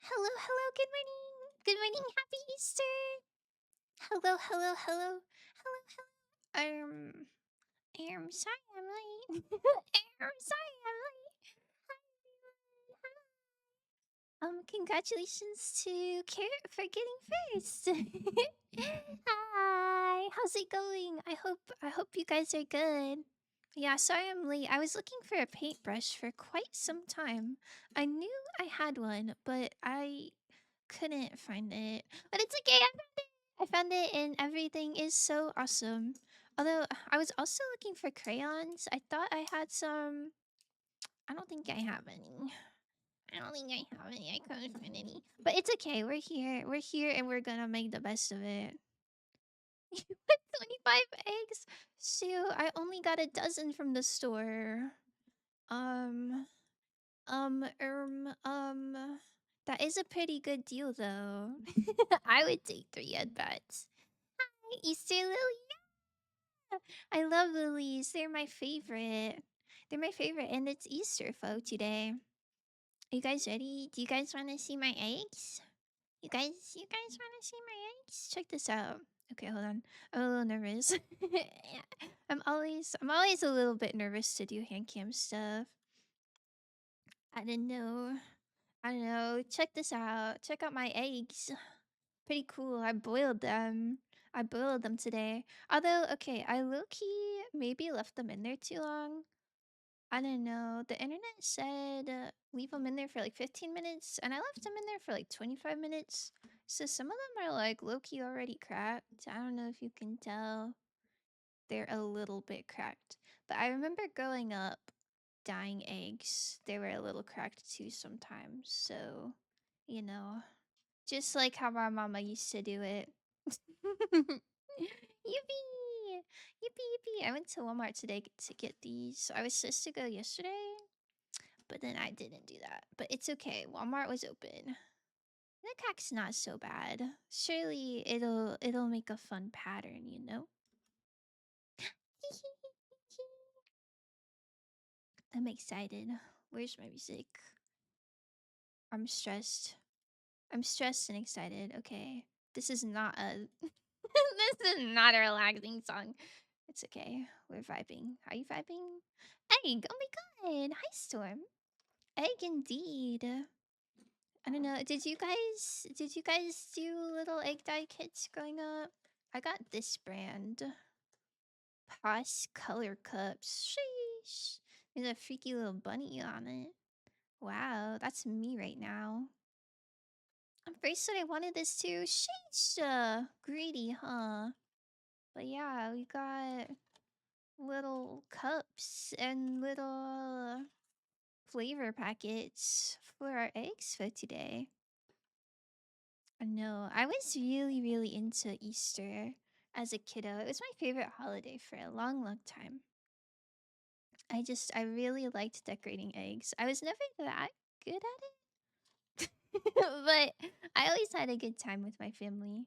Hello, hello, good morning. Good morning, happy Easter. Hello, hello, hello. Hello, hello. Sorry I'm late. Sorry I'm late. Hi, everyone. Congratulations to Carrot for getting first. Hi, how's it going? I hope you guys are good. Yeah, sorry I'm late. I was looking for a paintbrush for quite some time. I knew I had one, but I couldn't find it. But it's okay. I found it and everything is so awesome. Although I was also looking for crayons. I thought I had some. I don't think I have any. I don't think I have any. I couldn't find any. But it's okay. We're here. We're here and we're gonna make the best of it. You put 25 eggs? Shoot, I only got a dozen from the store. Um, that is a pretty good deal though. I would take 3 at bats. Hi, Easter Lily. I love lilies. They're my favorite. They're my favorite, and it's Easter, folk, today. Are you guys ready? Do you guys want to see my eggs? You guys want to see my eggs? Check this out. Okay, hold on. I'm a little nervous. I'm always a little bit nervous to do hand cam stuff. I don't know. I don't know. Check this out. Check out my eggs. Pretty cool. I boiled them today. Although, okay, I low key maybe left them in there too long. I don't know. The internet said leave them in there for like 15 minutes, and I left them in there for like 25 minutes. So some of them are like low key already cracked. I don't know if you can tell. They're a little bit cracked. But I remember growing up dyeing eggs. They were a little cracked too sometimes. So, you know, just like how my mama used to do it. Yippee! Yippee yippee! I went to Walmart today to get these. I was supposed to go yesterday, but then I didn't do that. But it's okay. Walmart was open. The cack's not so bad. Surely it'll make a fun pattern, you know? I'm excited. Where's my music? I'm stressed. I'm stressed and excited. Okay. This is not a this is not a relaxing song. It's okay. We're vibing. Are you vibing? Egg. Oh my god. Hi Storm. Egg indeed. I don't know. Did you guys do little egg dye kits growing up? I got this brand. Posh color cups. Sheesh. There's a freaky little bunny on it. Wow, that's me right now. At first I wanted this too. Sheesh. Greedy, huh? But yeah, we got little cups and little flavor packets for our eggs for today. I know. I was really, really into Easter as a kiddo. It was my favorite holiday for a long, long time. I really liked decorating eggs. I was never that good at it, but I always had a good time with my family.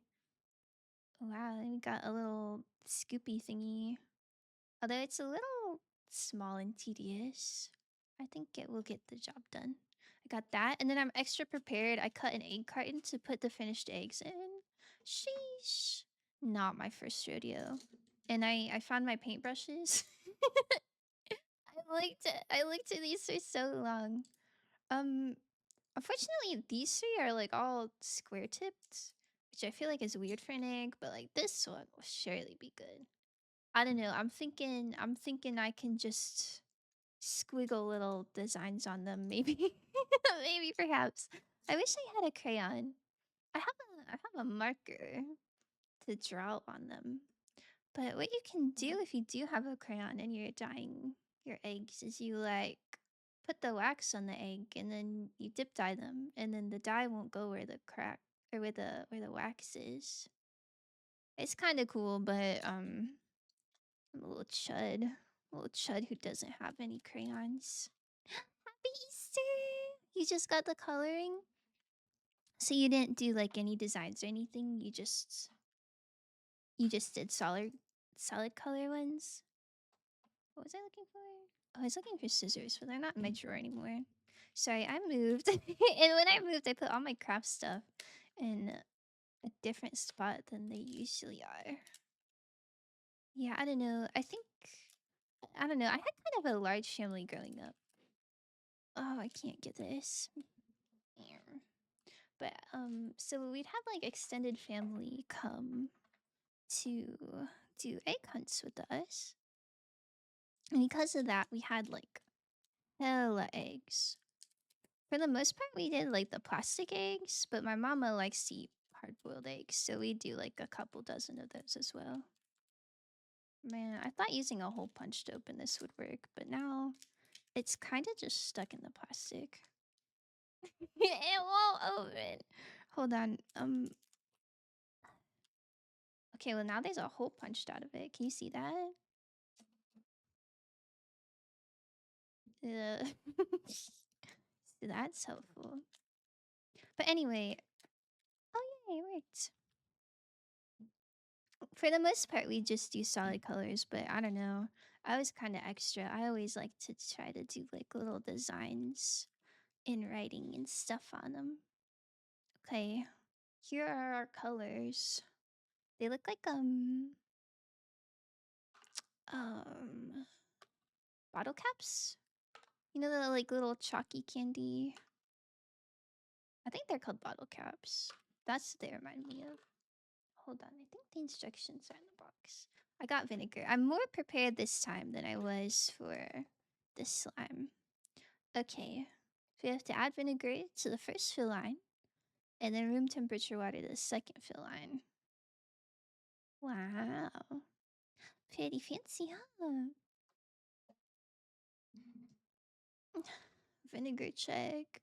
Wow, and we got a little scoopy thingy. Although it's a little small and tedious, I think it will get the job done. I got that, and then I'm extra prepared. I cut an egg carton to put the finished eggs in. Sheesh. Not my first rodeo. And I found my paintbrushes. I looked at these for so long. Um, Unfortunately, these three are like all square tipped, which I feel like is weird for an egg, but like this one will surely be good. I don't know. I'm thinking I can just squiggle little designs on them, maybe. Maybe perhaps. I wish I had a crayon. I have a marker to draw on them. But what you can do if you do have a crayon and you're dyeing your eggs is you like put the wax on the egg and then you dip dye them and then the dye won't go where the crack or where the wax is. It's kind of cool, but I'm a little chud who doesn't have any crayons. Happy Easter! You just got the coloring? So you didn't do like any designs or anything? You just did solid color ones? What was I looking for? Oh, I was looking for scissors, but they're not in my drawer anymore. Sorry, I moved. And when I moved, I put all my craft stuff in a different spot than they usually are. Yeah, I don't know. I don't know. I had kind of a large family growing up. Oh, I can't get this. Yeah. But so we'd have like extended family come to do egg hunts with us. And because of that, we had like hella eggs. For the most part, we did like the plastic eggs, but my mama likes to eat hard boiled eggs, so we do like a couple dozen of those as well. Man, I thought using a hole punch to open this would work, but now it's kind of just stuck in the plastic. It won't open. Hold on. Okay, well now there's a hole punched out of it. Can you see that? Uh, so that's helpful. But anyway, oh yay, it worked. For the most part, we just do solid colors, but I don't know. I was kind of extra. I always like to try to do like little designs in writing and stuff on them. Okay, here are our colors. They look like um bottle caps. You know the like little chalky candy. I think they're called bottle caps. That's what they remind me of. Hold on, I think the instructions are in the box. I got vinegar. I'm more prepared this time than I was for this slime. Okay, so we have to add vinegar to the first fill line, and then room temperature water to the second fill line. Wow, pretty fancy, huh? Vinegar check.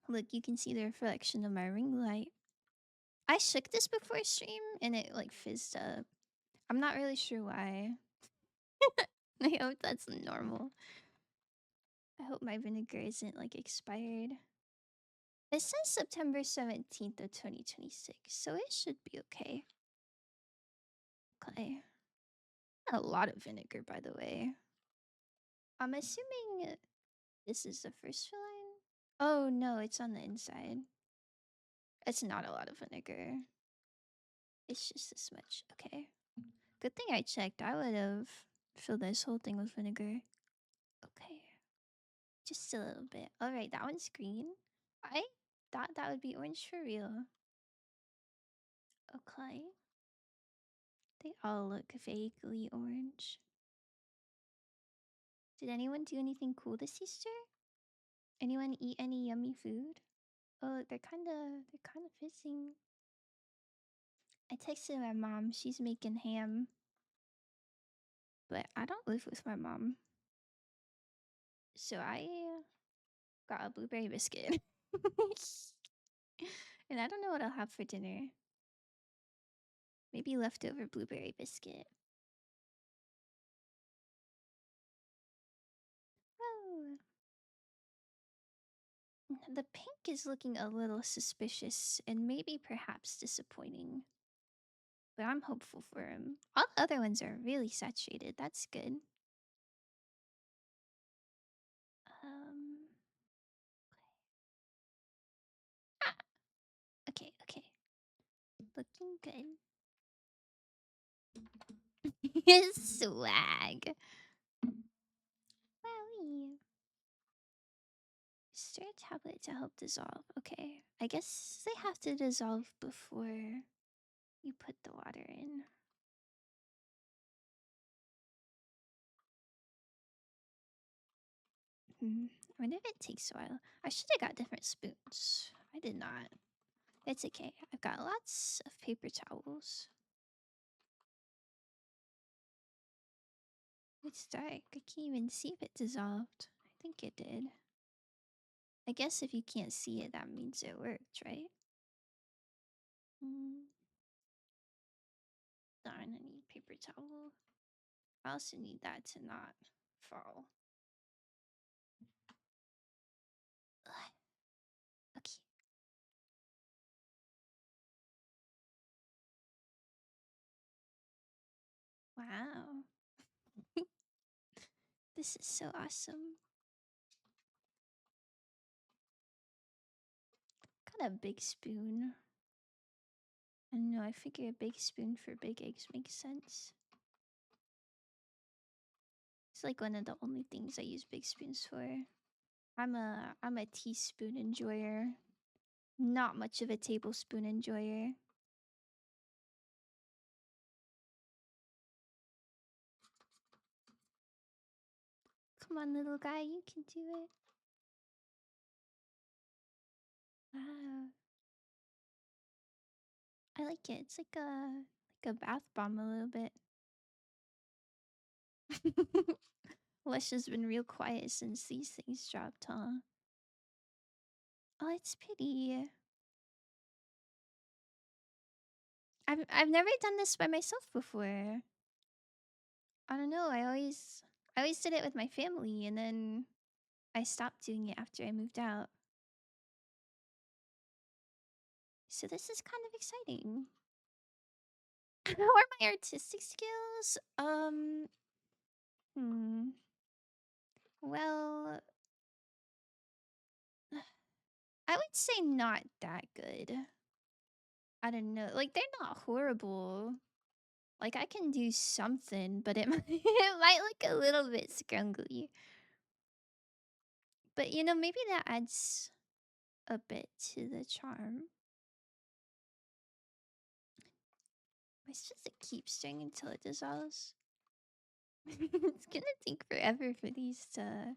Look, you can see the reflection of my ring light. I shook this before stream, and it like fizzed up. I'm not really sure why. I hope that's normal. I hope my vinegar isn't like expired. It says September 17th of 2026, so it should be okay. Okay. A lot of vinegar, by the way. I'm assuming this is the first fill line. Oh no, it's on the inside. It's not a lot of vinegar. It's just this much. Okay. Good thing I checked. I would have filled this whole thing with vinegar. Okay. Just a little bit. Alright, that one's green. I thought that would be orange for real. Okay. They all look vaguely orange. Did anyone do anything cool this Easter? Anyone eat any yummy food? Oh, they're kind of fizzing. I texted my mom. She's making ham, but I don't live with my mom, so I got a blueberry biscuit, and I don't know what I'll have for dinner. Maybe leftover blueberry biscuit. Oh, the pink is looking a little suspicious and maybe perhaps disappointing, but I'm hopeful for him. All the other ones are really saturated. That's good. Um, ah, okay, okay, looking good. Swag. Wowie. Stir a tablet to help dissolve. Okay, I guess they have to dissolve before you put the water in. I wonder if it takes a while. I should have got different spoons. I did not. It's okay. I've got lots of paper towels. It's dark. I can't even see if it dissolved. I think it did. I guess if you can't see it, that means it worked, right? Mm, darn, I need paper towel. I also need that to not fall. Ugh. Okay. Wow. This is so awesome. want a big spoon. I don't know, I figure a big spoon for big eggs makes sense. It's like one of the only things I use big spoons for. I'm a teaspoon enjoyer. Not much of a tablespoon enjoyer. Come on, little guy, you can do it. Wow. I like it. It's like a bath bomb a little bit. Lush has been real quiet since these things dropped, huh? Oh, it's pretty. I've never done this by myself before. I don't know. I always did it with my family, and then I stopped doing it after I moved out. So this is kind of exciting. How are my artistic skills? Hmm. Well, I would say not that good. I don't know. Like they're not horrible. Like I can do something, but it might, it might look a little bit scrungly. But you know, maybe that adds a bit to the charm. It's just a keep string until it dissolves. It's gonna take forever for these to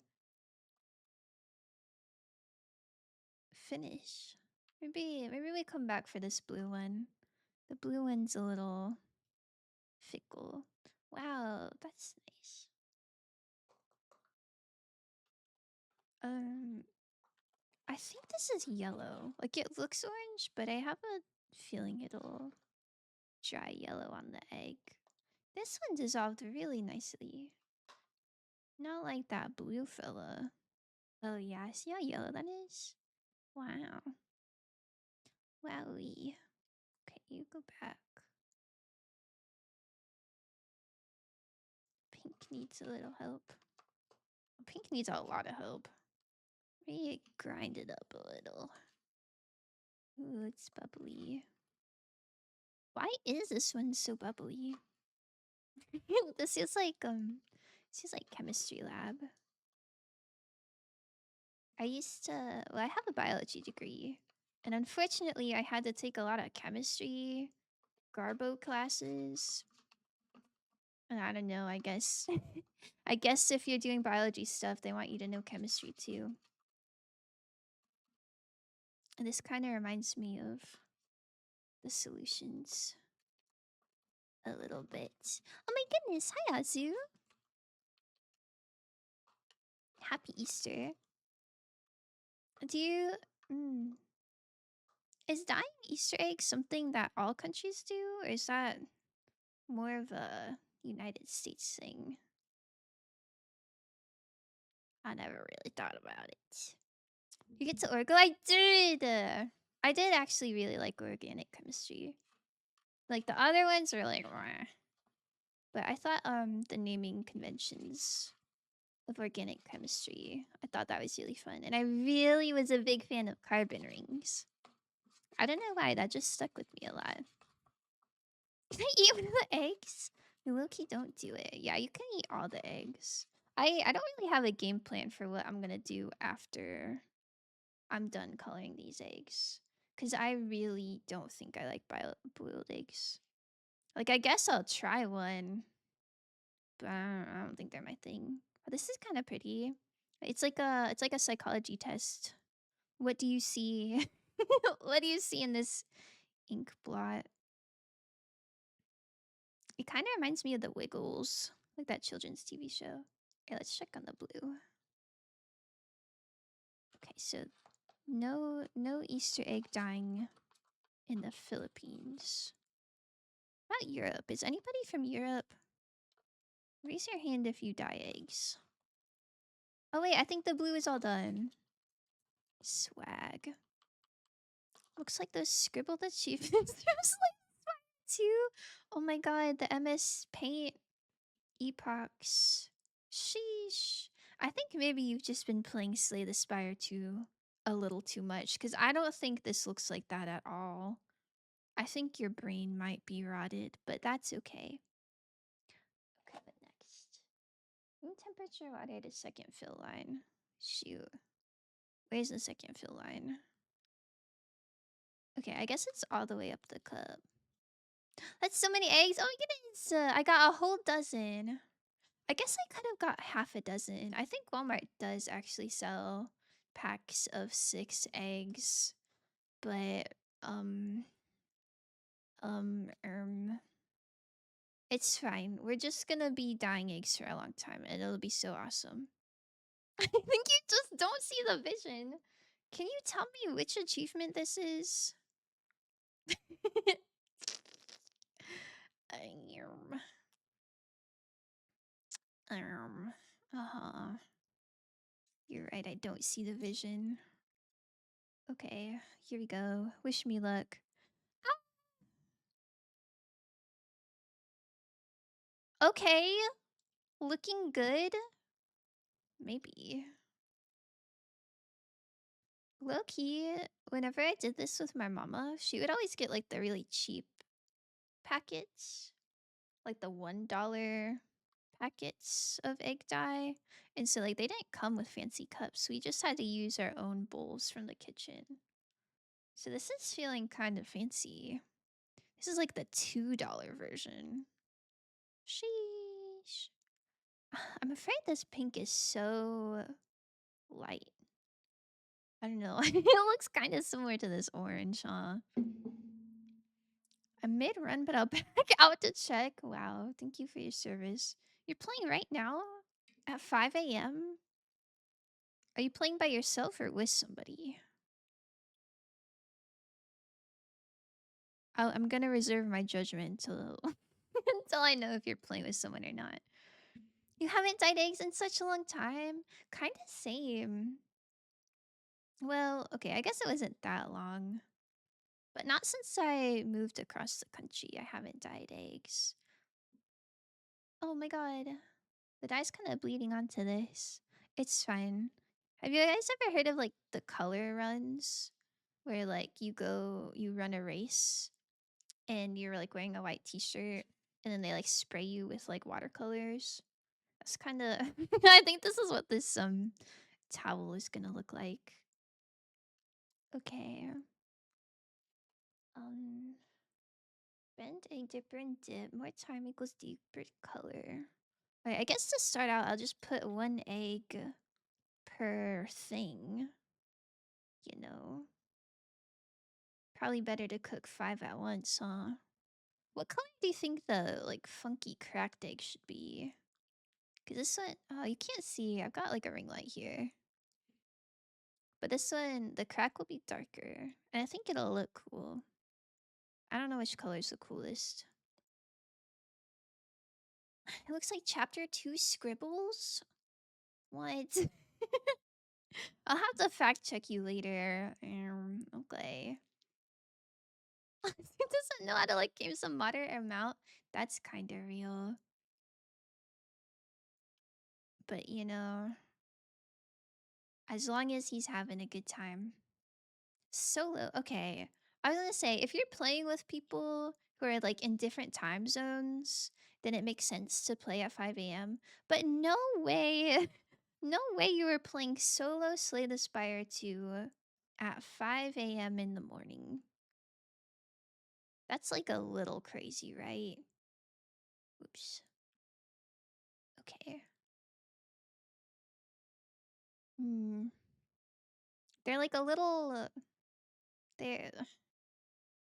finish. Maybe we come back for this blue one. The blue one's a little fickle. Wow, that's nice. Um, I think this is yellow. Like it looks orange, but I have a feeling it'll dry yellow on the egg. This one dissolved really nicely. Not like that blue fella. Oh yeah, see how yellow that is? Wow. Wowie. Okay, you go back. Pink needs a little help. Pink needs a lot of help. Maybe grind it up a little. Ooh, it's bubbly. Why is this one so bubbly? This is like chemistry lab. Well, I have a biology degree, and unfortunately, I had to take a lot of chemistry, garbo classes. And I don't know, I guess, I guess if you're doing biology stuff, they want you to know chemistry too. And this kind of reminds me of the solutions a little bit. Oh my goodness, hi Azu. Happy Easter. Do you, mm, is dyeing Easter eggs something that all countries do, or is that more of a United States thing? I never really thought about it. You get to Orgo? I did! I did actually really like organic chemistry. Like the other ones are like, "Meh." But I thought the naming conventions of organic chemistry, I thought that was really fun. And I really was a big fan of carbon rings. I don't know why, that just stuck with me a lot. Can I eat one of the eggs? No, Loki, don't do it. Yeah, you can eat all the eggs. I don't really have a game plan for what I'm gonna do after I'm done coloring these eggs. Because I really don't think I like boiled eggs. Like, I guess I'll try one, but I don't think they're my thing. But this is kind of pretty. It's like a psychology test. What do you see? What do you see in this ink blot? It kind of reminds me of the Wiggles, like that children's TV show. Okay, let's check on the blue. Okay, so no Easter egg dyeing in the Philippines. What about Europe? Is anybody from Europe? Raise your hand if you dye eggs. Oh wait, I think the blue is all done. Swag. Looks like those scribbled achievements. There's like two. Oh my god, the MS Paint epochs. Sheesh. I think maybe you've just been playing Slay the Spire too. a little too much because I don't think this looks like that at all. I think your brain might be rotted, but that's okay. Okay, but next. Room temperature water to second fill line. Shoot. Where's the second fill line? Okay, I guess it's all the way up the cup. That's so many eggs. Oh my goodness. I got a whole dozen. I guess I could have got half a dozen. I think Walmart does actually sell packs of 6 eggs, but um um um it's fine. We're just gonna be dying eggs for a long time and it'll be so awesome. I think you just don't see the vision. Can you tell me which achievement this is? Um, um, uh-huh. You're right, I don't see the vision. Okay, here we go. Wish me luck. Okay, looking good. Maybe. Low key, whenever I did this with my mama, she would always get like the really cheap packets, like the $1 packets of egg dye. And so like they didn't come with fancy cups. We just had to use our own bowls from the kitchen. So this is feeling kind of fancy. This is like the $2 version. Sheesh. I'm afraid this pink is so light. I don't know. It looks kind of similar to this orange, huh? I'm mid-run, but I'll back out to check. Wow, thank you for your service. You're playing right now? At 5 a.m.? Are you playing by yourself or with somebody? I'm gonna reserve my judgment until until I know if you're playing with someone or not. You haven't dyed eggs in such a long time? Kinda same. Well, okay, I guess it wasn't that long. But not since I moved across the country. I haven't dyed eggs. Oh my god. The dye's kind of bleeding onto this. It's fine. Have you guys ever heard of like the color runs? Where like you run a race and you're like wearing a white t-shirt and then they like spray you with like watercolors. That's kind of I think this is what this towel is gonna look like. Okay. Um bend egg dipper and dip. More time equals deeper color. Alright, I guess to start out I'll just put 1 egg per thing. You know. Probably better to cook 5 at once, huh? What color do you think the like funky cracked egg should be? Cause this one, oh, you can't see. I've got like a ring light here. But this one, the crack will be darker. And I think it'll look cool. I don't know which color is the coolest. It looks like chapter 2 scribbles? What? I'll have to fact check you later. Okay. He doesn't know how to like give some water or mount. That's kinda real. But you know, as long as he's having a good time. Solo, okay. I was gonna say, if you're playing with people who are like in different time zones, then it makes sense to play at 5 a.m. But no way, no way you were playing solo Slay the Spire 2 at 5 a.m. in the morning. That's like a little crazy, right? Oops. Okay. Hmm. They're like a little, they're,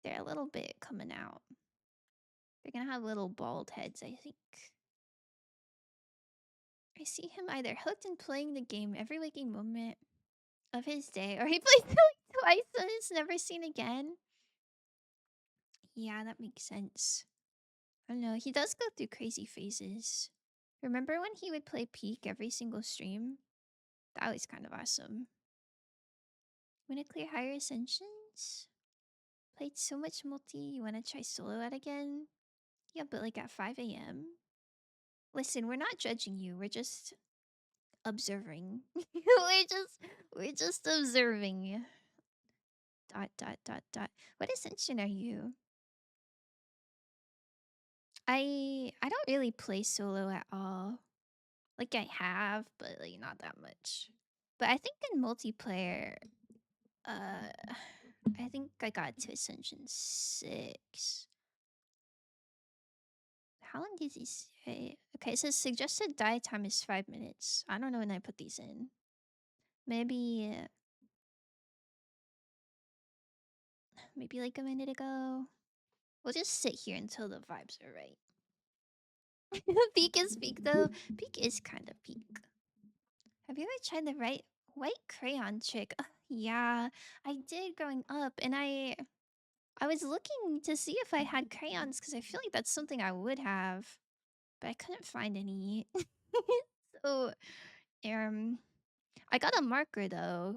they're a little bit coming out. They're gonna have little bald heads, I think. I see him either hooked and playing the game every waking moment of his day, or he plays it like twice and is never seen again. Yeah, that makes sense. I don't know. He does go through crazy phases. Remember when he would play Peak every single stream? That was kind of awesome. Wanna clear higher ascensions? Played so much multi, you wanna try solo out again? Yeah, but like at 5 a.m.? Listen, we're not judging you. We're just observing. We're just observing. Dot dot dot dot. What ascension are you? I don't really play solo at all. Like I have, but like not that much. But I think in multiplayer, uh I think I got to Ascension 6. How long did he say? Okay, it says suggested die time is 5 minutes. I don't know when I put these in. Maybe like a minute ago. We'll just sit here until the vibes are right. Peak is peak though. Peak is kind of peak. Have you ever tried the right white crayon trick? Yeah, I did growing up, and I was looking to see if I had crayons because I feel like that's something I would have, but I couldn't find any. So, um, I got a marker though,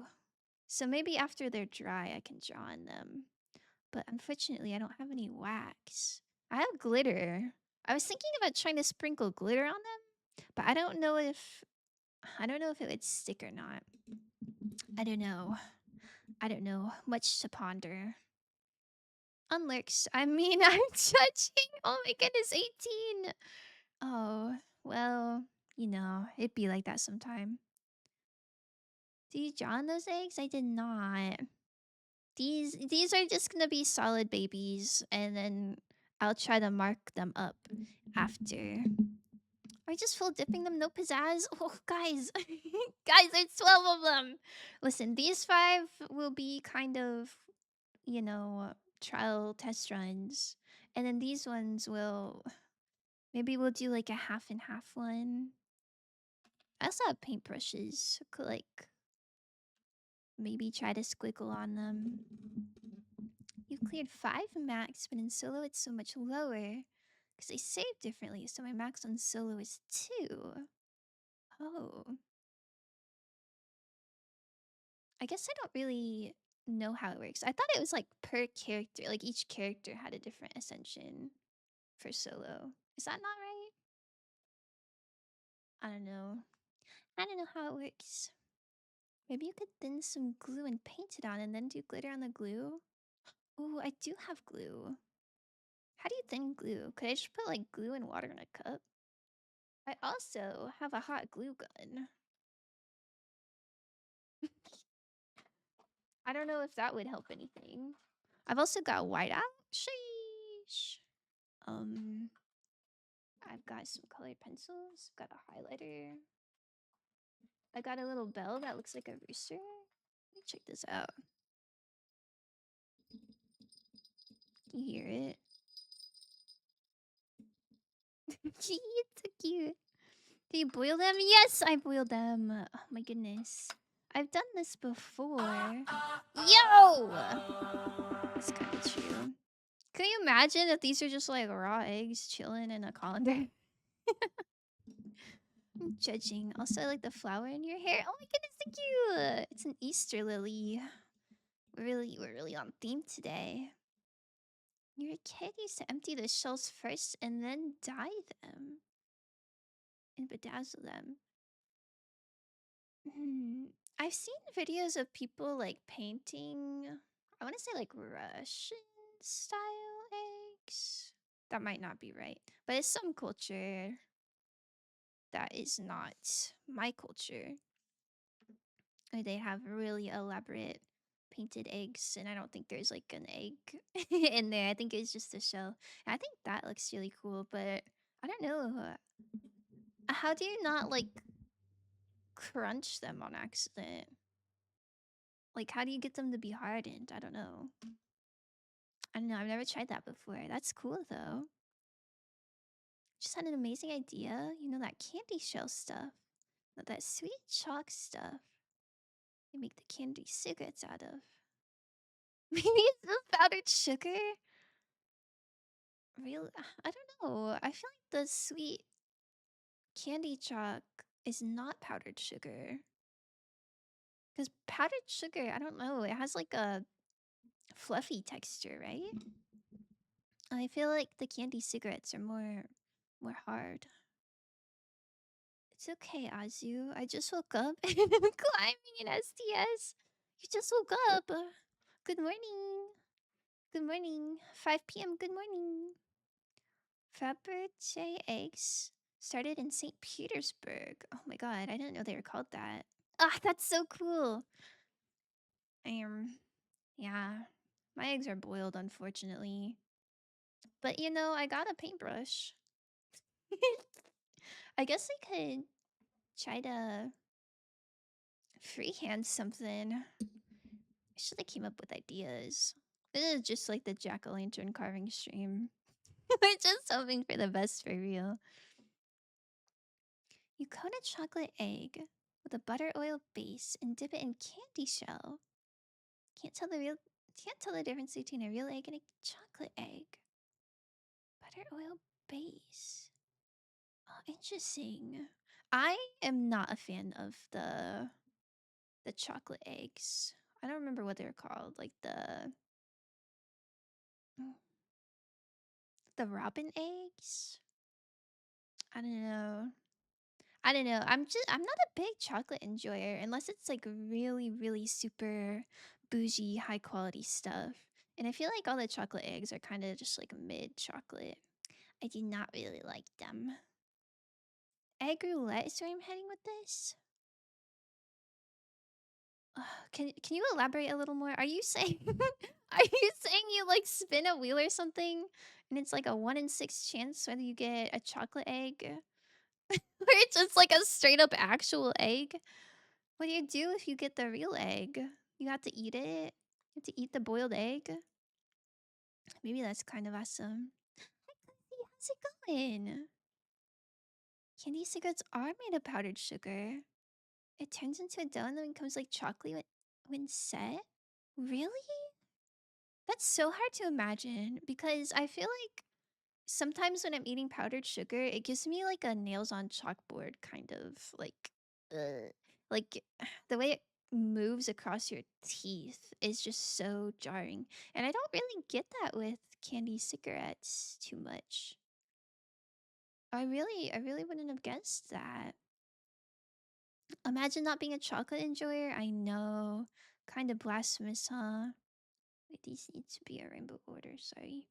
so maybe after they're dry, I can draw on them. But unfortunately, I don't have any wax. I have glitter. I was thinking about trying to sprinkle glitter on them, but I don't know if it would stick or not. I don't know. I don't know. Much to ponder. Unlurks. I mean, I'm judging. Oh my goodness, 18. Oh, well, it'd be like that sometime. Did you draw on those eggs? I did not. These are just gonna be solid babies, and then I'll try to mark them up after. Are you just full dipping them? No pizzazz? Oh, guys. Guys, there's 12 of them. Listen, these 5 will be kind of, trial test runs. And then these ones maybe we'll do like a half and half one. I also have paintbrushes. Could like maybe try to squiggle on them. You cleared 5 max, but in solo it's so much lower. Because they save differently, so my max on solo is 2. Oh. I guess I don't really know how it works. I thought it was like per character, like each character had a different ascension for solo. Is that not right? I don't know. I don't know how it works. Maybe you could thin some glue and paint it on and then do glitter on the glue. Ooh, I do have glue. How do you thin glue? Could I just put like glue and water in a cup? I also have a hot glue gun. I don't know if that would help anything. I've also got whiteout. Sheesh. Um, I've got some colored pencils. Got a highlighter. I got a little bell that looks like a rooster. Let me check this out. You hear it? It's so cute. Do you boil them? Yes, I boiled them. Oh my goodness. I've done this before. Yo! That's kind of true. Can you imagine if these are just like raw eggs chilling in a colander? I'm judging. Also, I like the flower in your hair. Oh my goodness, thank you. It's an Easter lily. We're really on theme today. Your kid used to empty the shells first and then dye them and bedazzle them. Hmm. I've seen videos of people like painting, I want to say like Russian style eggs. That might not be right, but it's some culture that is not my culture. They have really elaborate painted eggs, and I don't think there's like an egg in there. I think it's just a shell. And I think that looks really cool, but I don't know. How do you not like crunch them on accident? Like, how do you get them to be hardened? I don't know. I don't know. I've never tried that before. That's cool though. Just had an amazing idea. You know, that candy shell stuff, that sweet chalk stuff. They make the candy cigarettes out of. Maybe it's just powdered sugar. Real, I don't know. I feel like the sweet candy chalk is not powdered sugar. Because powdered sugar, I don't know. It has like a fluffy texture, right? I feel like the candy cigarettes are more hard. It's okay, Azu. I just woke up and I'm climbing in STS. You just woke up. Good morning. Good morning. 5 p.m. Good morning. Fabergé eggs started in St. Petersburg. Oh my god, I didn't know they were called that. Ah, that's so cool. Um, yeah. My eggs are boiled, unfortunately. But you know, I got a paintbrush. I guess I could try to freehand something. I should have came up with ideas. This is just like the jack-o'-lantern carving stream. We're just hoping for the best for real. You coat a chocolate egg with a butter oil base and dip it in candy shell. Can't tell the real can't tell the difference between a real egg and a chocolate egg. Butter oil base. Oh, interesting. I am not a fan of the chocolate eggs. I don't remember what they're called. Like the robin eggs. I don't know. I don't know. I'm not a big chocolate enjoyer unless it's like really, really super bougie, high quality stuff. And I feel like all the chocolate eggs are kind of just like mid chocolate. I do not really like them. Egg roulette is where I'm heading with this. Can you elaborate a little more? Are you saying are you saying you like spin a wheel or something and it's like a 1 in 6 chance whether you get a chocolate egg or it's just like a straight up actual egg? What do you do if you get the real egg? You have to eat it? You have to eat the boiled egg? Maybe that's kind of awesome. Hi, Clancy, how's it going? Candy cigarettes are made of powdered sugar. It turns into a dough and then becomes like chocolate when set? Really? That's so hard to imagine because I feel like sometimes when I'm eating powdered sugar, it gives me like a nails on chalkboard kind of uh, like the way it moves across your teeth is just so jarring. And I don't really get that with candy cigarettes too much. I really wouldn't have guessed that. Imagine not being a chocolate enjoyer. I know. Kind of blasphemous, huh? Wait, these need to be a rainbow order, sorry.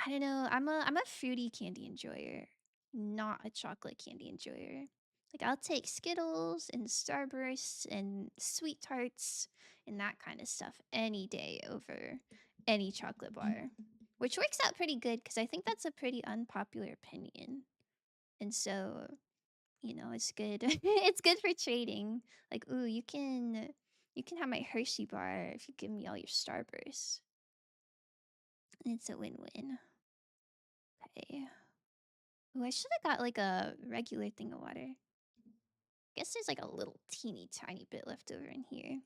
I don't know. I'm a fruity candy enjoyer, not a chocolate candy enjoyer. Like I'll take Skittles and Starbursts and Sweet Tarts and that kind of stuff any day over any chocolate bar. Which works out pretty good because I think that's a pretty unpopular opinion. And so, you know, it's good. It's good for trading. Like, ooh, you can have my Hershey bar if you give me all your Starbursts. And it's a win-win. Okay. Ooh, I should have got like a regular thing of water. Guess there's like a little teeny tiny bit left over in here.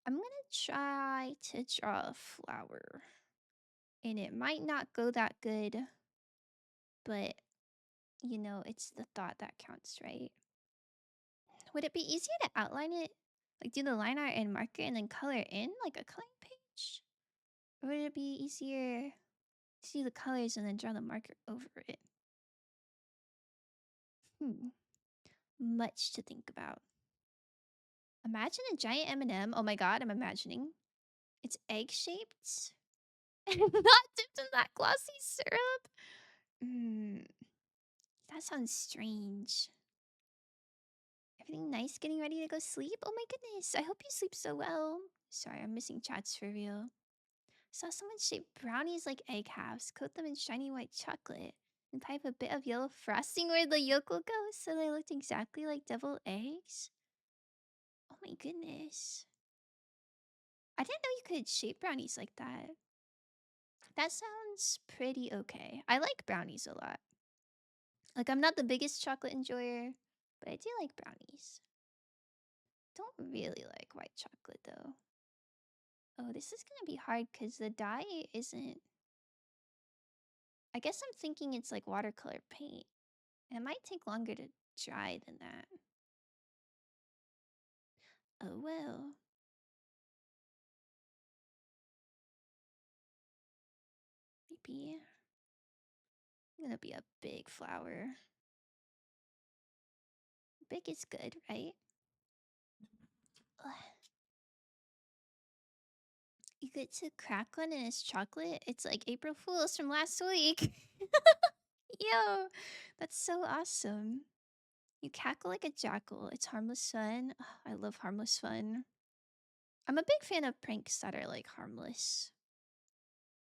I'm gonna try to draw a flower. And it might not go that good, but you know, it's the thought that counts, right? Would it be easier to outline it? Like do the line art and mark it and then color in like a coloring page? Or would it be easier to see the colors and then draw the marker over it? Hmm. Much to think about. Imagine a giant M&M. Oh my god, I'm imagining. It's egg shaped and not dipped in that glossy syrup. Mm, that sounds strange. Everything nice getting ready to go sleep? Oh my goodness, I hope you sleep so well. Sorry, I'm missing chats for real. Saw someone shape brownies like egg halves, coat them in shiny white chocolate, and pipe a bit of yellow frosting where the yolk will go so they looked exactly like deviled eggs. Oh my goodness. I didn't know you could shape brownies like that. That sounds pretty okay. I like brownies a lot. Like, I'm not the biggest chocolate enjoyer, but I do like brownies. Don't really like white chocolate though. Oh, this is gonna be hard because the dye isn't. I guess I'm thinking it's like watercolor paint. It might take longer to dry than that. Oh well. Maybe. I'm gonna be a big flower. big is good, right? Ugh. You get to crack one and it's chocolate. It's like April Fools from last week. Yo, that's so awesome. You cackle like a jackal. It's harmless fun. Ugh, I love harmless fun. I'm a big fan of pranks that are like harmless.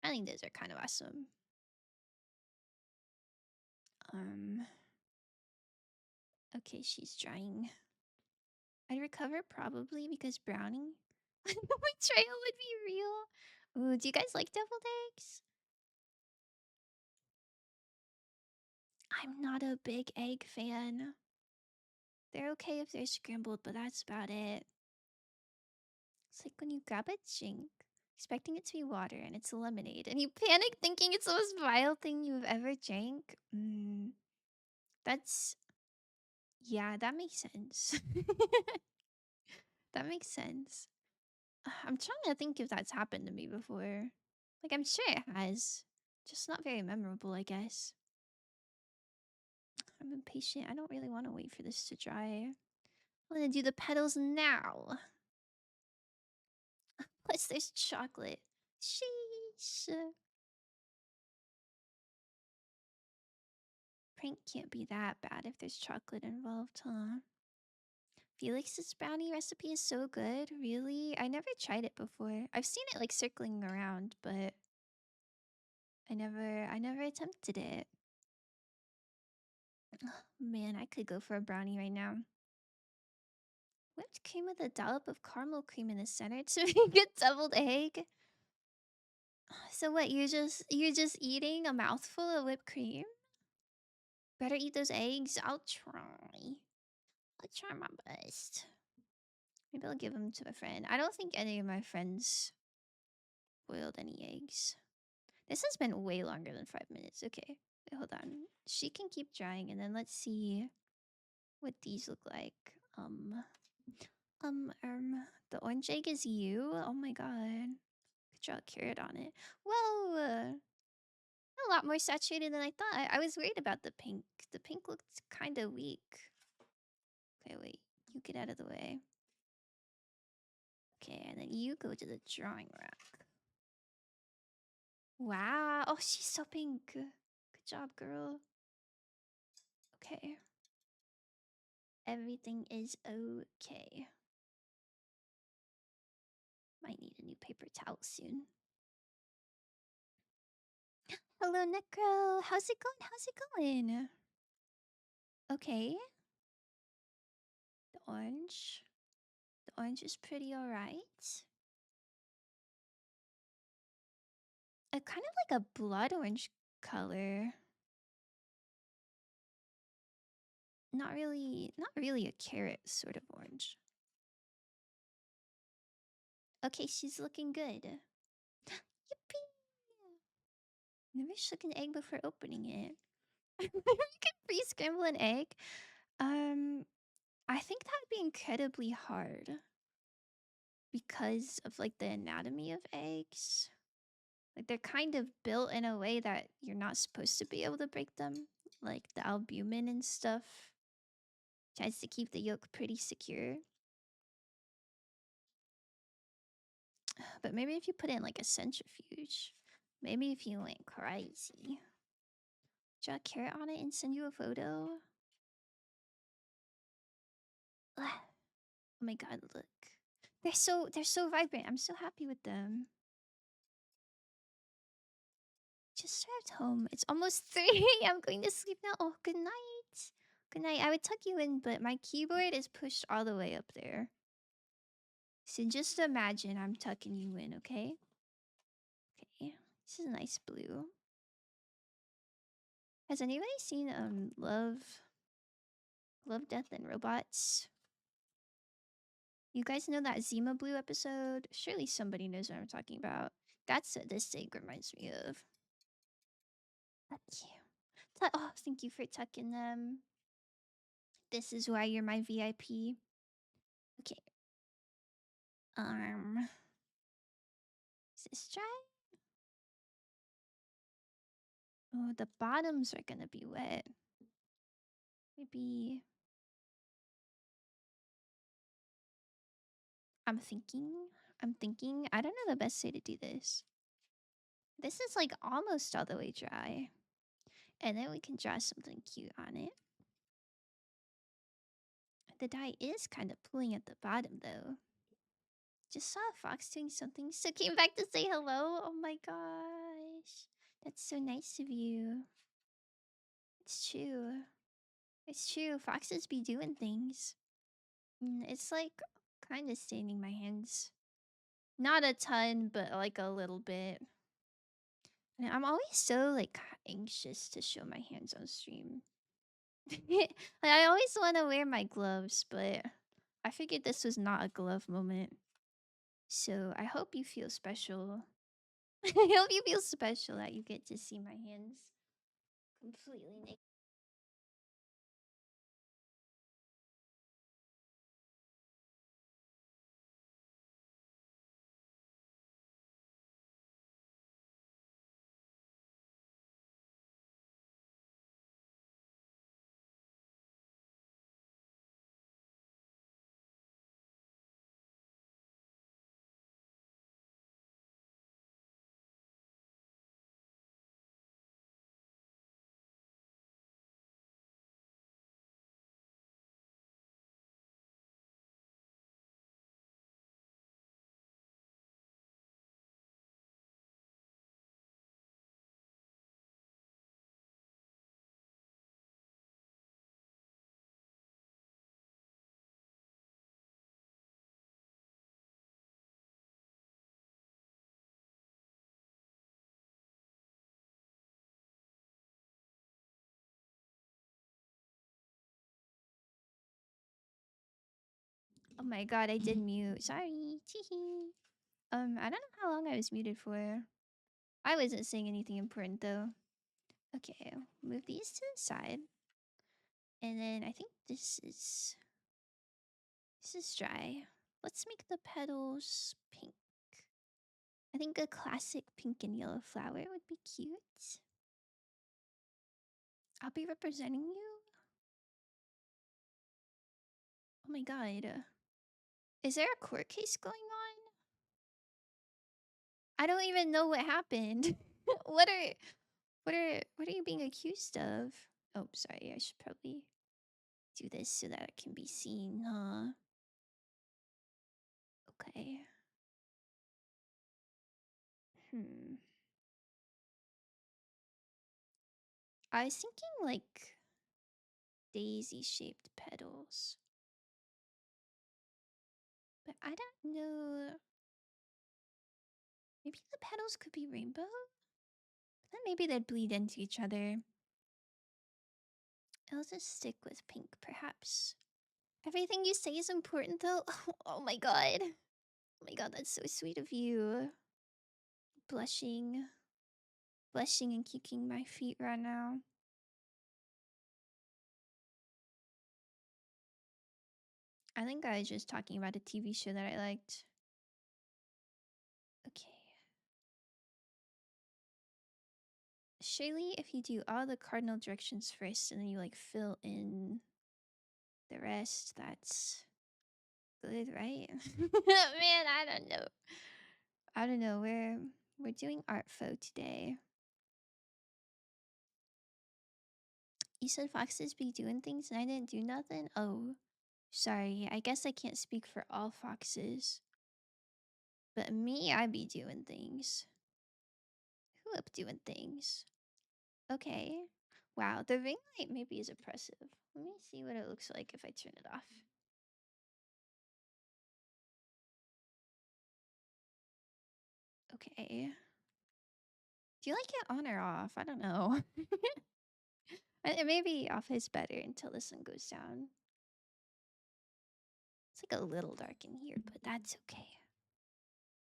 I think those are kind of awesome. Um, okay, she's drying. I'd recover probably because brownie. Betrayal would be real. Ooh, do you guys like deviled eggs? I'm not a big egg fan. They're okay if they're scrambled, but that's about it. It's like when you grab a drink, expecting it to be water, and it's lemonade, and you panic thinking it's the most vile thing you've ever drank. That's yeah, that makes sense. That makes sense. I'm trying to think if that's happened to me before. Like I'm sure it has, just not very memorable, I guess. I'm impatient. I don't really want to wait for this to dry. I'm gonna do the petals now. Plus, there's chocolate. Sheesh. Prank can't be that bad if there's chocolate involved, huh? Felix's brownie recipe is so good. Really? I never tried it before. I've seen it like circling around, but I never attempted it. Man, I could go for a brownie right now. Whipped cream with a dollop of caramel cream in the center to make a deviled egg. So what? You're just eating a mouthful of whipped cream? Better eat those eggs. I'll try. I'll try my best. Maybe I'll give them to a friend. I don't think any of my friends boiled any eggs. This has been way longer than 5 minutes. Okay, wait, hold on. She can keep drying, and then let's see what these look like. The orange egg is you. Oh my god. Could draw a carrot on it. Whoa, a lot more saturated than I thought. I was worried about the pink. The pink looked kind of weak. Okay, wait. You get out of the way. Okay, and then you go to the drawing rack. Wow. Oh, she's so pink. Good job, girl. Okay. Everything is okay. Might need a new paper towel soon. Hello, Necro. How's it going? How's it going? Okay. The orange. The orange is pretty alright. A kind of like a blood orange color. Not really a carrot sort of orange. Okay, she's looking good. Yippee! Never shook an egg before opening it. You can pre-scramble an egg. I think that would be incredibly hard because of like the anatomy of eggs. Like they're kind of built in a way that you're not supposed to be able to break them. Like the albumin and stuff tries to keep the yolk pretty secure. But maybe if you put in like a centrifuge, maybe if you went crazy, draw a carrot on it and send you a photo. Ugh. Oh my god, look. They're so vibrant. I'm so happy with them. Just arrived home. It's almost 3. I'm going to sleep now. Oh, good night. Good night. I would tuck you in, but my keyboard is pushed all the way up there. So just imagine I'm tucking you in, okay? Okay. This is a nice blue. Has anybody seen Love, Death, and Robots? You guys know that Zima Blue episode? Surely somebody knows what I'm talking about. That's what this egg reminds me of. Thank you. Oh, thank you for tucking them. This is why you're my VIP. Okay. Is this dry? Oh, the bottoms are gonna be wet. Maybe I'm thinking. I'm thinking. I don't know the best way to do this. This is like almost all the way dry. And then we can draw something cute on it. The dye is kind of pulling at the bottom though. Just saw a fox doing something, so came back to say hello. Oh my gosh. That's so nice of you. It's true. It's true. Foxes be doing things. It's like kind of staining my hands. Not a ton, but like a little bit. And I'm always so like anxious to show my hands on stream. Like, I always want to wear my gloves, but I figured this was not a glove moment. So I hope you feel special. I hope you feel special that you get to see my hands completely naked. Oh my god, I did mute. Sorry. Teehee. I don't know how long I was muted for. I wasn't saying anything important though. Okay, move these to the side. And then I think this is dry. Let's make the petals pink. I think a classic pink and yellow flower would be cute. I'll be representing you. Oh my god. Is there a court case going on? I don't even know what happened. what are what are you being accused of? Oh, sorry. I should probably do this so that it can be seen, huh? Okay. Hmm. I was thinking like daisy shaped petals. But I don't know. Maybe the petals could be rainbow? Then maybe they'd bleed into each other. I'll just stick with pink, perhaps. Everything you say is important, though. Oh my god. Oh my god, that's so sweet of you. Blushing. Blushing and kicking my feet right now. I think I was just talking about a TV show that I liked. Okay. Surely, if you do all the cardinal directions first and then you like fill in the rest, that's good, right? Man, I don't know. I don't know. We're doing art photo today. You said foxes be doing things and I didn't do nothing? Oh, sorry. I guess I can't speak for all foxes. But me, I be doing things. Who up doing things? Okay. Wow, the ring light maybe is oppressive. Let me see what it looks like if I turn it off. Okay. Do you like it on or off? I don't know. Maybe off is better until the sun goes down. It's like a little dark in here, but that's okay.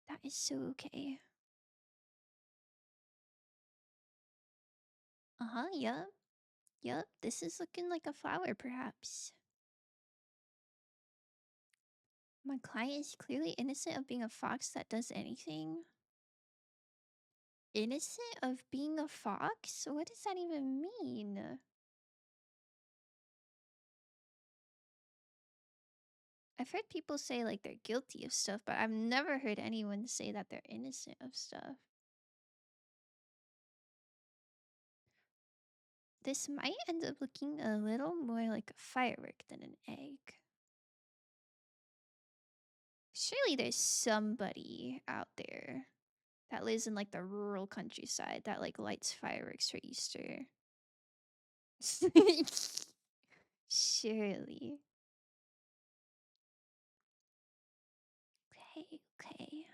That is so okay. Uh-huh, yup. Yup, this is looking like a flower, perhaps. My client is clearly innocent of being a fox that does anything. Innocent of being a fox? What does that even mean? I've heard people say like they're guilty of stuff, but I've never heard anyone say that they're innocent of stuff. This might end up looking a little more like a firework than an egg. Surely there's somebody out there that lives in like the rural countryside that like lights fireworks for Easter. Surely. Okay, okay.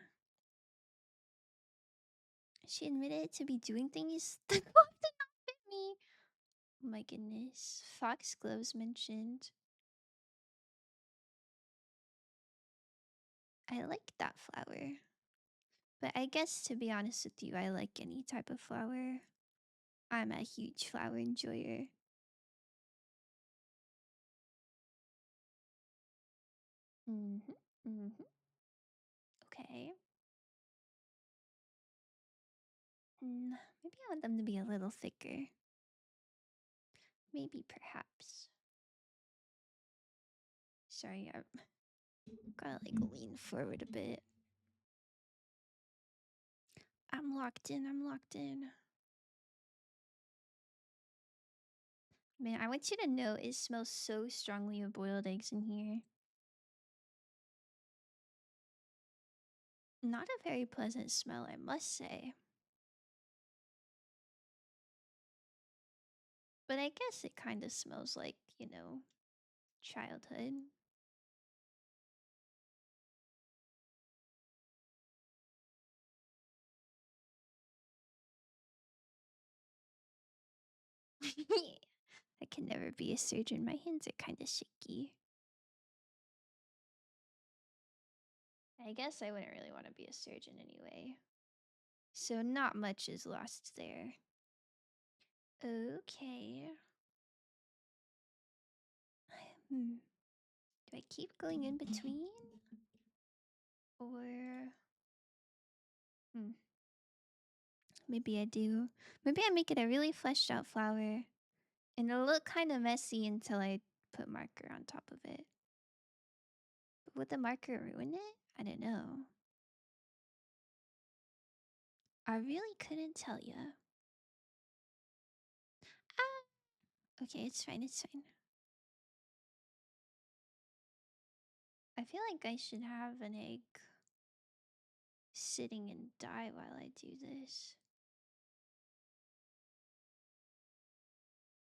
She admitted to be doing things that did not fit me. Oh my goodness. Foxgloves mentioned. I like that flower. But I guess to be honest with you, I like any type of flower. I'm a huge flower enjoyer. Mm-hmm. Mm-hmm. Okay. Maybe I want them to be a little thicker. Maybe perhaps. Sorry, I gotta like lean forward a bit. I'm locked in. I'm locked in. Man, I want you to know it smells so strongly of boiled eggs in here. Not a very pleasant smell, I must say. But I guess it kind of smells like, childhood. I can never be a surgeon. My hands are kind of shaky. I guess I wouldn't really want to be a surgeon anyway. So not much is lost there. Okay. Hmm. Do I keep going in between? Or hmm, maybe I do. Maybe I make it a really fleshed out flower. And it'll look kind of messy until I put marker on top of it. But would the marker ruin it? I don't know. I really couldn't tell you. Ah! Okay, it's fine, it's fine. I feel like I should have an egg sitting and die while I do this.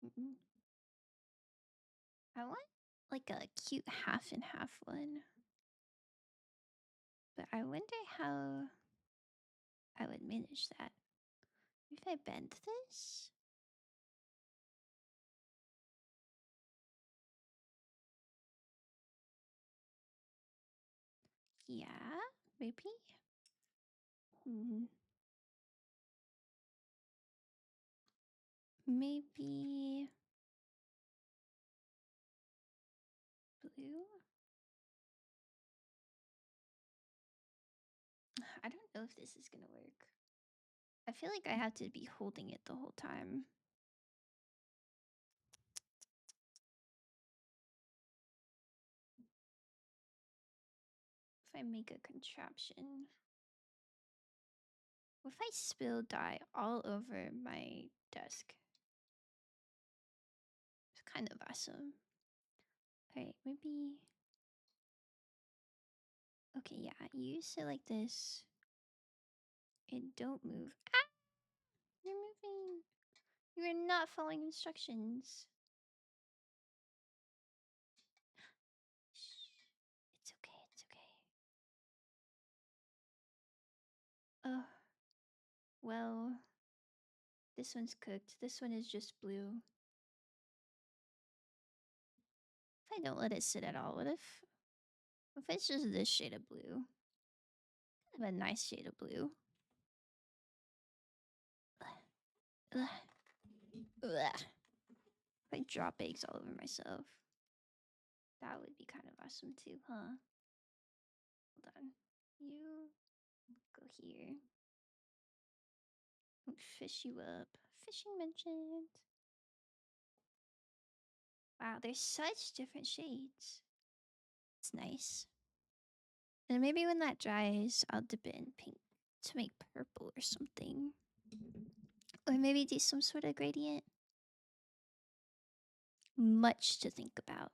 Mm-mm. I want like a cute half and half one. But I wonder how I would manage that. If I bend this? Yeah, maybe. Hmm. Maybe blue? I don't know if this is gonna work. I feel like I have to be holding it the whole time. If I make a contraption. What if I spill dye all over my desk? It's kind of awesome. Alright, maybe. Okay, yeah, use it like this. And don't move. Ah! You're moving. You're not following instructions. Shh. It's okay, it's okay. Oh, well, this one's cooked. This one is just blue. If I don't let it sit at all, what if it's just this shade of blue? Kind of a nice shade of blue. Ugh. Ugh. If I drop eggs all over myself, that would be kind of awesome too, huh? Hold on. You go here. Fish you up. Fishing mentioned. Wow, there's such different shades. It's nice. And maybe when that dries, I'll dip it in pink to make purple or something. Or maybe do some sort of gradient. Much to think about.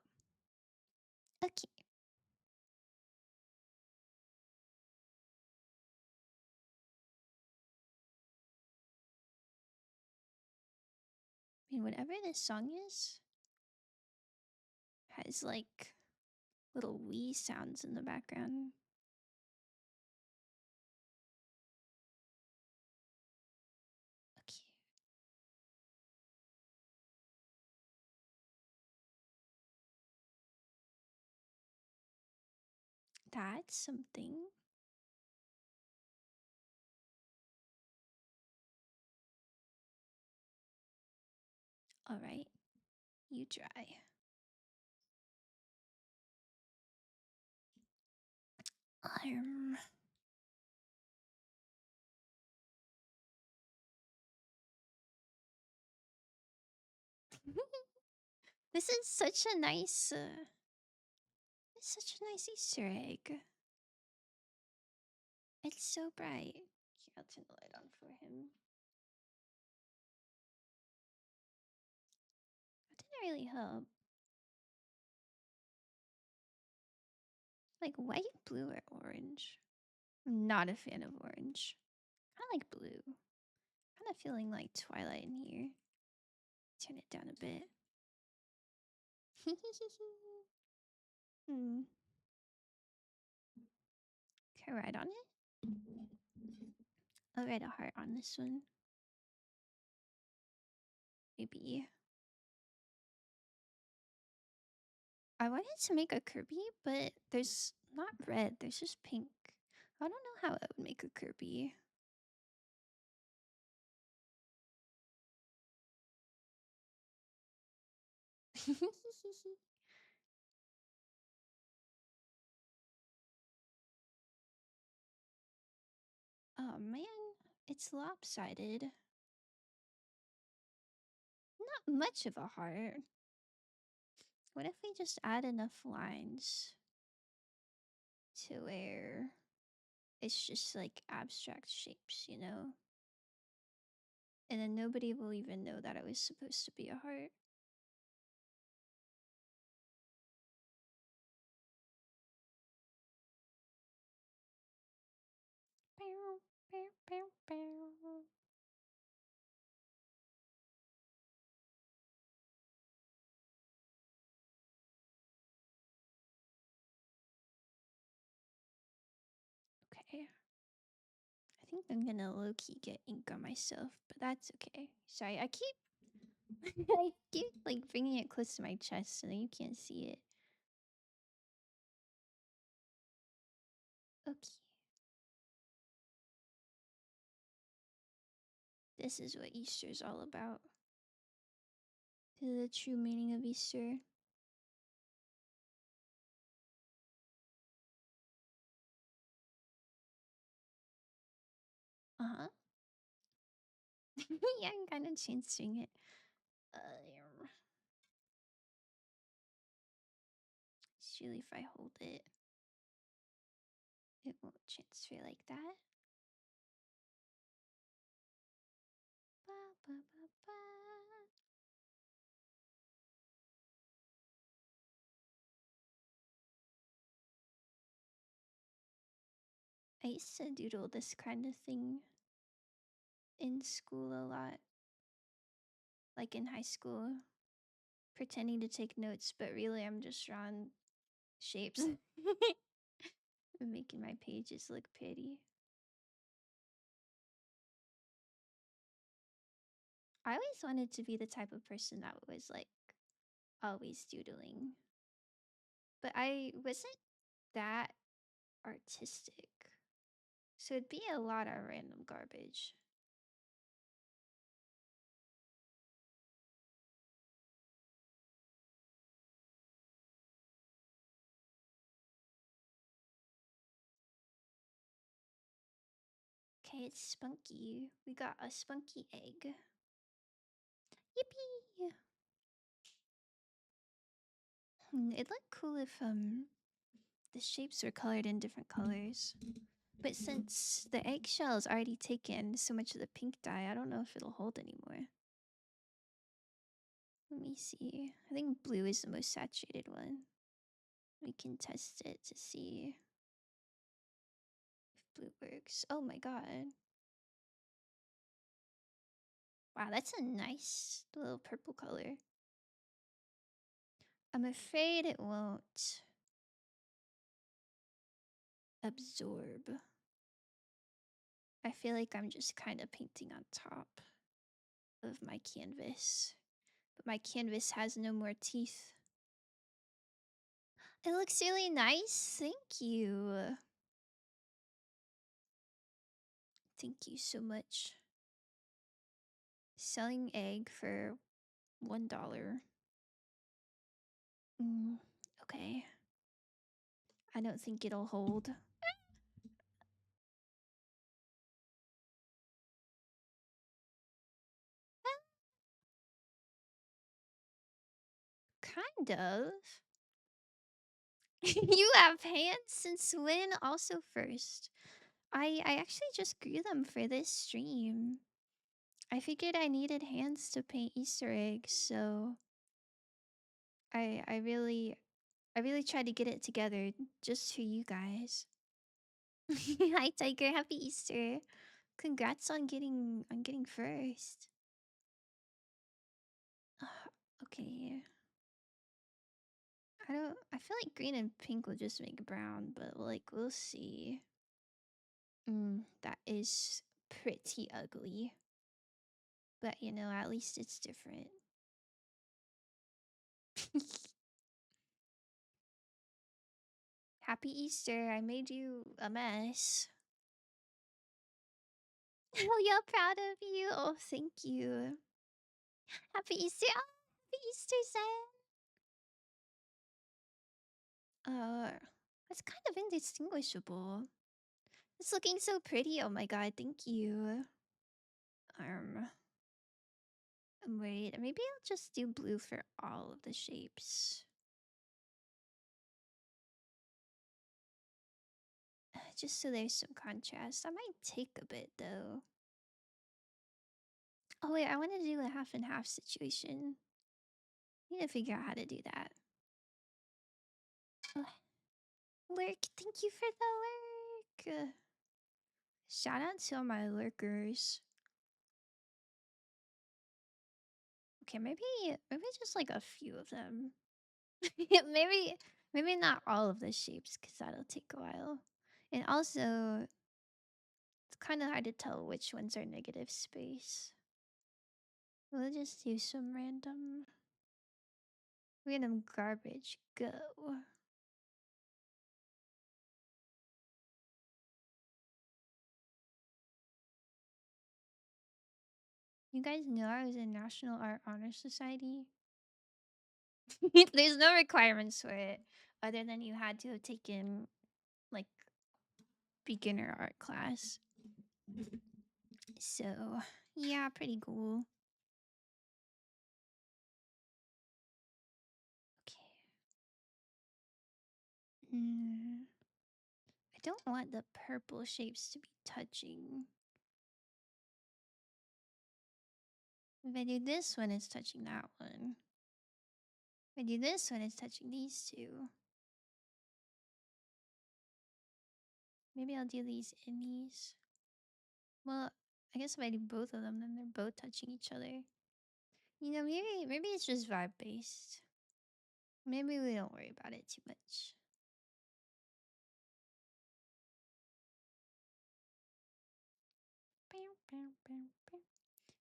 Okay. I mean, whatever this song is, has like little wee sounds in the background. Okay. That's something. Alright. You try. Um. This is such a nice. It's such a nice Easter egg. It's so bright. Here, I'll turn the light on for him. That didn't really help. Like white, blue, or orange? I'm not a fan of orange. I like blue. Kind of feeling like Twilight in here. Turn it down a bit. hmm. Can I write on it? I'll write a heart on this one. Maybe. I wanted to make a Kirby, but there's not red, there's just pink. I don't know how I would make a Kirby. Oh man, it's lopsided. Not much of a heart. What if we just add enough lines to where it's just like abstract shapes, you know? And then nobody will even know that it was supposed to be a heart. Bow, bow, bow, bow. Okay. I think I'm gonna low key get ink on myself, but that's okay. Sorry, I keep I keep like bringing it close to my chest so that you can't see it. Okay. This is what Easter is all about. The true meaning of Easter. Uh-huh. Yeah, I'm kind of chancing it. Yeah. Surely if I hold it, it won't transfer like that. Ba, ba, ba, ba. I used to doodle this kind of thing in school a lot, like in high school, pretending to take notes, but really I'm just drawing shapes. Making my pages look pretty. I always wanted to be the type of person that was like always doodling, but I wasn't that artistic. So it'd be a lot of random garbage. Okay, it's spunky. We got a spunky egg. Yippee! It'd look cool if the shapes were colored in different colors. But since the eggshell is already taken so much of the pink dye, I don't know if it'll hold anymore. Let me see. I think blue is the most saturated one. We can test it to see if blue works. Oh my god. Wow, that's a nice little purple color. I'm afraid it won't absorb. I feel like I'm just kind of painting on top of my canvas. But my canvas has no more teeth. It looks really nice. Thank you. Thank you so much. Selling egg for $1. Okay. I don't think it'll hold. Kind of. You have hands since when? Also first. I actually just grew them for this stream. I figured I needed hands to paint Easter eggs, so I really tried to get it together just for you guys. Hi Tiger, happy Easter. Congrats on getting first. Okay. I feel like green and pink will just make brown, but like we'll see. That is pretty ugly. But you know, at least it's different. Happy Easter. I made you a mess. Oh, yeah, proud of you. Oh, thank you. Happy Easter. Oh, happy Easter, son. It's kind of indistinguishable. It's looking so pretty. Oh my god, thank you. Um, wait, maybe I'll just do blue for all of the shapes. Just so there's some contrast. I might take a bit though. Oh wait, I want to do a half and half situation. Need to figure out how to do that. Ugh. Lurk, thank you for the lurk. Shout out to all my lurkers. Okay, maybe just like a few of them. maybe not all of the shapes, because that'll take a while. And also, it's kind of hard to tell which ones are negative space. We'll just do some random garbage. Go. You guys know I was in National Art Honor Society? There's no requirements for it other than you had to have taken like beginner art class. So, yeah, pretty cool. Okay. I don't want the purple shapes to be touching. If I do this one, it's touching that one. If I do this one, it's touching these two. Maybe I'll do these in these. Well, I guess if I do both of them, then they're both touching each other. You know, maybe it's just vibe based. Maybe we don't worry about it too much.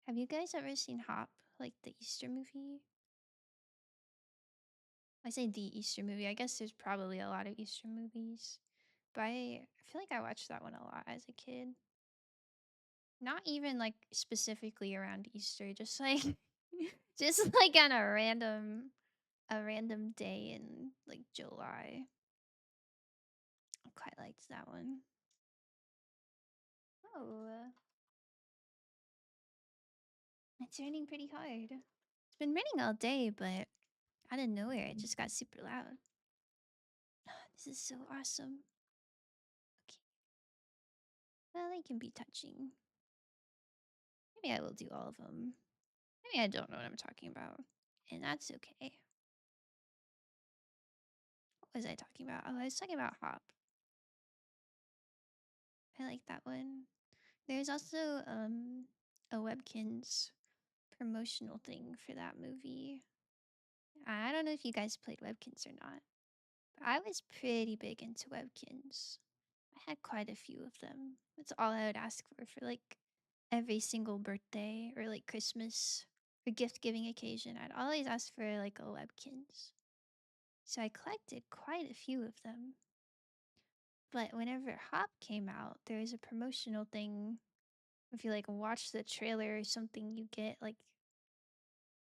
Have you guys ever seen Hop, like the Easter movie? I say the Easter movie. I guess there's probably a lot of Easter movies. But I feel like I watched that one a lot as a kid. Not even like specifically around Easter, just like just like on a random day in like July. I quite liked that one. Oh, it's raining pretty hard. It's been raining all day, but out of nowhere, it just got super loud. This is so awesome. Okay. Well, they can be touching. Maybe I will do all of them. Maybe I don't know what I'm talking about. And that's okay. What was I talking about? Oh, I was talking about Hop. I like that one. There's also a Webkins promotional thing for that movie. I don't know if you guys played Webkins or not. But I was pretty big into Webkins. I had quite a few of them. That's all I would ask for like every single birthday or like Christmas or gift giving occasion. I'd always ask for like a Webkins. So I collected quite a few of them. But whenever Hop came out, there was a promotional thing. If you like watch the trailer or something, you get like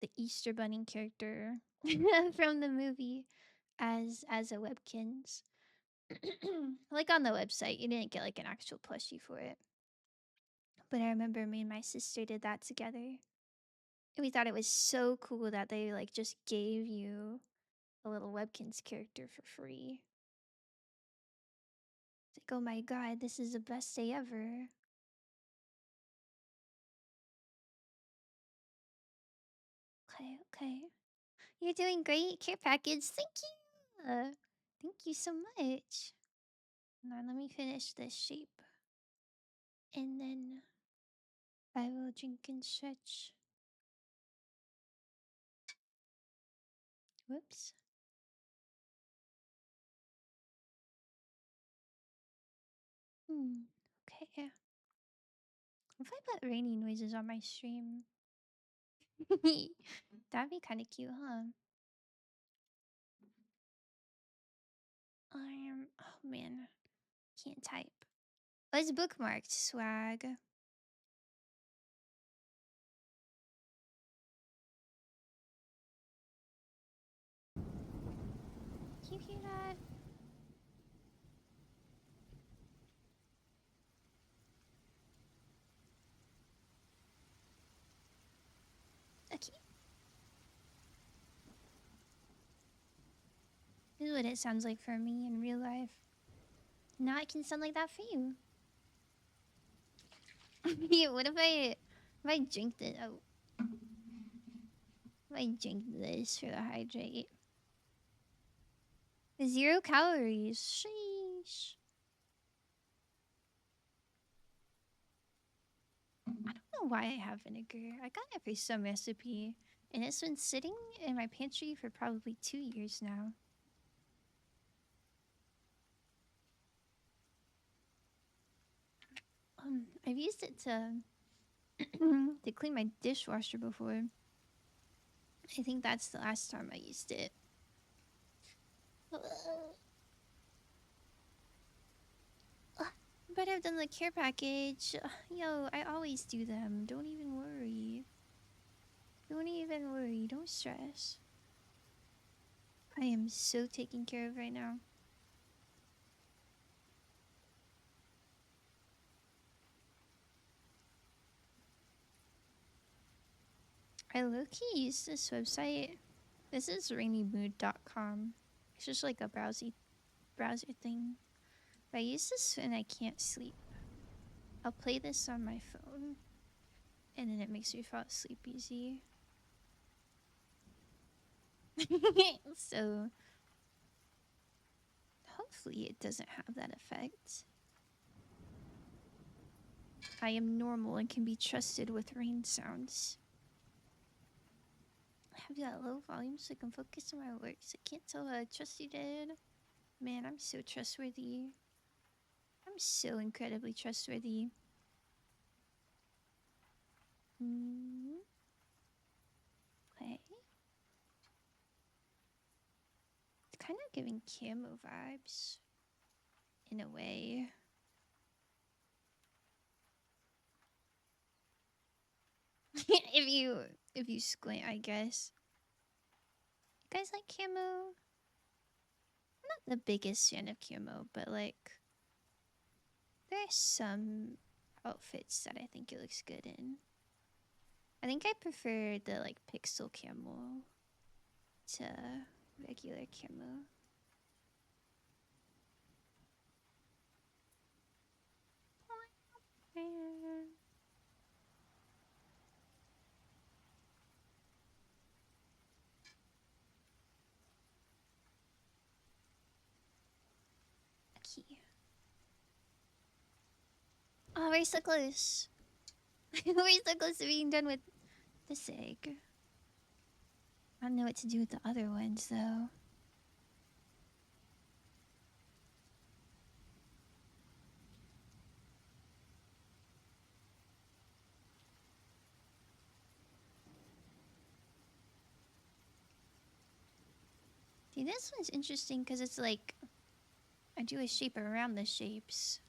the Easter Bunny character from the movie as a Webkins. Like on the website, you didn't get like an actual plushie for it. But I remember me and my sister did that together. And we thought it was so cool that they like just gave you a little Webkins character for free. It's like, oh my god, this is the best day ever. Okay, okay. You're doing great. Care package. Thank you. Thank you so much. Now let me finish this shape. And then I will drink and stretch. Whoops. Okay. If I put rainy noises on my stream, that'd be kind of cute, huh? Oh man, can't type. Oh, it's bookmarked, swag. Can you hear that? Okay. This is what it sounds like for me in real life. Now it can sound like that for you. Yeah, what if I drink this? Oh, if I drink this for the hydrate? 0 calories. Sheesh. I don't know why I have vinegar. I got it for some recipe, and it's been sitting in my pantry for probably 2 years now. I've used it to to clean my dishwasher before. I think that's the last time I used it. But I've done the care package. Yo, I always do them. Don't even worry. Don't even worry. Don't stress. I am so taken care of right now. I low-key use this website. This is rainymood.com. It's just like a browser thing. But I use this when I can't sleep. I'll play this on my phone, and then it makes me fall asleep easy. So hopefully it doesn't have that effect. I am normal and can be trusted with rain sounds. I have that low volume so I can focus on my work. So I can't tell how trust you did. Man, I'm so trustworthy. I'm so incredibly trustworthy. Okay. It's kind of giving camo vibes. In a way. if you squint, I guess. You guys like camo? I'm not the biggest fan of camo, but like there's some outfits that I think it looks good in. I think I prefer the like pixel camo to regular camo. Okay. Oh, we're so close. We're so close to being done with this egg. I don't know what to do with the other ones, though. See, this one's interesting because it's like I do a shape around the shapes.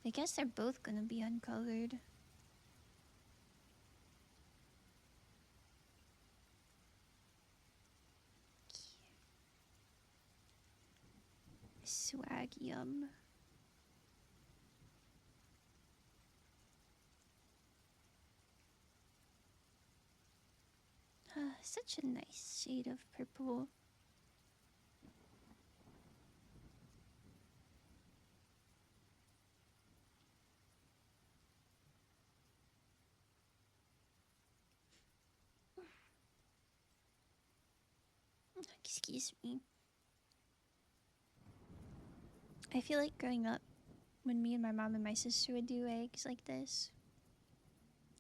I guess they're both gonna be uncolored. Swagium. Such a nice shade of purple. Excuse me. I feel like growing up, when me and my mom and my sister would do eggs like this,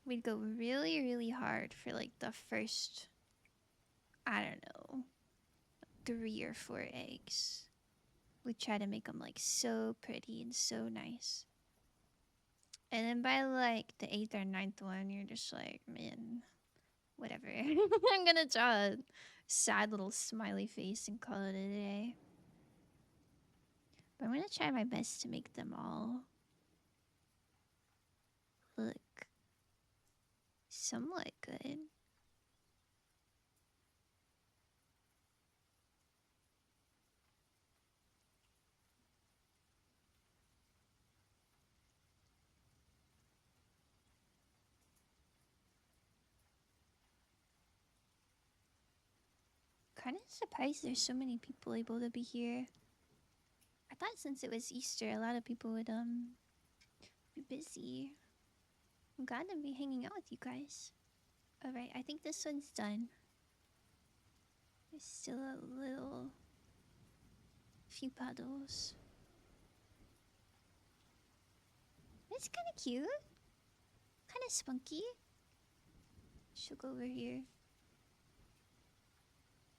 we'd go really, really hard for like the first, I don't know, 3 or 4 eggs. We'd try to make them like so pretty and so nice. And then by like the 8th or 9th one, you're just like, man, whatever. I'm gonna draw a sad little smiley face and call it a day. But I'm gonna try my best to make them all look somewhat good. Kind of surprised there's so many people able to be here. I thought since it was Easter, a lot of people would be busy. I'm glad to be hanging out with you guys. Alright, I think this one's done. There's still a little few puddles. It's kind of cute. Kind of spunky. She'll go over here.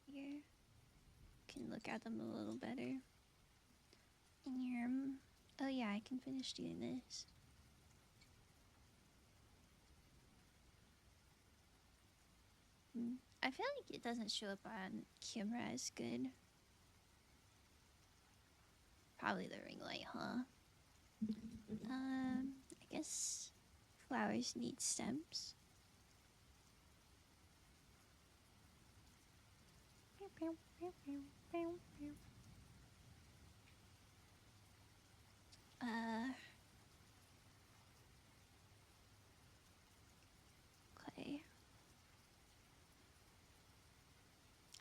Here. Can look at them a little better. And here, oh yeah, I can finish doing this. I feel like it doesn't show up on camera as good. Probably the ring light, huh? I guess flowers need stems. Okay.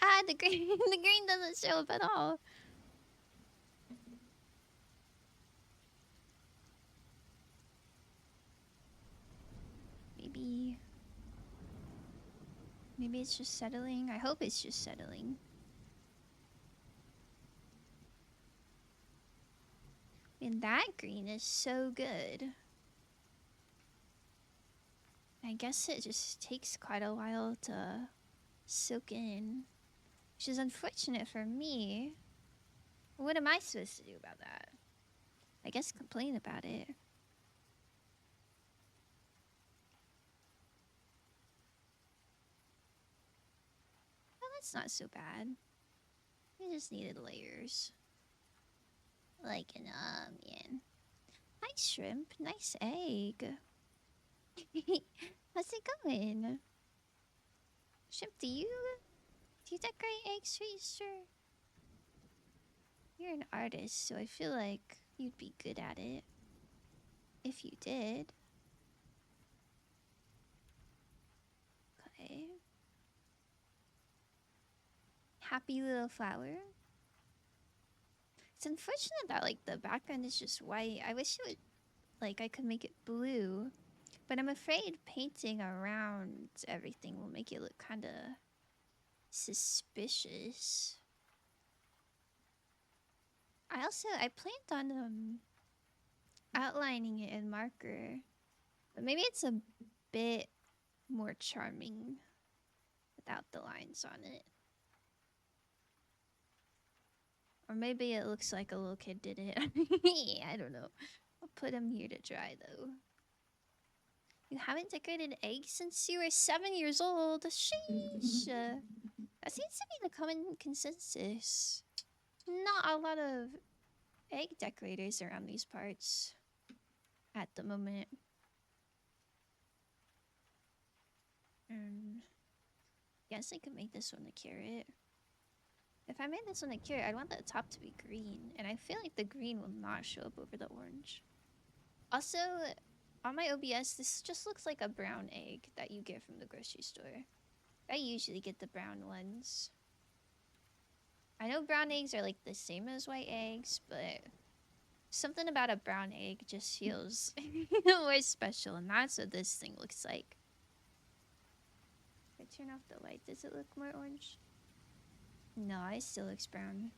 Ah, the green, the green doesn't show up at all. Maybe it's just settling. I hope it's just settling. And that green is so good. I guess it just takes quite a while to soak in, which is unfortunate for me. What am I supposed to do about that? I guess complain about it. Well, that's not so bad. We just needed layers. Like an onion. Nice shrimp. Nice egg. How's it going? Shrimp, do you decorate eggs for Easter? You're an artist, so I feel like you'd be good at it. If you did. Okay. Happy little flower. It's unfortunate that like the background is just white. I wish it would like I could make it blue, but I'm afraid painting around everything will make it look kind of suspicious. I planned on outlining it in marker, but maybe it's a bit more charming without the lines on it. Or maybe it looks like a little kid did it. I don't know. I'll put him here to dry though. You haven't decorated eggs since you were 7 years old. Sheesh. That seems to be the common consensus. Not a lot of egg decorators around these parts at the moment. Guess I could make this one a carrot. If I made this one a carrot, I'd want the top to be green, and I feel like the green will not show up over the orange. Also, on my OBS, this just looks like a brown egg that you get from the grocery store. I usually get the brown ones. I know brown eggs are like the same as white eggs, but something about a brown egg just feels more special, and that's what this thing looks like. If I turn off the light, does it look more orange? No, it still looks brown.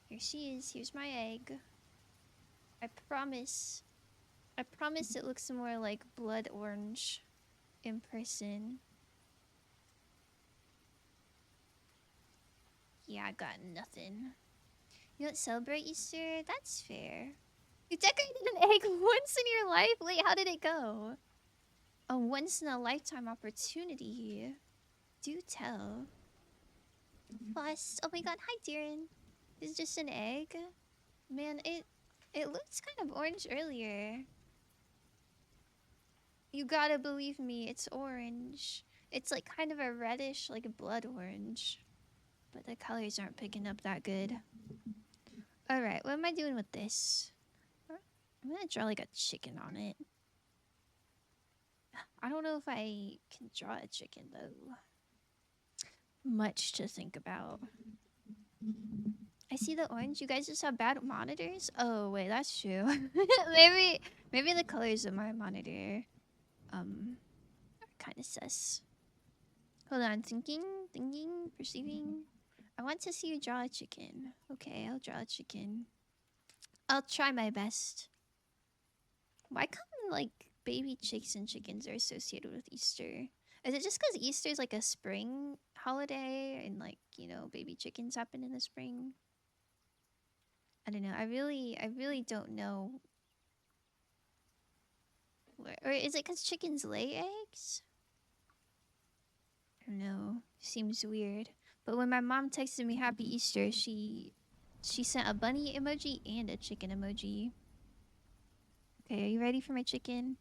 Here she is. Here's my egg. I promise it looks more like blood orange in person. Yeah, I got nothing. You don't celebrate Easter? That's fair. You decorated an egg once in your life? Wait, how did it go? A once-in-a-lifetime opportunity. Do tell. Plus, oh my god, hi Darren. This is just an egg? Man, it looked kind of orange earlier. You gotta believe me, it's orange. It's like kind of a reddish, like blood orange. But the colors aren't picking up that good. Alright, what am I doing with this? I'm gonna draw like a chicken on it. I don't know if I can draw a chicken though. Much to think about. I see the orange. You guys just have bad monitors? Oh wait, that's true. maybe the colors of my monitor are kind of sus. Hold on, thinking, perceiving. I want to see you draw a chicken. Okay, I'll draw a chicken. I'll try my best. Why come like baby chicks and chickens are associated with Easter? Is it just because Easter is like a spring holiday and like, you know, baby chickens happen in the spring? I don't know. I really don't know. Or is it because chickens lay eggs? I don't know. Seems weird. But when my mom texted me Happy Easter, she sent a bunny emoji and a chicken emoji. Okay, are you ready for my chicken?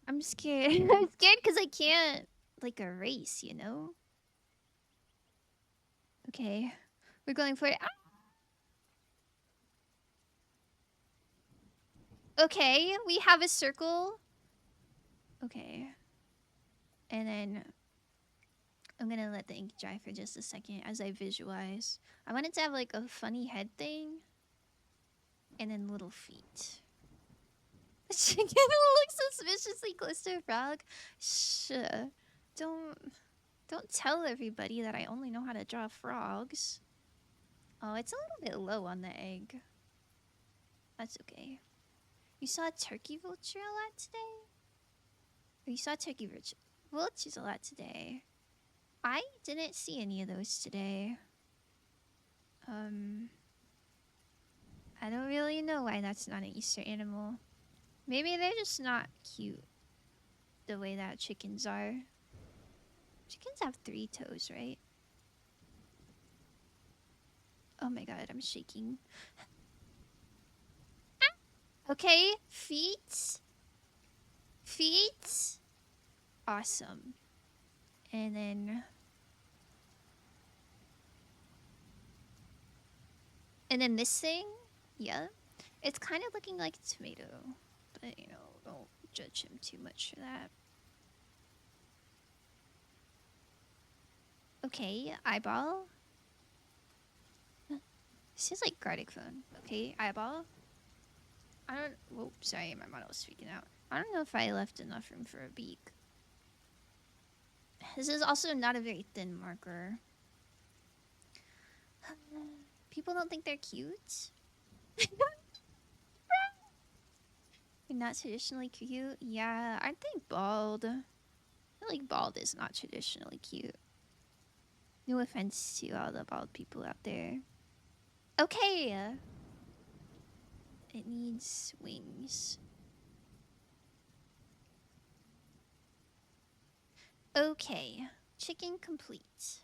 I'm scared. I'm scared because I can't like erase, you know? Okay. We're going for it. Ah! Okay, we have a circle. Okay. And then I'm gonna let the ink dry for just a second as I visualize. I want it to have like a funny head thing. And then little feet. The chicken looks suspiciously close to a frog. Shh. Don't tell everybody that I only know how to draw frogs. Oh, it's a little bit low on the egg. That's okay. You saw a turkey vulture a lot today? Or you saw turkey vultures a lot today? I didn't see any of those today. I don't really know why that's not an Easter animal. Maybe they're just not cute the way that chickens are. Chickens have 3 toes, right? Oh my god, I'm shaking. Okay, feet. Feet. Awesome. And then this thing, yeah. It's kind of looking like a tomato, but you know, don't judge him too much for that. Okay, eyeball. This is like Gartic phone. Okay, eyeball. I don't. Whoa, sorry, my model was speaking out. I don't know if I left enough room for a beak. This is also not a very thin marker. People don't think they're cute. They're not traditionally cute. Yeah, aren't they bald? I feel like bald is not traditionally cute. No offense to all the bald people out there. Okay. It needs wings. Okay. Chicken complete.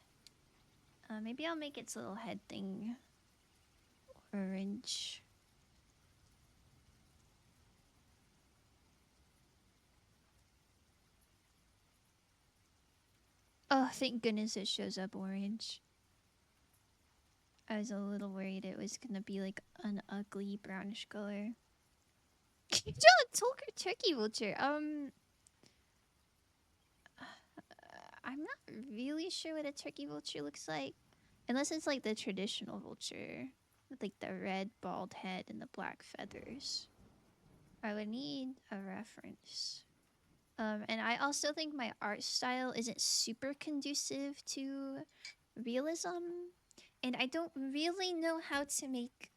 Maybe I'll make its little head thing orange. Oh, thank goodness it shows up orange. I was a little worried it was gonna be like an ugly brownish color. Don't turkey vulture. I'm not really sure what a turkey vulture looks like. Unless it's like the traditional vulture. With like the red bald head and the black feathers. I would need a reference. And I also think my art style isn't super conducive to realism. And I don't really know how to make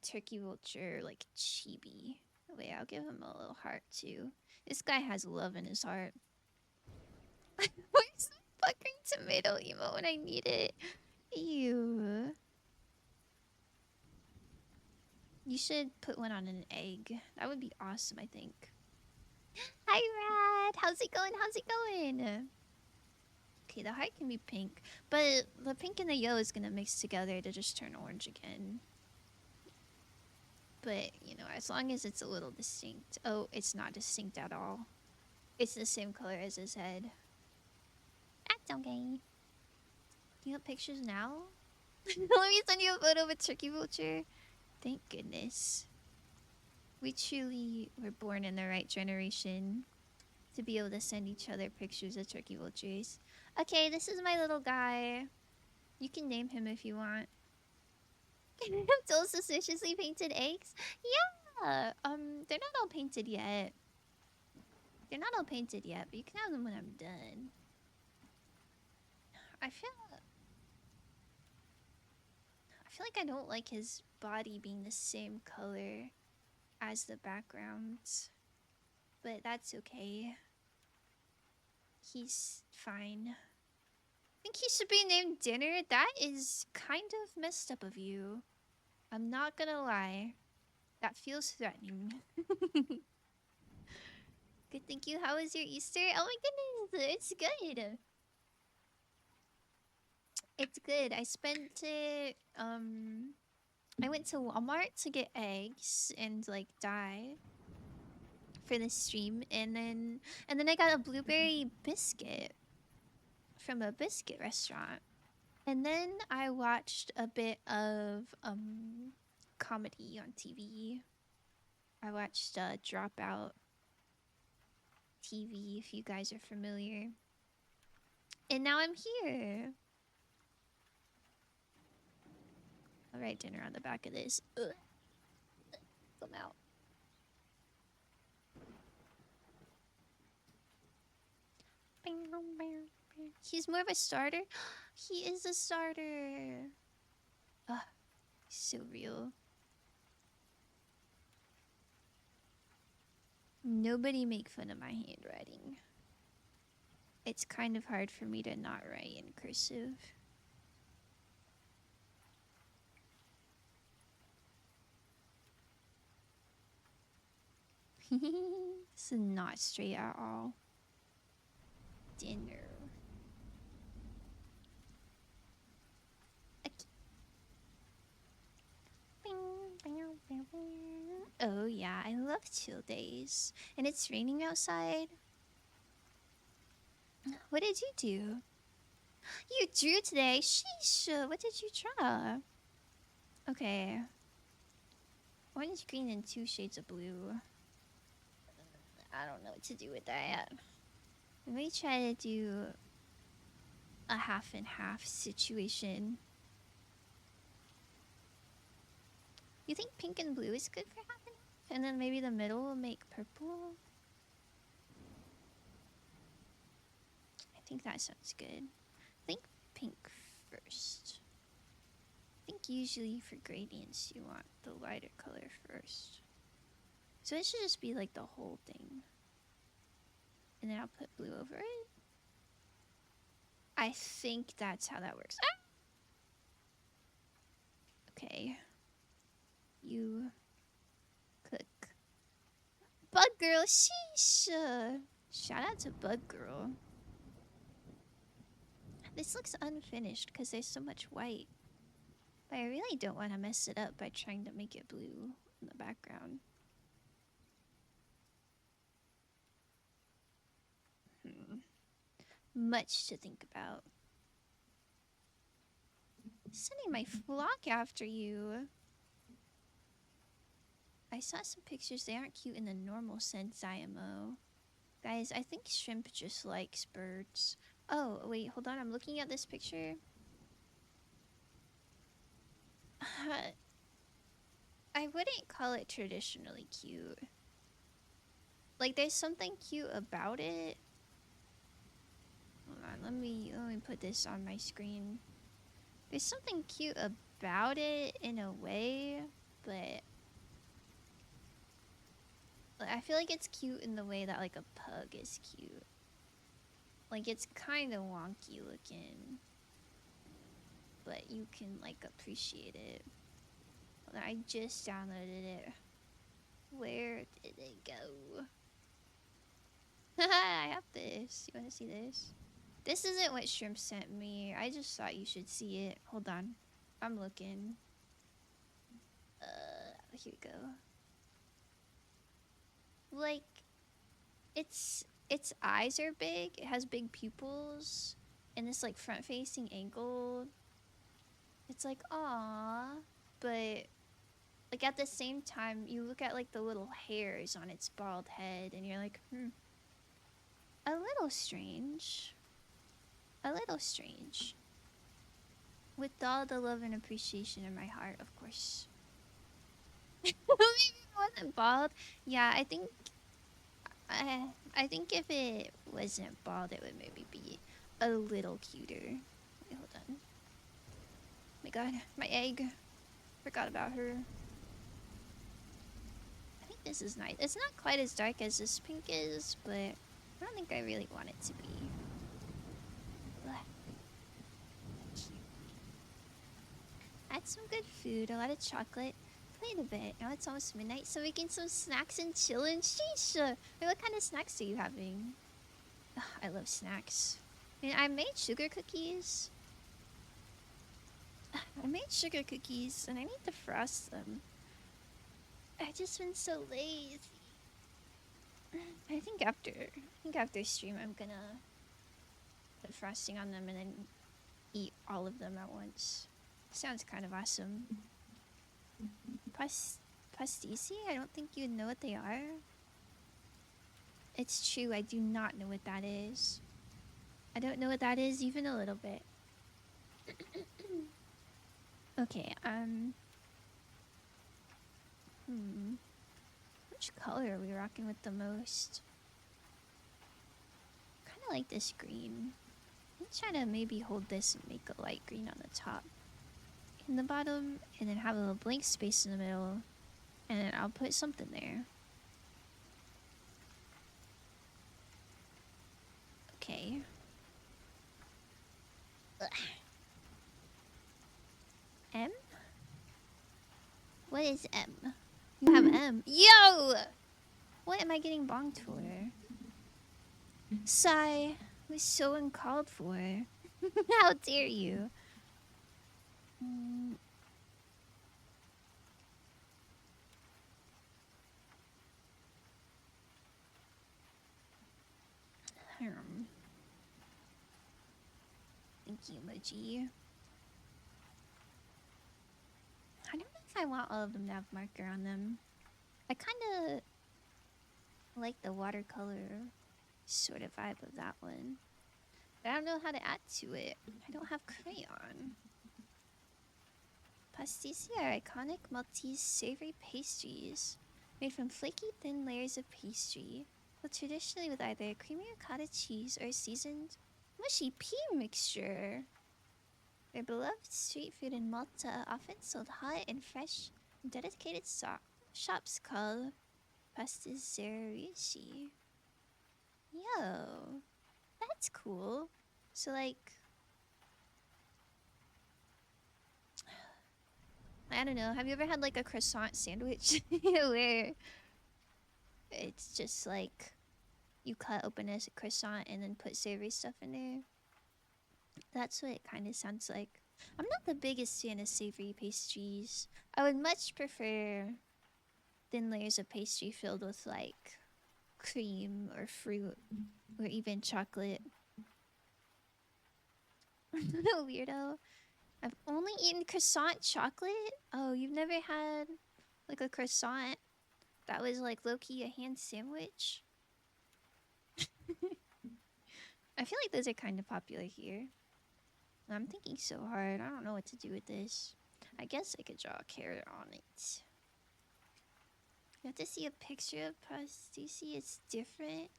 turkey vulture like chibi. Wait, I'll give him a little heart too. This guy has love in his heart. Where's the fucking tomato emo when I need it? Ew. You should put one on an egg. That would be awesome, I think. Hi, Rad. How's it going? How's it going? Okay, the heart can be pink, but the pink and the yellow is gonna mix together to just turn orange again. But, you know, as long as it's a little distinct. Oh, it's not distinct at all. It's the same color as his head. That's okay. Do you want pictures now? Let me send you a photo of a turkey vulture. Thank goodness. We truly were born in the right generation to be able to send each other pictures of turkey vultures. Okay, this is my little guy. You can name him if you want. Those suspiciously painted eggs? Yeah. They're not all painted yet. They're not all painted yet, but you can have them when I'm done. I feel like I don't like his body being the same color as the background. But that's okay. He's fine. I think he should be named Dinner. That is kind of messed up of you. I'm not gonna lie. That feels threatening. Good, thank you. How was your Easter? Oh my goodness, it's good. It's good. I spent it, I went to Walmart to get eggs and like dye for the stream, and then I got a blueberry biscuit from a biscuit restaurant. And then I watched a bit of comedy on TV. I watched Dropout TV, if you guys are familiar. And now I'm here. I'll write dinner on the back of this. Ugh. Come out. He's more of a starter? He is a starter. Ugh, so real. Nobody make fun of my handwriting. It's kind of hard for me to not write in cursive. This is not straight at all. Dinner. Oh yeah, I love chill days. And it's raining outside. What did you do? You drew today? Sheesh, what did you draw? Okay. Orange, green, and 2 shades of blue. I don't know what to do with that. Let me try to do a half and half situation. You think pink and blue is good for half and half? And then maybe the middle will make purple? I think that sounds good. I think pink first. I think usually for gradients you want the lighter color first. So it should just be like the whole thing. And then I'll put blue over it. I think that's how that works. Ah! Okay. You cook. Bug Girl, sheesh. Shout out to Bug Girl. This looks unfinished because there's so much white. But I really don't want to mess it up by trying to make it blue in the background. Much to think about. Sending my flock after you. I saw some pictures. They aren't cute in the normal sense, IMO. Guys, I think shrimp just likes birds. Oh, wait, hold on. I'm looking at this picture. I wouldn't call it traditionally cute. Like, there's something cute about it. Hold on, let me put this on my screen. There's something cute about it in a way, but I feel like it's cute in the way that like a pug is cute. Like it's kind of wonky looking, but you can like appreciate it. Hold on, I just downloaded it. Where did it go? I have this. You want to see this? This isn't what Shrimp sent me. I just thought you should see it. Hold on. I'm looking. Here we go. Like, its eyes are big. It has big pupils. And this, like, front-facing angle. It's like, aww. But, like, at the same time, you look at, like, the little hairs on its bald head. And you're like, a little strange. A little strange. With all the love and appreciation in my heart, of course. Maybe it wasn't bald. Yeah, I think if it wasn't bald, it would maybe be a little cuter. Wait, hold on. Oh my god, my egg. Forgot about her. I think this is nice. It's not quite as dark as this pink is, but I don't think I really want it to be. Had some good food, a lot of chocolate. Played a bit. Now it's almost midnight, so making some snacks and chilling. Sheesh! Wait, what kind of snacks are you having? Ugh, I love snacks. I mean, I made sugar cookies. I made sugar cookies, and I need to frost them. I've just been so lazy. I think after stream, I'm gonna put frosting on them and then eat all of them at once. Sounds kind of awesome. Pastici? I don't think you know what they are. It's true, I do not know what that is. I don't know what that is even a little bit. Okay, which color are we rocking with the most? Kinda like this green. Let's try to maybe hold this and make a light green on the top. In the bottom, and then have a little blank space in the middle, and then I'll put something there. Okay. Ugh. M? What is M? You have M. Yo! What am I getting bonked for? Sigh. Was so uncalled for. How dare you? Thank you, emoji. I don't know if I want all of them to have marker on them. I kind of like the watercolor sort of vibe of that one. But I don't know how to add to it. I don't have crayon. Pastéis are iconic Maltese savory pastries made from flaky, thin layers of pastry, but traditionally with either creamy ricotta cheese or seasoned mushy pea mixture. Their beloved street food in Malta, often sold hot and fresh in dedicated shops called pastizzerici. Yo, that's cool. So, like, I don't know. Have you ever had like a croissant sandwich where it's just like you cut open a croissant and then put savory stuff in there? That's what it kind of sounds like. I'm not the biggest fan of savory pastries. I would much prefer thin layers of pastry filled with like cream or fruit or even chocolate. No weirdo. I've only eaten croissant chocolate. Oh, you've never had like a croissant that was like low-key a hand sandwich? I feel like those are kind of popular here. I'm thinking so hard. I don't know what to do with this. I guess I could draw a carrot on it. You have to see a picture of pastéis. It's different.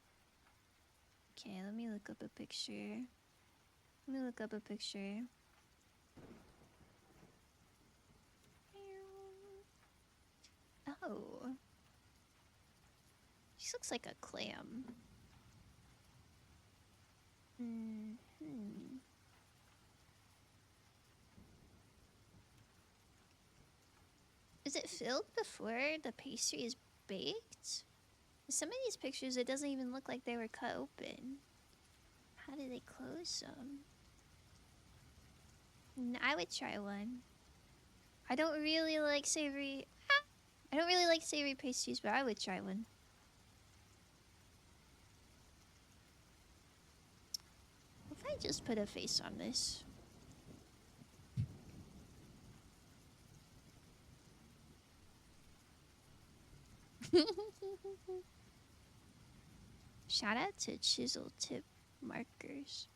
Okay, let me look up a picture. Let me look up a picture. Oh. She looks like a clam. Hmm. Is it filled before the pastry is baked? In some of these pictures, it doesn't even look like they were cut open. How do they close them? I would try one. I don't really like savory. I don't really like savory pastries, but I would try one. If I just put a face on this. Shout out to Chisel Tip Markers.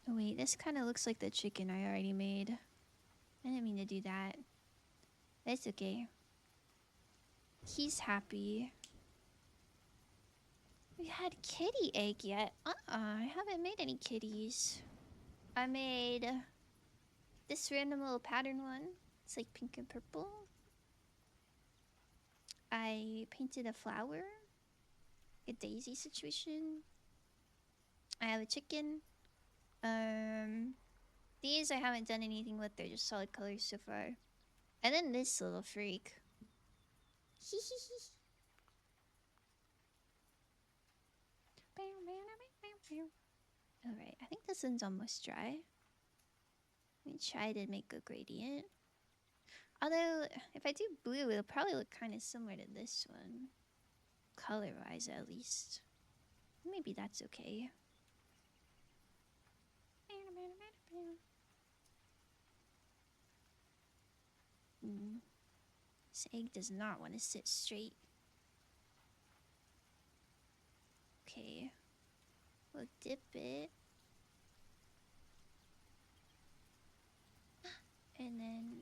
Oh wait, this kind of looks like the chicken I already made. I didn't mean to do that. That's okay. He's happy. We had kitty egg yet? I haven't made any kitties. I made this random little pattern one. It's like pink and purple. I painted a flower. A daisy situation. I have a chicken. These I haven't done anything with. They're just solid colors so far. And then this little freak. Alright, I think this one's almost dry. Let me try to make a gradient. Although, if I do blue, it'll probably look kind of similar to this one. Color-wise, at least. Maybe that's okay. This egg does not want to sit straight. Okay. We'll dip it. And then...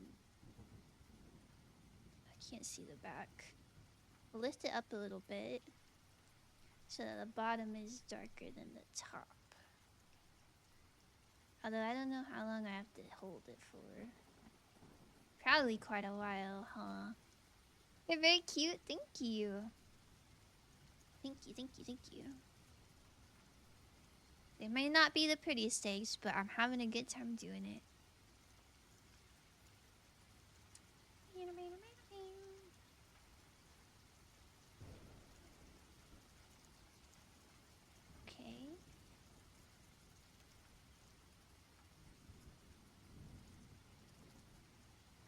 I can't see the back. We'll lift it up a little bit. So that the bottom is darker than the top. Although I don't know how long I have to hold it for. Probably quite a while, huh? They're very cute. Thank you. Thank you, thank you, thank you. They may not be the prettiest eggs, but I'm having a good time doing it. Okay.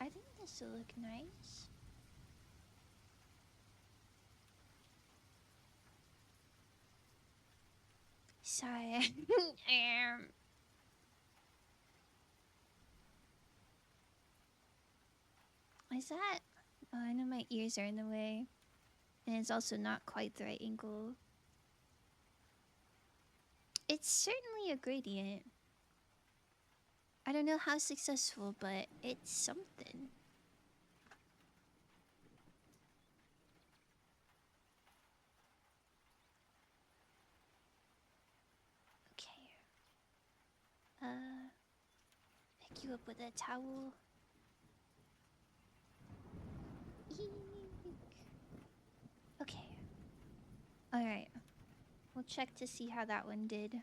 I think this will look nice. Sorry. Is that? Oh, I know my ears are in the way. And it's also not quite the right angle. It's certainly a gradient. I don't know how successful, but it's something. Okay. Pick you up with a towel. Eek. Okay. Alright. We'll check to see how that one did.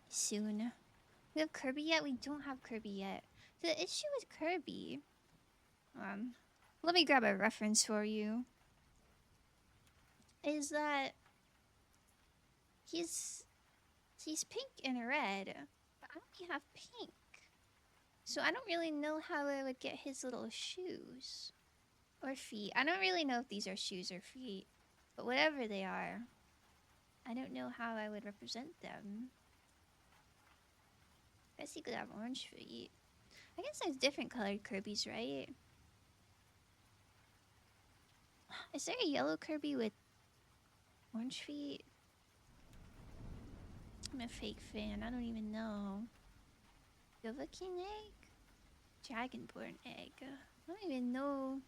Soon. We have Kirby yet? We don't have Kirby yet. The issue with Kirby... let me grab a reference for you. Is that... He's pink and red. But I only have pink. So I don't really know how I would get his little shoes. Or feet. I don't really know if these are shoes or feet. But whatever they are, I don't know how I would represent them. I guess he could have orange feet. I guess there's different colored Kirby's, right? Is there a yellow Kirby with orange feet? I'm a fake fan. I don't even know. Yovakin egg? Dragonborn egg. I don't even know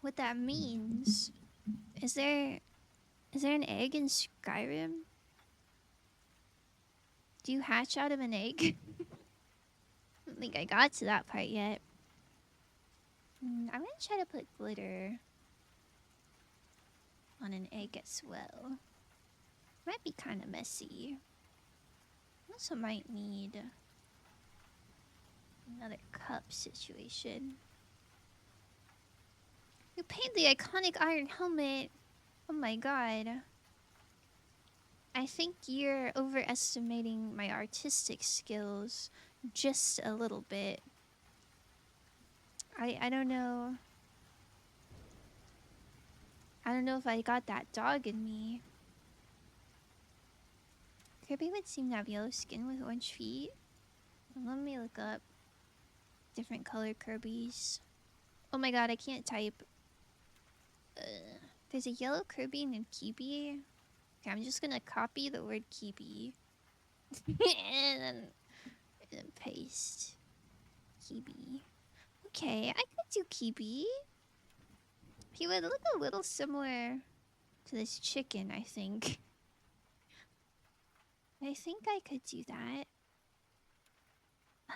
what that means. Is there an egg in Skyrim? Do you hatch out of an egg? I don't think I got to that part yet. I'm gonna try to put glitter on an egg as well. Might be kind of messy. Also might need another cup situation. You painted the iconic iron helmet. Oh my god. I think you're overestimating my artistic skills just a little bit. I don't know. I don't know if I got that dog in me. Kirby would seem to have yellow skin with orange feet. Let me look up different colored Kirby's. Oh my god, I can't type. There's a yellow Kirby named Kibi. Okay, I'm just gonna copy the word Kibi. and then paste. Kibi. Okay, I could do Kibi. He would look a little similar to this chicken, I think. I think I could do that.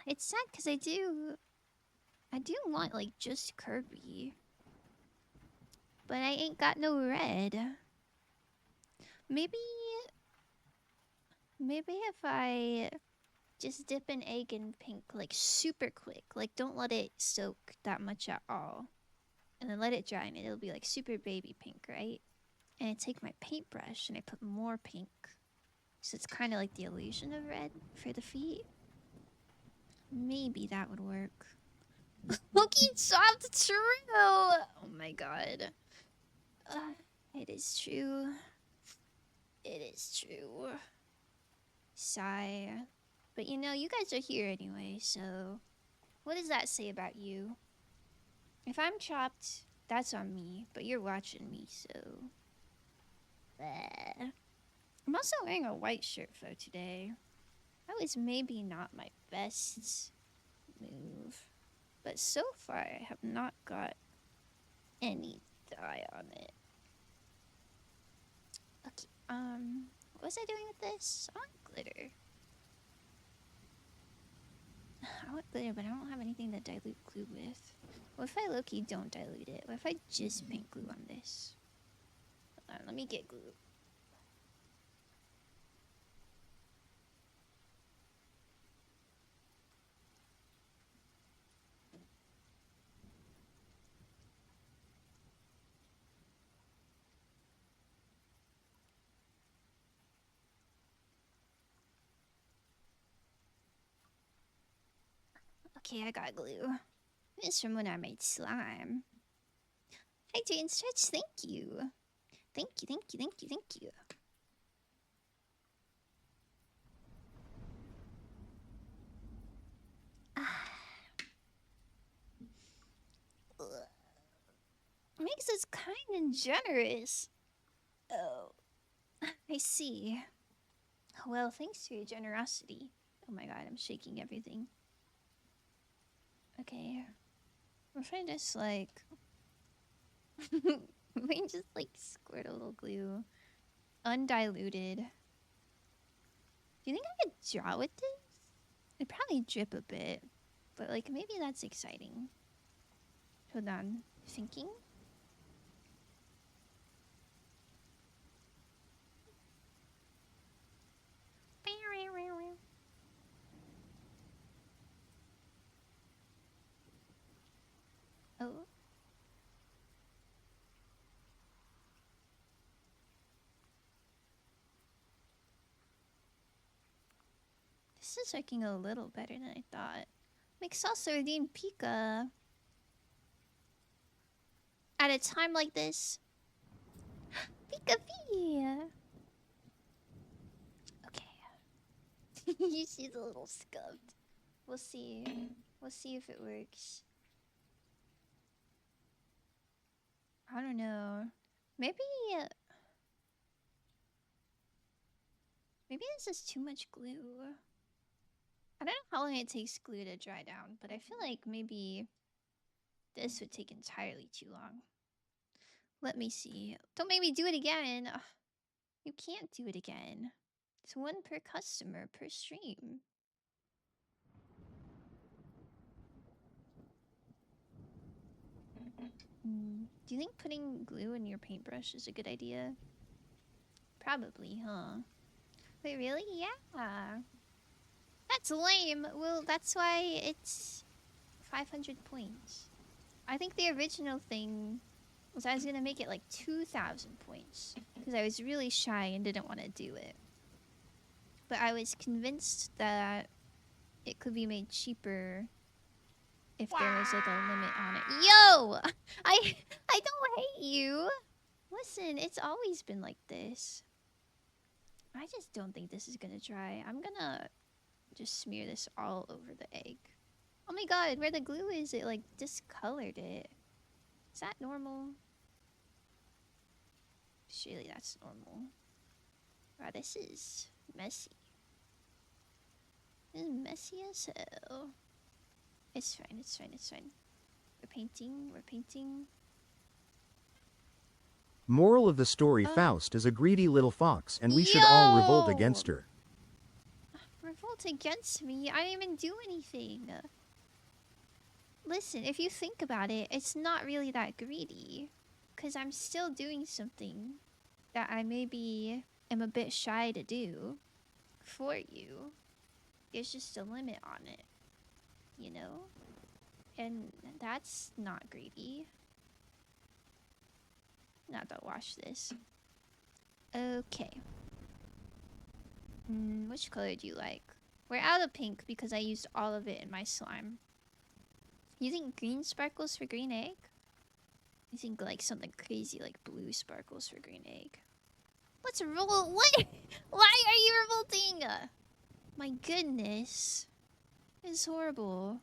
It's sad because I do want like just Kirby. But I ain't got no red. Maybe if I just dip an egg in pink like super quick, like don't let it soak that much at all. And then let it dry and it'll be like super baby pink, right? And I take my paintbrush and I put more pink. So it's kind of like the illusion of red for the feet. Maybe that would work. Cookie chopped true! Oh my god. It is true. It is true. Sigh. But you know, you guys are here anyway, so... What does that say about you? If I'm chopped, that's on me, but you're watching me, so... Bleh. I'm also wearing a white shirt for today. That was maybe not my best move. But so far, I have not got any dye on it. Okay, what was I doing with this? I want glitter. I want glitter, but I don't have anything to dilute glue with. What if I low-key don't dilute it? What if I just paint glue on this? Hold on, let me get glue. Okay, I got glue. This is from when I made slime. Hi, Jane Stretch, thank you. Thank you, thank you, thank you, thank you. Makes us kind and generous. Oh, I see. Well, thanks for your generosity. Oh my god, I'm shaking everything. Okay. If I just like... if I just like squirt a little glue. Undiluted. Do you think I could draw with this? It'd probably drip a bit. But like maybe that's exciting. Hold on. Thinking? Oh. This is looking a little better than I thought. Makes sardine Pika. At a time like this. Pika Pia. Okay. You see the little scuffed. We'll see. We'll see if it works. I don't know. Maybe... maybe this is too much glue. I don't know how long it takes glue to dry down, but I feel like maybe this would take entirely too long. Let me see. Don't make me do it again. Ugh, you can't do it again. It's one per customer per stream. Do you think putting glue in your paintbrush is a good idea? Probably, huh? Wait, really? Yeah. That's lame. Well, that's why it's 500 points. I think the original thing was I was gonna make it like 2,000 points. Because I was really shy and didn't want to do it. But I was convinced that it could be made cheaper if there was like a limit on it. Yo! I don't hate you. Listen, it's always been like this. I just don't think this is gonna dry. I'm gonna just smear this all over the egg. Oh my god, where the glue is, it like discolored it. Is that normal? Surely that's normal. Wow, this is messy. This is messy as hell. It's fine, it's fine, it's fine. We're painting, we're painting. Moral of the story, Faust is a greedy little fox, and we should all revolt against her. Revolt against me? I didn't even do anything. Listen, if you think about it, it's not really that greedy. Because I'm still doing something that I maybe am a bit shy to do for you. There's just a limit on it, you know? And that's not greedy. Not to wash this. Okay. Which color do you like? We're out of pink because I used all of it in my slime. You think green sparkles for green egg? You think like something crazy like blue sparkles for green egg? Let's roll. What? Why are you revolting? My goodness. It's horrible.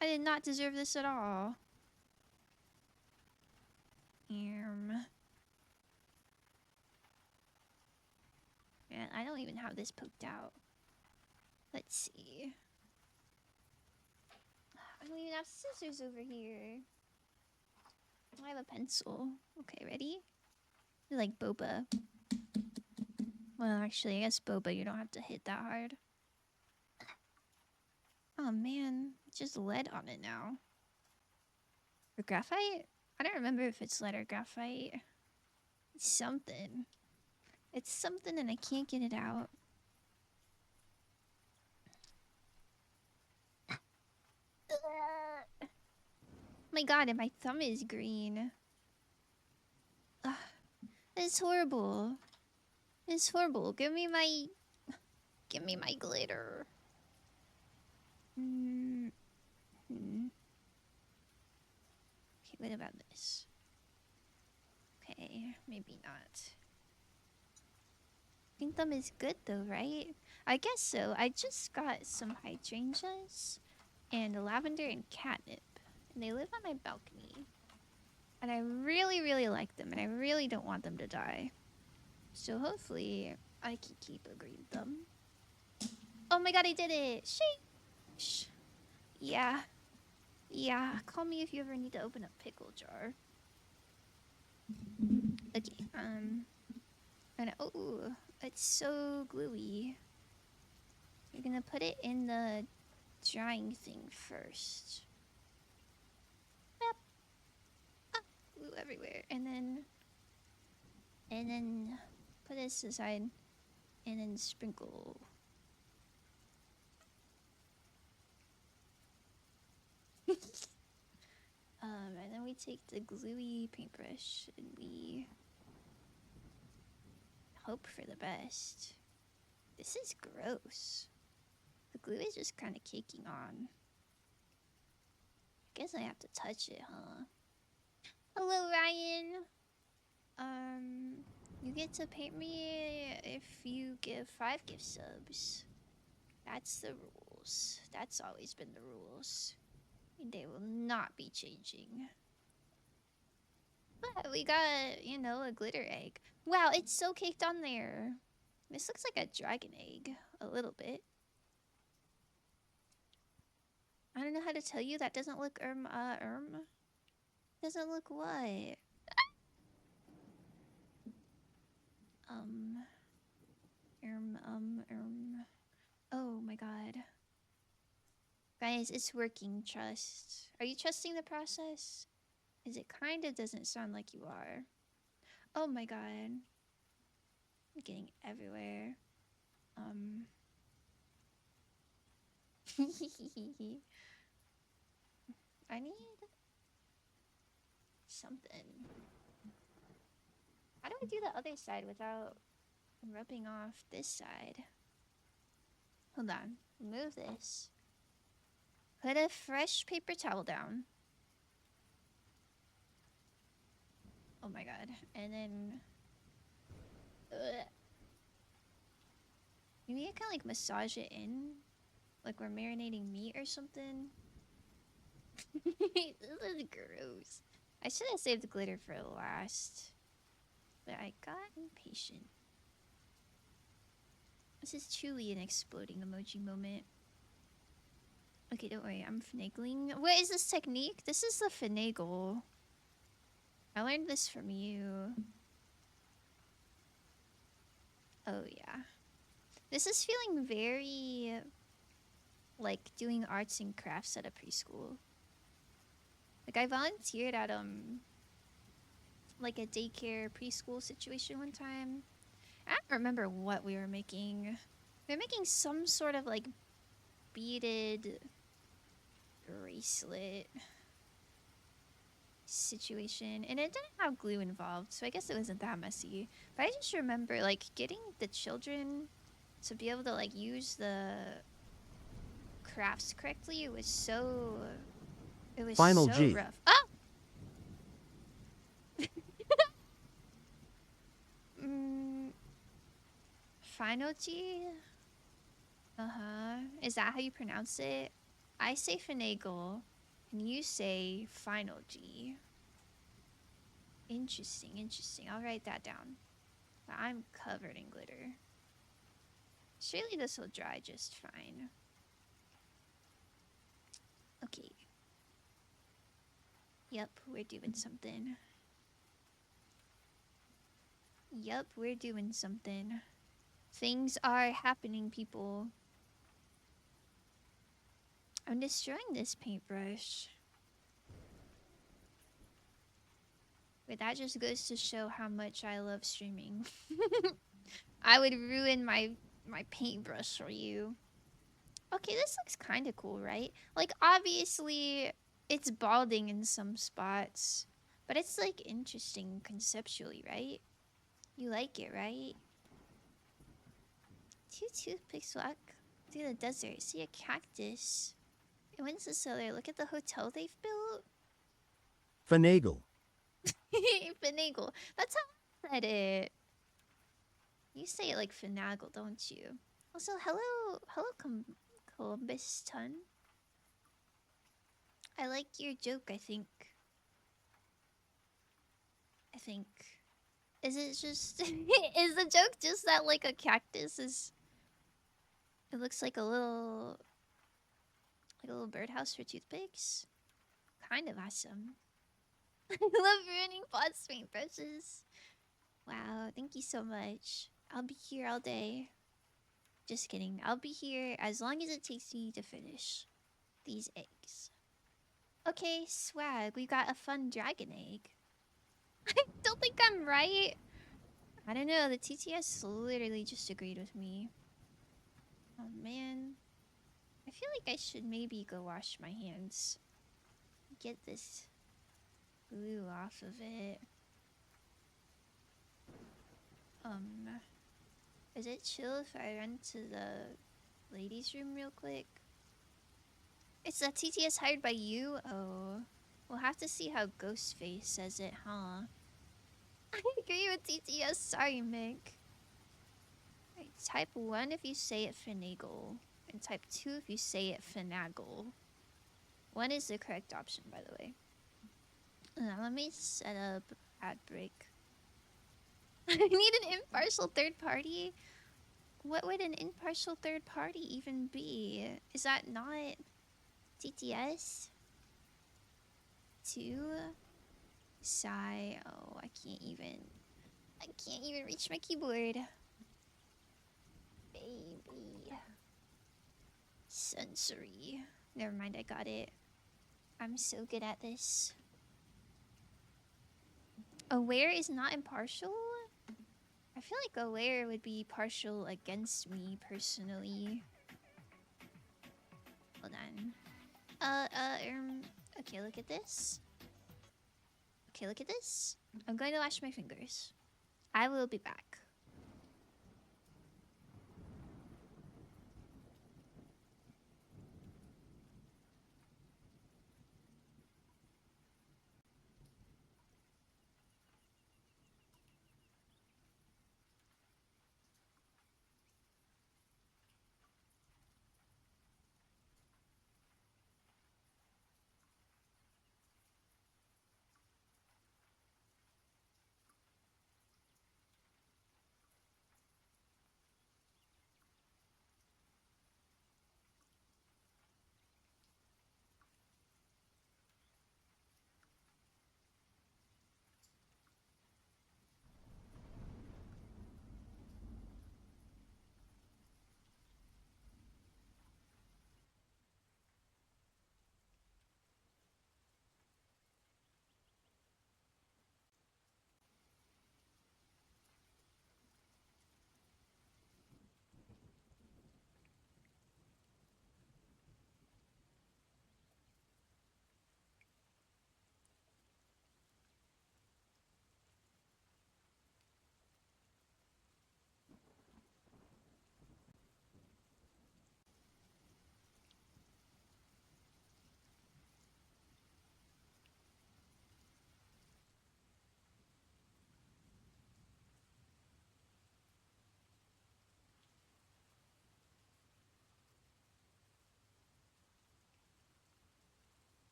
I did not deserve this at all. Man, I don't even have this poked out. Let's see. I don't even have scissors over here. I have a pencil. Okay, ready? You're like boba. Well, actually, I guess boba, you don't have to hit that hard. Oh man, it's just lead on it now. Or graphite? I don't remember if it's lead or graphite. It's something. It's something and I can't get it out. My god, and my thumb is green. Ugh, it's horrible. It's horrible. Give me my glitter. Okay, what about this? Okay, maybe not. Pink thumb is good though, right? I guess so. I just got some hydrangeas and lavender and catnip. And they live on my balcony. And I really, really like them. And I really don't want them to die. So hopefully I can keep a green thumb. Oh my god, I did it! Sheesh. Yeah. Yeah. Call me if you ever need to open a pickle jar. Okay, and oh, it's so gluey. You're gonna put it in the drying thing first. Yep. Ah, glue everywhere. And then put this aside and then sprinkle. And then we take the gluey paintbrush and we hope for the best. This is gross. The glue is just kind of caking on. Guess I have to touch it, huh? Hello, Ryan. You get to paint me if you give 5 gift subs. That's the rules. That's always been the rules. They will not be changing. But we got, you know, a glitter egg. Wow, it's so caked on there. This looks like a dragon egg. A little bit. I don't know how to tell you. That doesn't look, Doesn't look what? Oh my god. Guys, it's working, trust. Are you trusting the process? Because it kind of doesn't sound like you are. Oh my god. I'm getting everywhere. I need something. How do I do the other side without rubbing off this side? Hold on. Remove this. Put a fresh paper towel down. Oh my god. And then... Ugh. Maybe I can like massage it in? Like we're marinating meat or something? This is gross. I should have saved the glitter for last. But I got impatient. This is truly an exploding emoji moment. Okay, don't worry, I'm finagling. What is this technique? This is the finagle. I learned this from you. Oh, yeah. This is feeling very... like doing arts and crafts at a preschool. Like, I volunteered at, like a daycare preschool situation one time. I don't remember what we were making. We were making some sort of, like, beaded bracelet situation, and it didn't have glue involved, so I guess it wasn't that messy. But I just remember like getting the children to be able to like use the crafts correctly. It was so Final G. rough. Oh. Final G. Is that how you pronounce it? I say finagle, and you say final G. Interesting, interesting. I'll write that down. But I'm covered in glitter. Surely this will dry just fine. Okay. Yep, we're doing something. Yep, we're doing something. Things are happening, people. I'm destroying this paintbrush. But that just goes to show how much I love streaming. I would ruin my paintbrush for you. Okay, this looks kind of cool, right? Like, obviously, it's balding in some spots. But it's, like, interesting conceptually, right? You like it, right? 2 toothpicks walk through the desert. See a cactus. And when's this other? Look at the hotel they've built. Finagle. Finagle. That's how I said it. You say it like finagle, don't you? Also, hello, Columbus Ton. I like your joke, I think. Is it just... is the joke just that, like, a cactus is... It looks like a little birdhouse for toothpicks. Kind of awesome. I love ruining pots paintbrushes. Wow, thank you so much. I'll be here all day. Just kidding. I'll be here as long as it takes me to finish these eggs. Okay, swag. We got a fun dragon egg. I don't think I'm right. I don't know. The TTS literally just agreed with me. Oh, man. I feel like I should maybe go wash my hands. Get this glue off of it. Is it chill if I run to the ladies' room real quick? It's a TTS hired by you? Oh. We'll have to see how Ghostface says it, huh? I agree with TTS. Sorry, Mick. Right, type 1 if you say it finagle. And type 2 if you say it finagle. 1 is the correct option, by the way. Now, let me set up ad break. I need an impartial third party? What would an impartial third party even be? Is that not TTS? 2? Sigh. Oh, I can't even reach my keyboard. Baby. Sensory. Never mind, I got it. I'm so good at this. Aware is not impartial? I feel like Aware would be partial against me personally. Hold on. Okay, look at this. Okay, look at this. I'm going to wash my fingers. I will be back.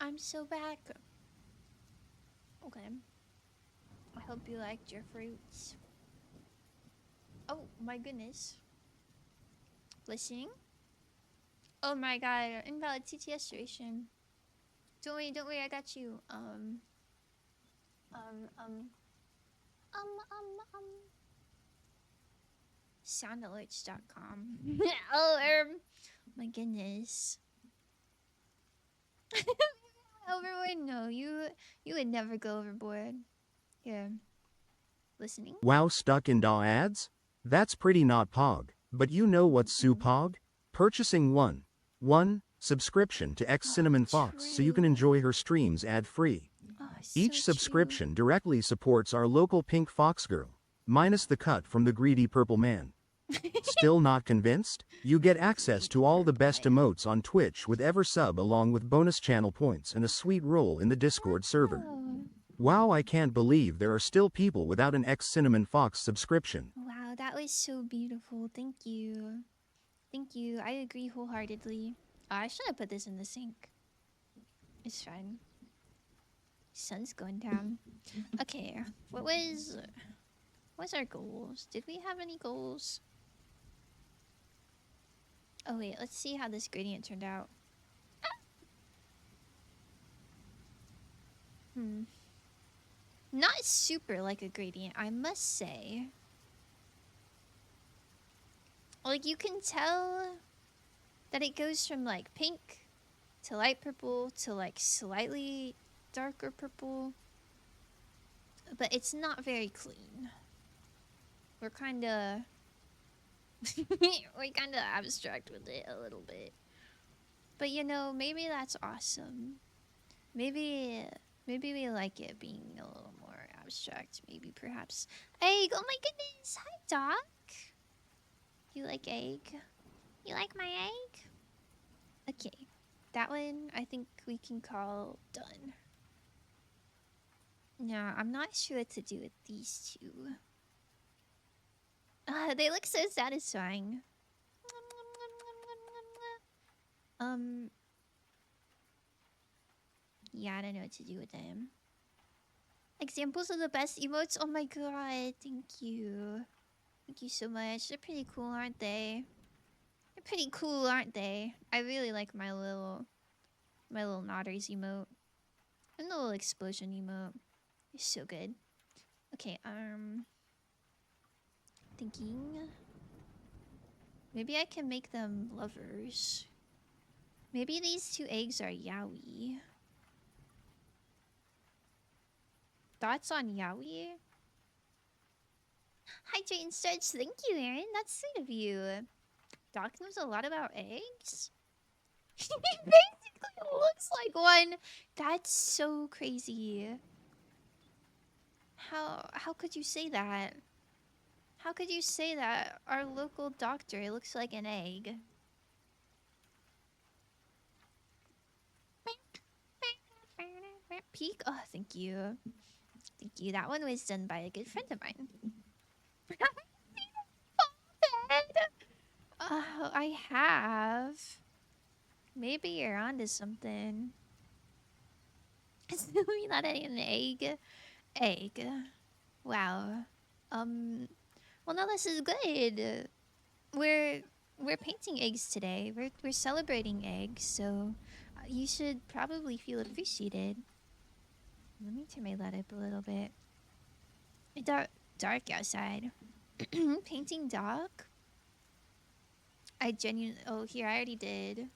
I'm so back. Okay. I hope you liked your fruits. Oh my goodness. Listening? Oh my god, invalid TTS duration. Don't worry, I got you. Um, um, um. Soundalerts.com. Oh, my goodness. Overboard? No, you would never go overboard. Here, listening. Wow, stuck in DAW ads? That's pretty not pog. But you know what's pog? Purchasing one subscription to X Cinnamon Fox so you can True. enjoy her streams ad-free. Oh, Each so subscription directly supports our local pink fox girl, minus the cut from the greedy purple man. Still not convinced? You get access to all the best emotes on Twitch with Eversub along with bonus channel points and a sweet role in the Discord server. Oh. Wow, I can't believe there are still people without an X Cinnamon Fox subscription. Wow, that was so beautiful. Thank you. Thank you. I agree wholeheartedly. Oh, I should have put this in the sink. It's fine. Sun's going down. Okay, what's our goals? Did we have any goals? Oh wait, let's see how this gradient turned out. Not super like a gradient, I must say. Like, you can tell that it goes from like pink to light purple to like slightly darker purple, but it's not very clean. We're kind of abstract with it a little bit, but you know, maybe that's awesome. Maybe we like it being a little more abstract. Maybe perhaps egg. Oh my goodness! Hi, Doc. You like egg? You like my egg? Okay, that one I think we can call done. Now, I'm not sure what to do with these two. They look so satisfying. Yeah, I don't know what to do with them. Examples of the best emotes? Oh my god, thank you. Thank you so much. They're pretty cool, aren't they? They're pretty cool, aren't they? I really like my little Nodders emote. And the little explosion emote. It's so good. Okay, thinking. Maybe I can make them lovers. Maybe these two eggs are yaoi. Thoughts on yaoi? Hydrate starch. Thank you, Aaron. That's sweet of you. Doc knows a lot about eggs. He basically looks like one. That's so crazy. How could you say that? How could you say that? Our local doctor looks like an egg. Peak? Oh, thank you. Thank you. That one was done by a good friend of mine. Oh, I have. Maybe you're onto something. Is we not an egg? Egg. Wow. Well, no, this is good. We're painting eggs today. We're celebrating eggs, so you should probably feel appreciated. Let me turn my light up a little bit. Dark outside. Painting dark. I genuinely. Oh, here I already did.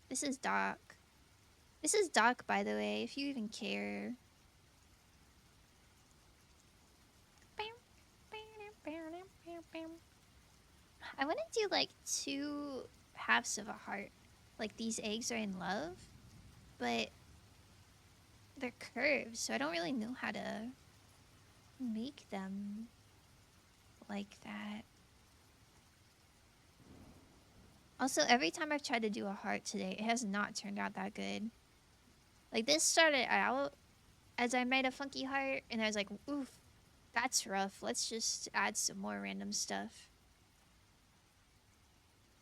This is dark. This is dark, by the way, if you even care. I want to do like two halves of a heart. Like these eggs are in love, but they're curved, so I don't really know how to make them like that. Also, every time I've tried to do a heart today, it has not turned out that good. Like, this started out as I made a funky heart, and I was like, oof, that's rough. Let's just add some more random stuff.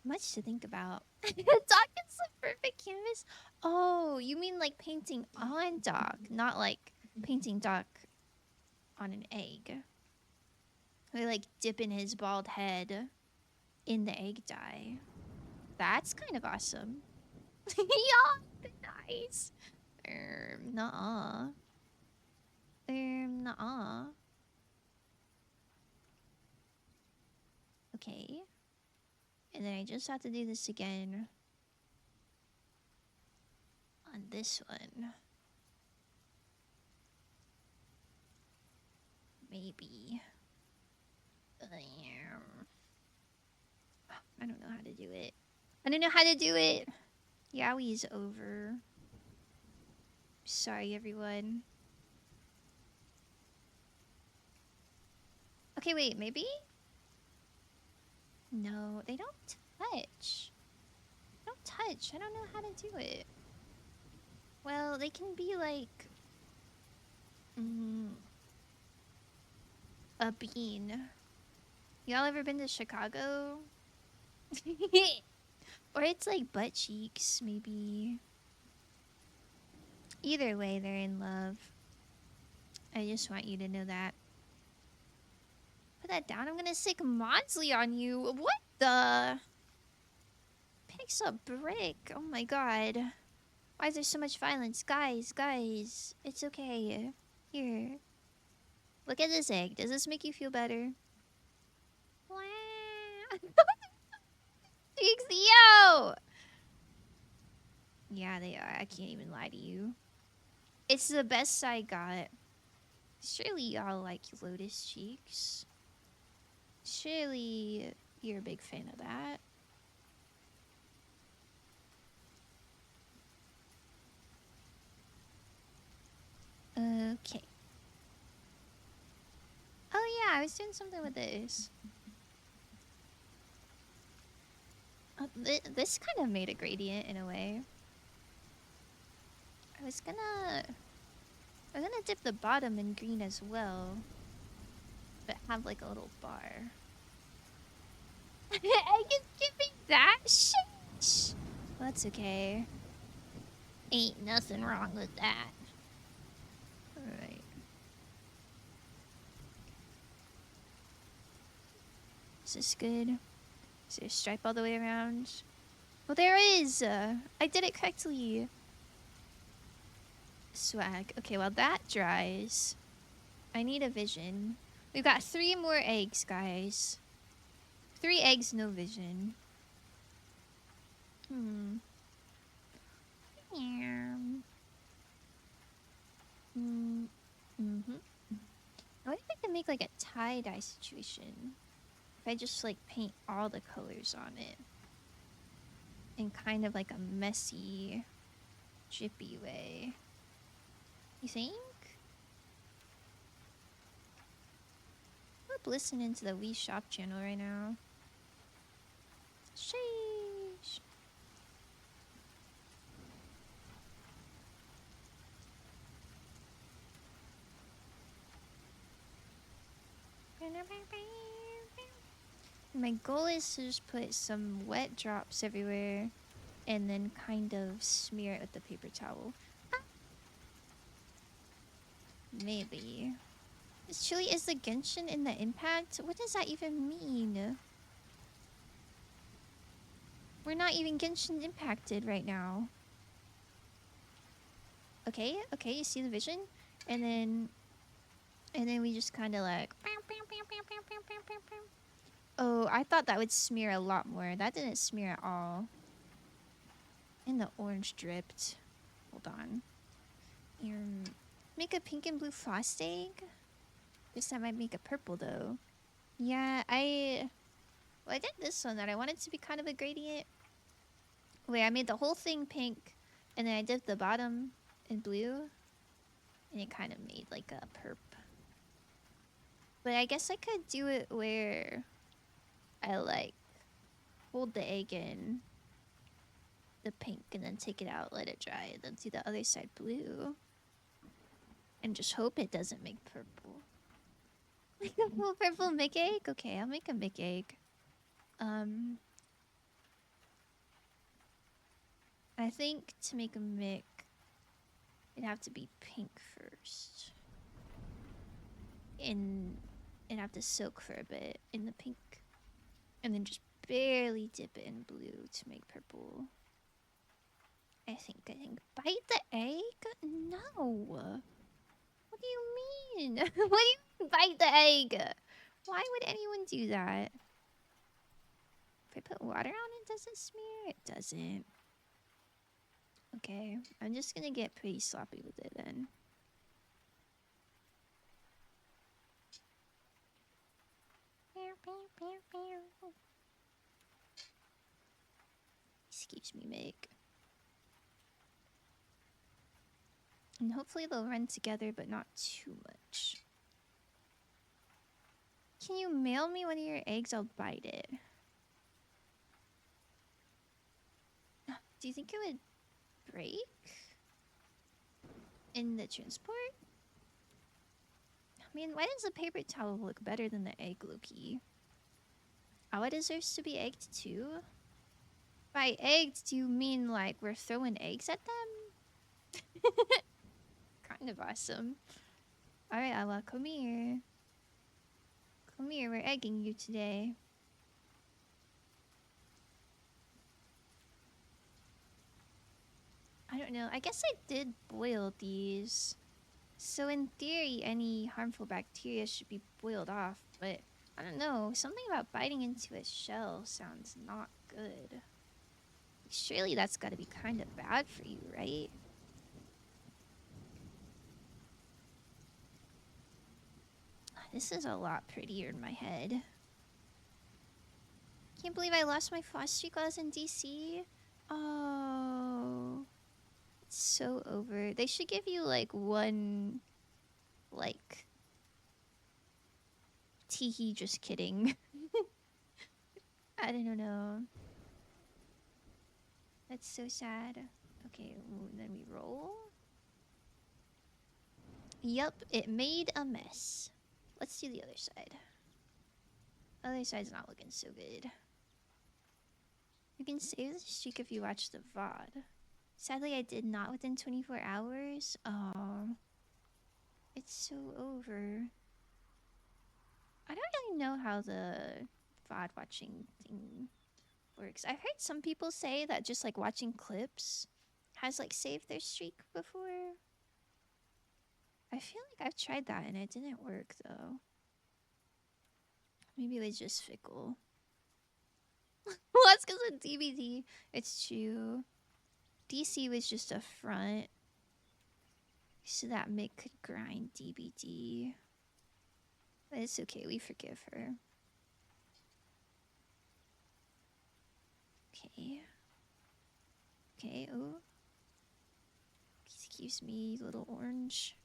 Much to think about. Doc is the perfect canvas. Oh, you mean like painting on Doc, not like painting Doc on an egg. Or like dipping his bald head in the egg dye. That's kind of awesome. Yeah, nice. Nuh-uh. Nuh-uh. Okay. And then I just have to do this again on this one. Maybe. I don't know how to do it. I don't know how to do it. Yowie's over. Sorry, everyone. Okay, wait, maybe? No, they don't touch. Don't touch. I don't know how to do it. Well, they can be like... a bean. Y'all ever been to Chicago? Or it's like butt cheeks, maybe. Either way, they're in love. I just want you to know that. Put that down. I'm gonna sick Maudsley on you. What the? Picks up brick. Oh my god. Why is there so much violence? Guys, guys. It's okay. Here. Look at this egg. Does this make you feel better? Cheeks, yo! Yeah, they are. I can't even lie to you. It's the best I got. Surely y'all like Lotus Cheeks. Surely you're a big fan of that. Okay. Oh yeah, I was doing something with this. This kind of made a gradient in a way. I was gonna dip the bottom in green as well, but have like a little bar. I can give me that shit. Well, that's okay. Ain't nothing wrong with that. Alright. Is this good? Is there a stripe all the way around? Well, there is! I did it correctly. Swag. Okay, while that dries, I need a vision. We've got 3 more eggs, guys. 3 eggs, no vision. Yeah. I wonder if I can make like a tie-dye situation. If I just like paint all the colors on it. In kind of like a messy, drippy way. You think? I'm listening to the Wii Shop channel right now. Sheesh. My goal is to just put some wet drops everywhere and then kind of smear it with the paper towel. Maybe. Is the Genshin in the impact? What does that even mean? We're not even Genshin impacted right now. Okay, okay, you see the vision? And then we just kind of like... Oh, I thought that would smear a lot more. That didn't smear at all. And the orange dripped. Hold on. Make a pink and blue frost egg? This time I'd make a purple though. Yeah, I did this one that I wanted to be kind of a gradient. Wait, I made the whole thing pink. And then I dipped the bottom in blue. And it kind of made like a perp. But I guess I could do it where I like hold the egg in the pink and then take it out, let it dry, and then do the other side blue. And just hope it doesn't make purple. Like a full purple Mick egg? Okay, I'll make a Mick egg. I think to make a Mick, it'd have to be pink first. And have to soak for a bit in the pink. And then just barely dip it in blue to make purple. I think. Bite the egg? No. What do you mean? What do you mean bite the egg? Why would anyone do that? If I put water on it, does it smear? It doesn't. Okay, I'm just gonna get pretty sloppy with it then. Excuse me, Meg. And hopefully they'll run together, but not too much. Can you mail me one of your eggs? I'll bite it. Do you think it would break in the transport? I mean, why does the paper towel look better than the egg, Loki? Awa deserves to be egged too? By egged, do you mean like we're throwing eggs at them? Kind of awesome. Alright, Awa, come here. Come here, we're egging you today. I don't know. I guess I did boil these. So in theory, any harmful bacteria should be boiled off, but I don't know. Something about biting into a shell sounds not good. Surely that's gotta be kind of bad for you, right? This is a lot prettier in my head. Can't believe I lost my floss streak while I was in DC. Oh. It's so over. They should give you like one, like, teehee, just kidding. I don't know. That's so sad. Okay, then we roll. Yup, it made a mess. Let's do the other side. Other side's not looking so good. You can save the streak if you watch the VOD. Sadly, I did not within 24 hours. Oh, it's so over. I don't really know how the VOD watching thing works. I've heard some people say that just like watching clips has like saved their streak before. I feel like I've tried that and it didn't work though. Maybe it was just fickle. Well, that's because of DBD. It's true. DC was just a front so that Mick could grind DBD. But it's okay, we forgive her. Okay. Okay, oh. Excuse me, little orange.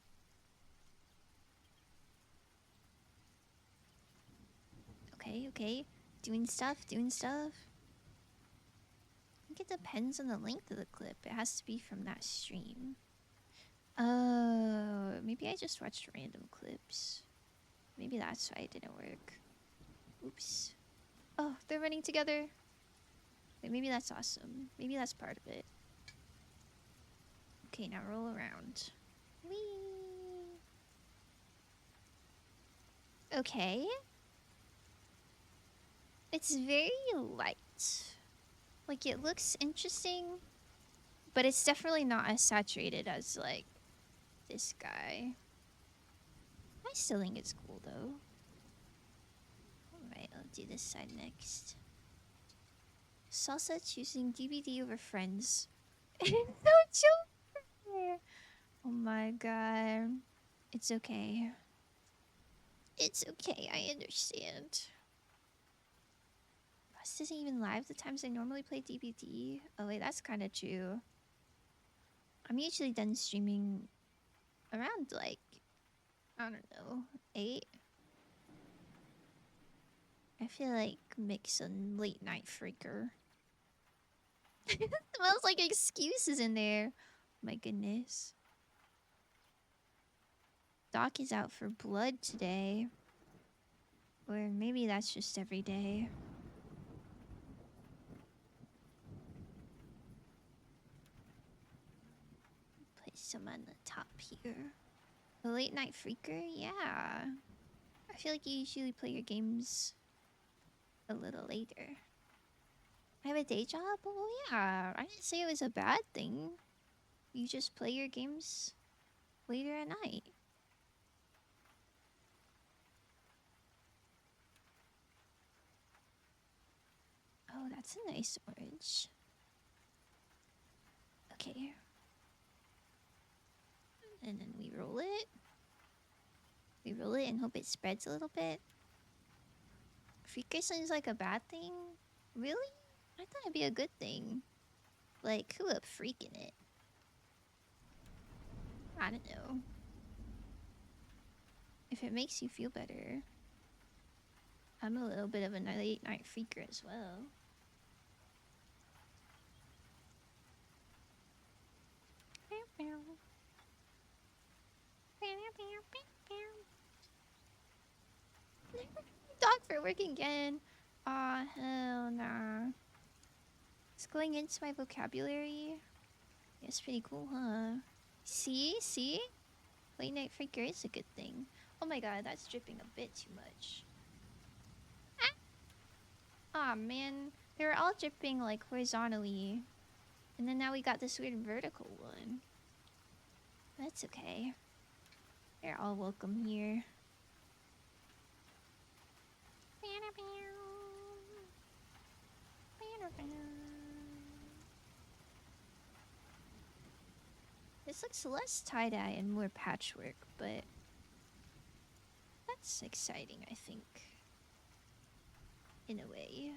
Okay, okay. Doing stuff, doing stuff. I think it depends on the length of the clip. It has to be from that stream. Oh, maybe I just watched random clips. Maybe that's why it didn't work. Oops. Oh, they're running together. Wait, maybe that's awesome. Maybe that's part of it. Okay, now roll around. Whee! Okay. It's very light. Like, it looks interesting, but it's definitely not as saturated as, like, this guy. I still think it's cool, though. Alright, I'll do this side next. Salsa choosing DBD over Friends. It's so chill. Oh my god. It's okay. It's okay, I understand. This isn't even live the times I normally play DBD. Oh wait, that's kind of true. I'm usually done streaming around like, I don't know, 8. I feel like Mick's a late night freaker. Smells like excuses in there. My goodness. Doc is out for blood today. Or maybe that's just every day. Place some on the top here. A late night freaker? Yeah. I I feel like you usually play your games a little later. I have a day job? Well, yeah. I didn't say it was a bad thing. You just play your games later at night. Oh, that's a nice orange. Okay. And then we roll it. We roll it and hope it spreads a little bit. Freaker seems like a bad thing? Really? I thought it'd be a good thing. Like, who up freaking it? I don't know. If it makes you feel better. I'm a little bit of a late night freaker as well. Dog for work again. Aw, hell nah. It's going into my vocabulary. It's pretty cool, huh? See? See? Late night freaker is a good thing. Oh my god, that's dripping a bit too much. Aw, man. They were all dripping, like, horizontally. And then now we got this weird vertical one. That's okay. They're all welcome here. This looks less tie-dye and more patchwork, but that's exciting, I think. In a way.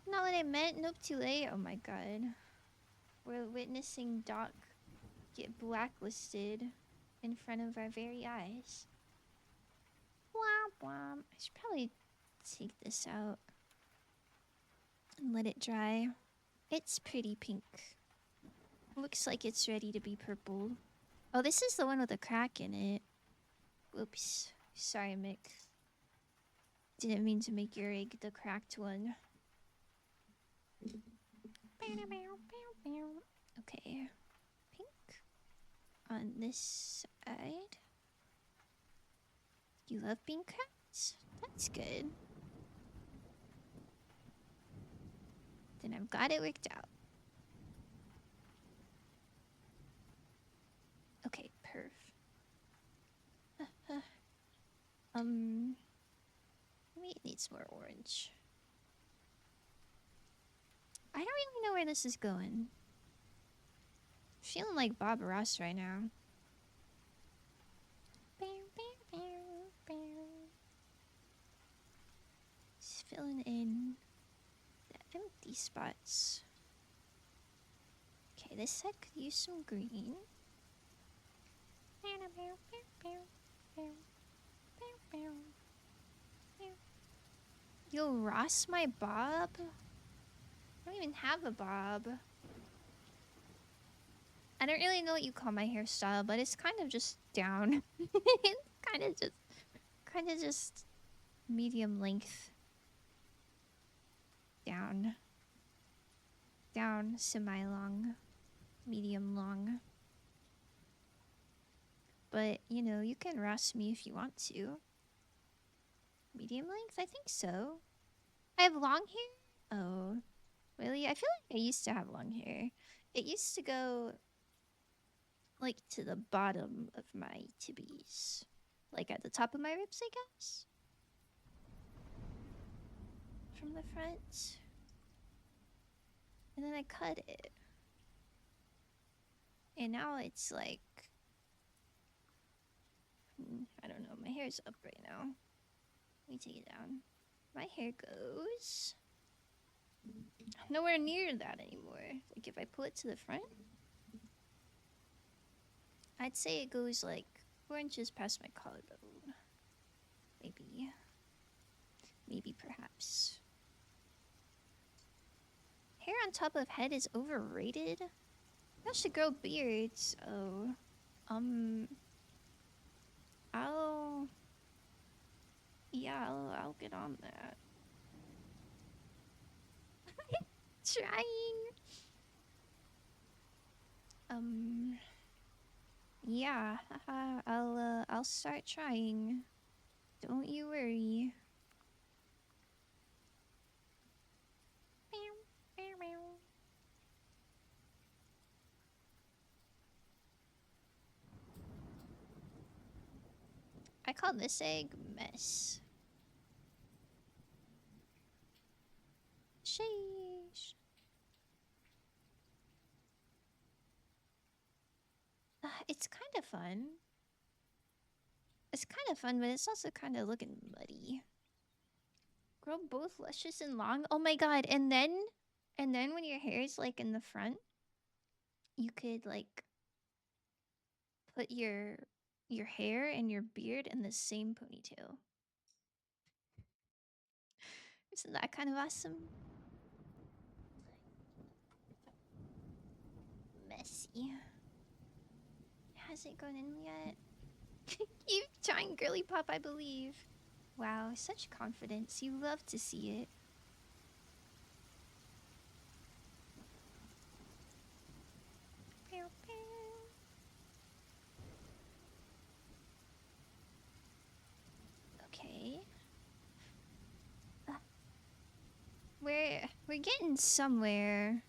Not what I meant. Nope, too late. Oh my god. We're witnessing Doc get blacklisted in front of our very eyes. Womp womp. I should probably take this out and let it dry. It's pretty pink. Looks like it's ready to be purpled. Oh, this is the one with a crack in it. Whoops. Sorry, Mick. Didn't mean to make your egg the cracked one. Okay. Pink. On this side. You love being cracked? That's good. Then I've got it worked out. Okay, perf. Maybe it needs more orange. I don't really know where this is going. Feeling like Bob Ross right now. Just filling in the empty spots. Okay, this side could use some green. Yo, Ross, my bob? I don't even have a bob. I don't really know what you call my hairstyle, but it's kind of just down. It's kind of just medium length. Down. Down, semi-long. Medium long. But, you know, you can Ross me if you want to. Medium length? I think so. I have long hair? Oh. Really? I feel like I used to have long hair. It used to go, like, to the bottom of my tibbies. Like, at the top of my ribs, I guess? From the front. And then I cut it. And now it's like... I don't know. My hair's up right now. Let me take it down. My hair goes... nowhere near that anymore. Like, if I pull it to the front... I'd say it goes, like, 4 inches past my collarbone. Maybe. Maybe, perhaps. Hair on top of head is overrated? I should grow beards. Oh. Yeah, I'll get on that. trying. Yeah, I'll start trying. Don't you worry. I call this egg mess. Sheesh. It's kind of fun. It's kind of fun, but it's also kind of looking muddy. Grow both luscious and long. Oh my god! And then when your hair is like in the front, you could like put your hair and your beard in the same ponytail. Isn't that kind of awesome? Messy. Hasn't gone in yet. Keep trying, girly pop, I believe. Wow, such confidence. You love to see it. Okay. We're getting somewhere.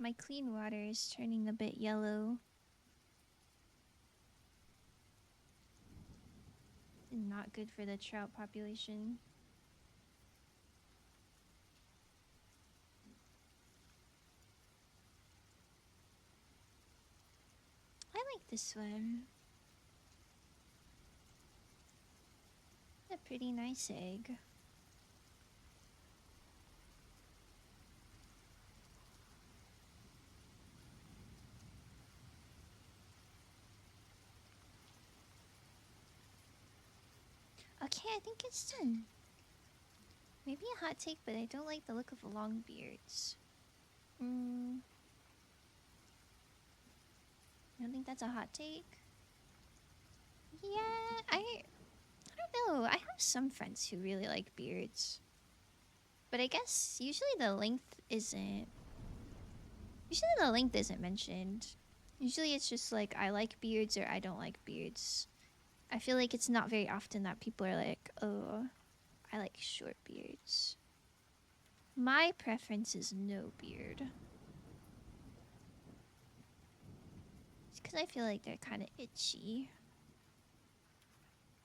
My clean water is turning a bit yellow. Not good for the trout population. I like this one. A pretty nice egg. Okay, I think it's done. Maybe a hot take, but I don't like the look of long beards. I don't think that's a hot take. Yeah, I don't know. I have some friends who really like beards. But I guess usually the length isn't mentioned. Usually it's just like I like beards or I don't like beards. I feel like it's not very often that people are like, "Oh, I like short beards." My preference is no beard. It's because I feel like they're kind of itchy.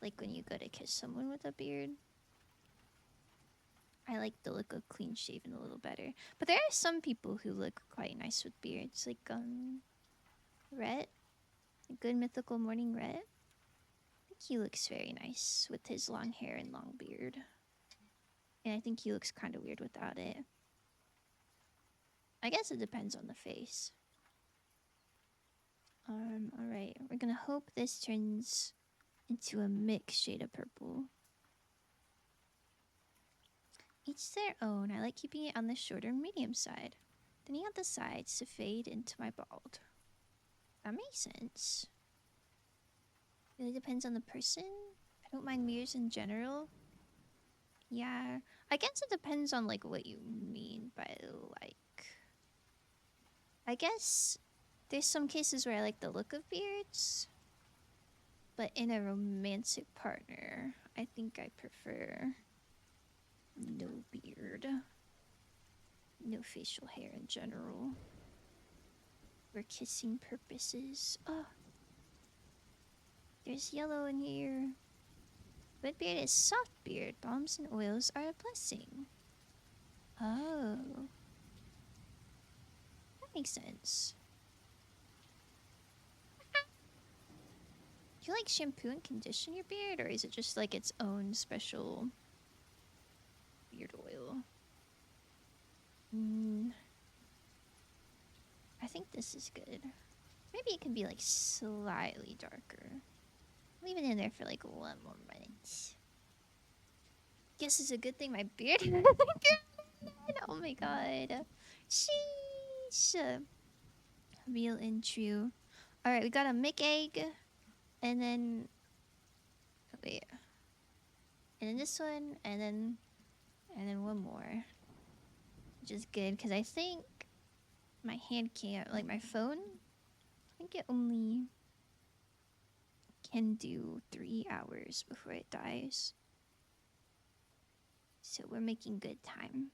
Like when you go to kiss someone with a beard. I like the look of clean shaven a little better. But there are some people who look quite nice with beards. Like, Rhett. A good mythical morning Rhett. I think he looks very nice with his long hair and long beard. And I think he looks kind of weird without it. I guess it depends on the face. Alright. We're gonna hope this turns into a mixed shade of purple. Each their own. I like keeping it on the shorter medium side. Thinning out the sides to fade into my bald. That makes sense. Really depends on the person. I don't mind mirrors in general. Yeah, I guess it depends on like what you mean by like. I guess there's some cases where I like the look of beards, but in a romantic partner, I think I prefer no beard, no facial hair in general. For kissing purposes. Oh, there's yellow in here. Red beard is soft beard. Balms and oils are a blessing. Oh. That makes sense. Do you like shampoo and condition your beard, or is it just like its own special beard oil? I think this is good. Maybe it can be like slightly darker. Leave it in there for like 1 more minute. Guess it's a good thing my beard. Oh my god. Sheesh. Real and true. Alright, we got a Mick egg. And then Wait. And then this one, and then one more. Which is good, because I think my hand can't, like my phone, I think it only can do 3 hours before it dies. So we're making good time.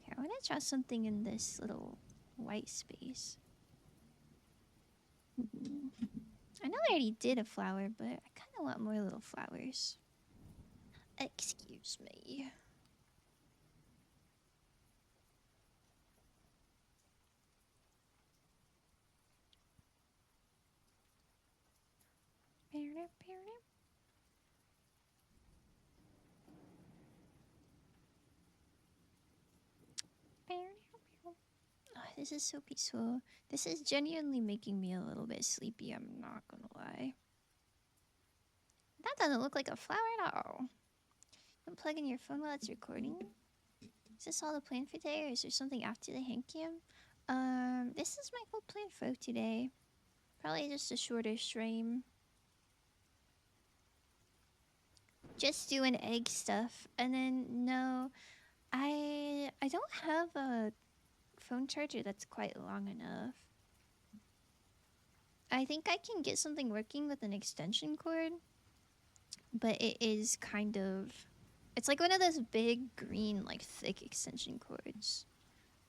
Here, I want to try something in this little white space. I know I already did a flower, but I kind of want more little flowers. Excuse me. Oh, this is so peaceful. This is genuinely making me a little bit sleepy, I'm not gonna lie. That doesn't look like a flower at all. Don't plug in your phone while it's recording. Is this all the plan for today, or is there something after the hand cam? This is my whole plan for today. Probably just a shorter stream. Just doing egg stuff, and then no, I don't have a phone charger that's quite long enough. I think I can get something working with an extension cord, but it is kind of, it's like one of those big green like thick extension cords.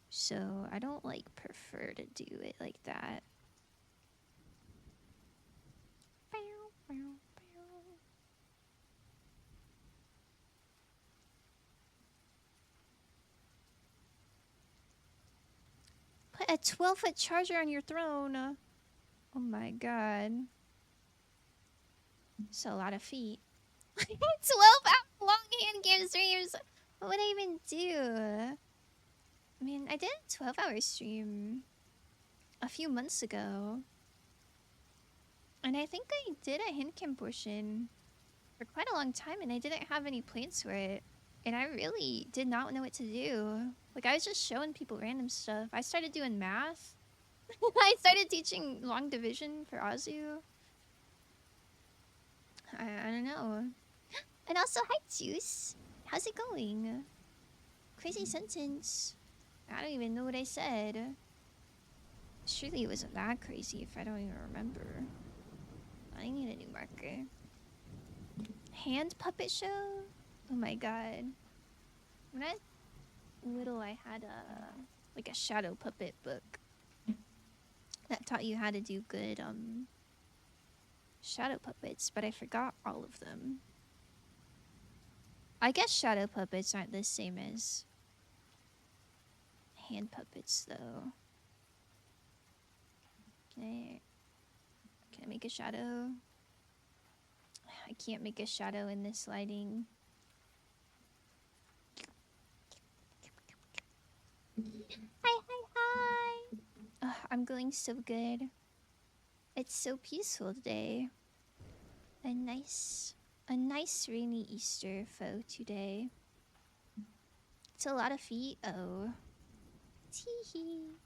So I don't like prefer to do it like that. Put a 12-foot charger on your throne. Oh my god. It's a lot of feet. 12-hour long hand cam streams. What would I even do? I mean, I did a 12-hour stream a few months ago. And I think I did a hand cam portion for quite a long time, and I didn't have any plans for it. And I really did not know what to do. Like, I was just showing people random stuff. I started doing math. I started teaching long division for Azu. I don't know. And also, hi, Juice. How's it going? Crazy sentence. I don't even know what I said. Surely it wasn't that crazy if I don't even remember. I need a new marker. Hand puppet show? Oh my god. When I was little, I had like a shadow puppet book that taught you how to do good shadow puppets, but I forgot all of them. I guess shadow puppets aren't the same as hand puppets, though. Can I make a shadow? I can't make a shadow in this lighting. Hi. I'm going so good. It's so peaceful today. A nice rainy Easter foe today. It's a lot of feet. Oh. Teehee.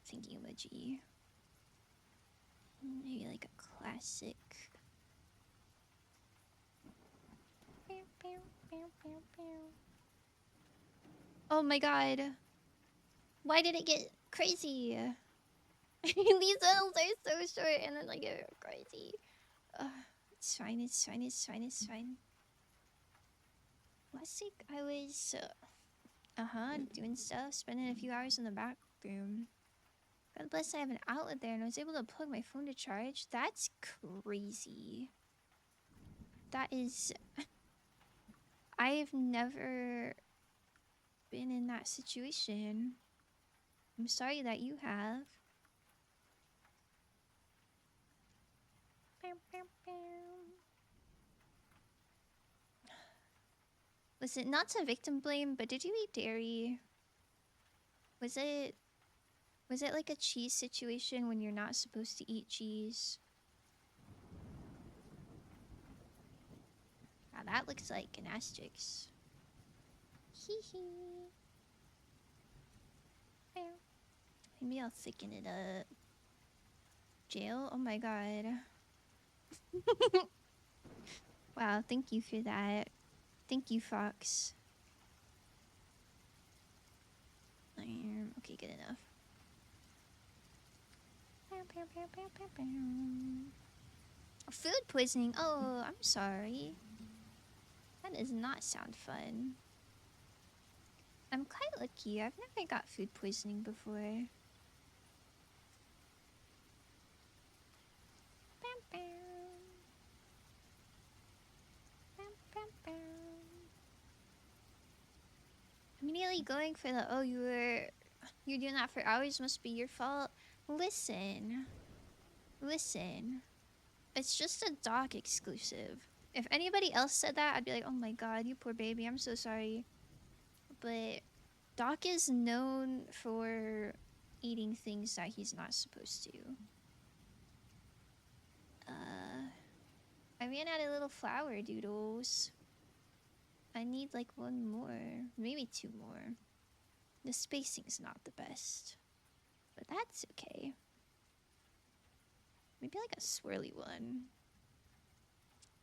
Thinking emoji. Maybe like a classic. Oh my god. Why did it get crazy? These levels are so short and then like get crazy. It's fine, it's fine, it's fine, it's fine. Last week I was doing stuff, spending a few hours in the bathroom. God bless, I have an outlet there and I was able to plug my phone to charge. That's crazy. That is... I've never been in that situation. I'm sorry that you have. Listen, not to victim blame, but did you eat dairy? Was it like a cheese situation when you're not supposed to eat cheese? Now that looks like an asterisk. Hee hee. Maybe I'll thicken it up. Jail? Oh my god. Wow, thank you for that. Thank you, Fox. Okay, good enough. Food poisoning. Oh, I'm sorry. That does not sound fun. I'm quite lucky. I've never got food poisoning before. Immediately going for the you're doing that for hours, must be your fault. Listen. It's just a dock exclusive. If anybody else said that, I'd be like, oh my god, you poor baby, I'm so sorry. But Doc is known for eating things that he's not supposed to. I ran out of little flower doodles. I need like one more, maybe two more. The spacing's not the best, but that's okay. Maybe like a swirly one.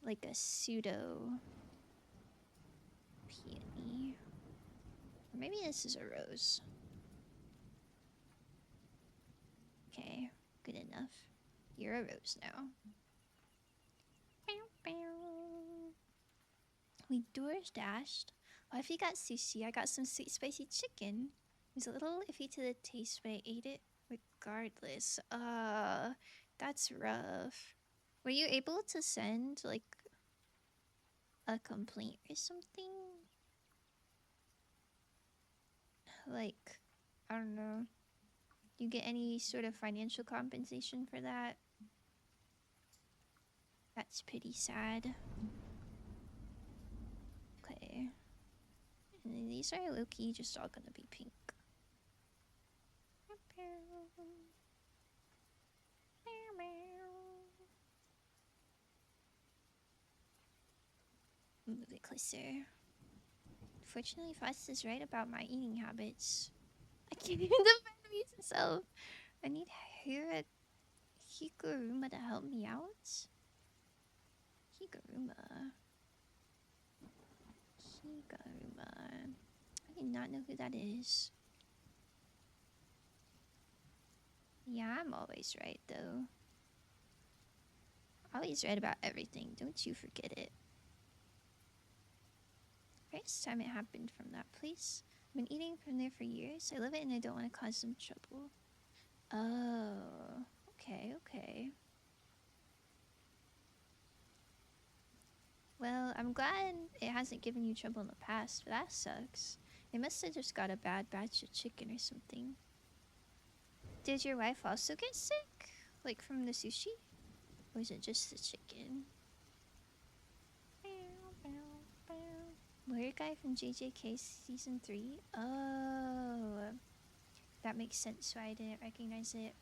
Like a pseudo peony. Or maybe this is a rose. Okay, good enough. You're a rose now. We doors dashed. What if you got sushi? I got some sweet spicy chicken. It was a little iffy to the taste, but I ate it regardless. That's rough. Were you able to send like a complaint or something? Like, I don't know. You get any sort of financial compensation for that? That's pretty sad. Okay. And then these are low-key just all gonna be pink. Move it closer. Fortunately, Frost is right about my eating habits. I can't even defend myself. I need Higuruma to help me out. Higuruma. I do not know who that is. Yeah, I'm always right, though. Always right about everything. Don't you forget it. First time it happened from that place. I've been eating from there for years. I love it and I don't want to cause them trouble. Oh, okay. Well, I'm glad it hasn't given you trouble in the past, but that sucks. They must have just got a bad batch of chicken or something. Did your wife also get sick? Like from the sushi? Or was it just the chicken? Weird guy from JJK season 3? Oh, that makes sense why I didn't recognize it.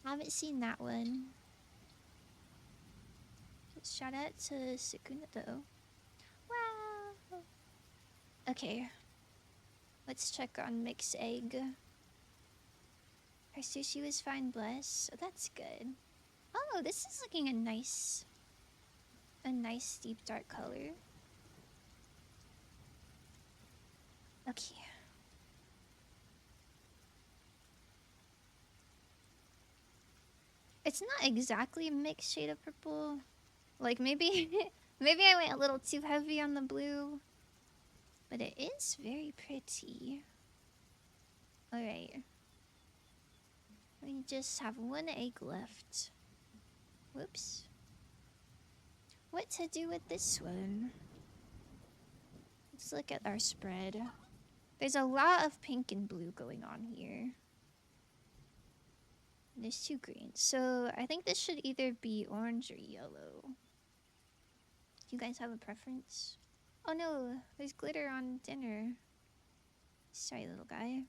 I haven't seen that one. Shout out to Sukuna though. Wow. Okay. Let's check on Mixed Egg. Her sushi was fine, bless. Oh, that's good. Oh, this is looking a nice deep dark color. Okay. It's not exactly a mixed shade of purple. Like maybe maybe I went a little too heavy on the blue. But it is very pretty. Alright. We just have one egg left. Whoops. What to do with this one? Let's look at our spread. There's a lot of pink and blue going on here. And there's 2 greens. So I think this should either be orange or yellow. Do you guys have a preference? Oh no, there's glitter on dinner. Sorry, little guy.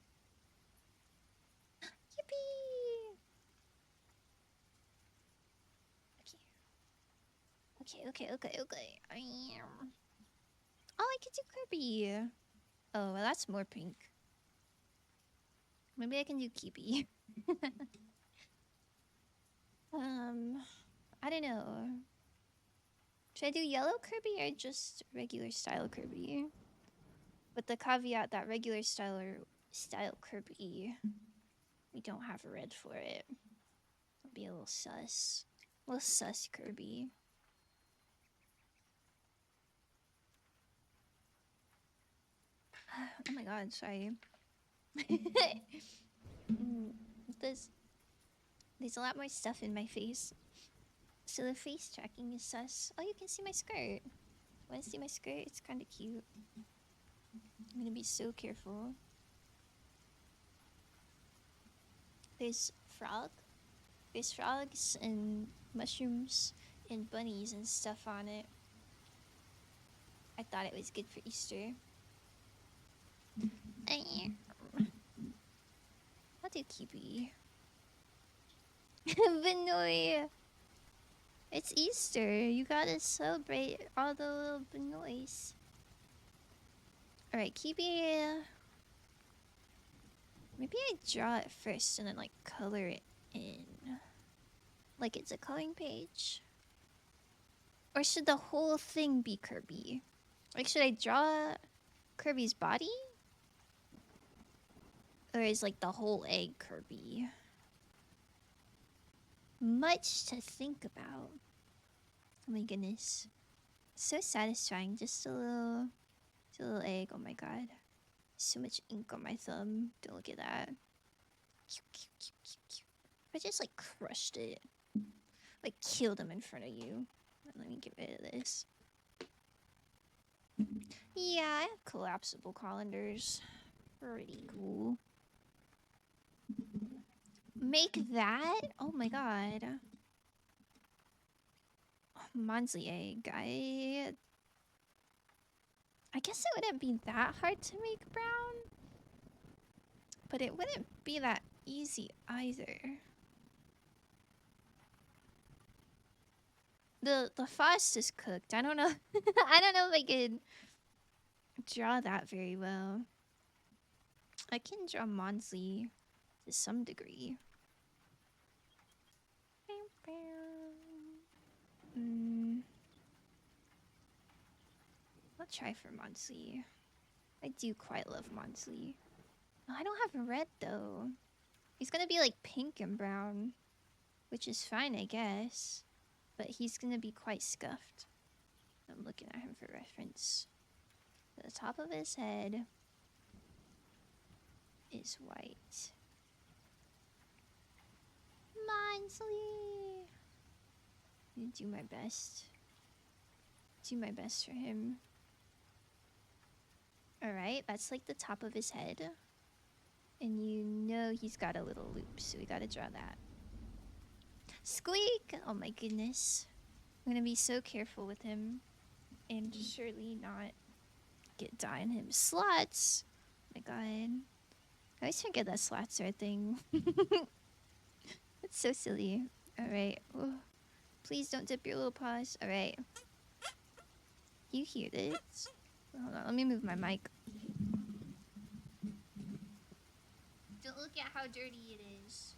Yippee! Okay. Oh, I could do Kirby. Oh, well, that's more pink. Maybe I can do Kibi. I don't know. Should I do yellow Kirby or just regular style Kirby? With the caveat that regular style Kirby, we don't have red for it. It'll be a little sus. A little sus Kirby. Oh my god, sorry. There's a lot more stuff in my face. So the face tracking is sus. Oh, you can see my skirt. Wanna see my skirt? It's kinda cute. I'm gonna be so careful. There's frog. There's frogs and mushrooms and bunnies and stuff on it. I thought it was good for Easter. I'll do Kibi. Benoy! It's Easter. You gotta celebrate all the little Benoys. Alright, Kibi. Maybe I draw it first and then like color it in. Like it's a coloring page. Or should the whole thing be Kirby? Like should I draw Kirby's body? Or is like the whole egg Kirby? Much to think about. Oh my goodness. So satisfying. Just a little egg. Oh my god. So much ink on my thumb. Don't look at that. I just like crushed it. Like killed him in front of you. Let me get rid of this. Yeah, I have collapsible colanders. Pretty cool. Make that? Oh my god. Monsley egg. I guess it wouldn't be that hard to make brown. But it wouldn't be that easy either. The frost is cooked. I don't know. I don't know if I could draw that very well. I can draw Monsley to some degree. I'll try for Monsley. I do quite love Monsley. Oh, I don't have red though. He's gonna be like pink and brown, which is fine, I guess. But he's gonna be quite scuffed. I'm looking at him for reference. The top of his head is white. Monsley! I'm gonna do my best. Do my best for him. Alright, that's like the top of his head. And you know he's got a little loop, so we gotta draw that. Squeak! Oh my goodness. I'm gonna be so careful with him. And surely not get dye in him. Slots! Oh my god. I always forget that slots are a thing. That's so silly. Alright. Oh, please don't dip your little paws. Alright. You hear this? Hold on, let me move my mic. Don't look at how dirty it is.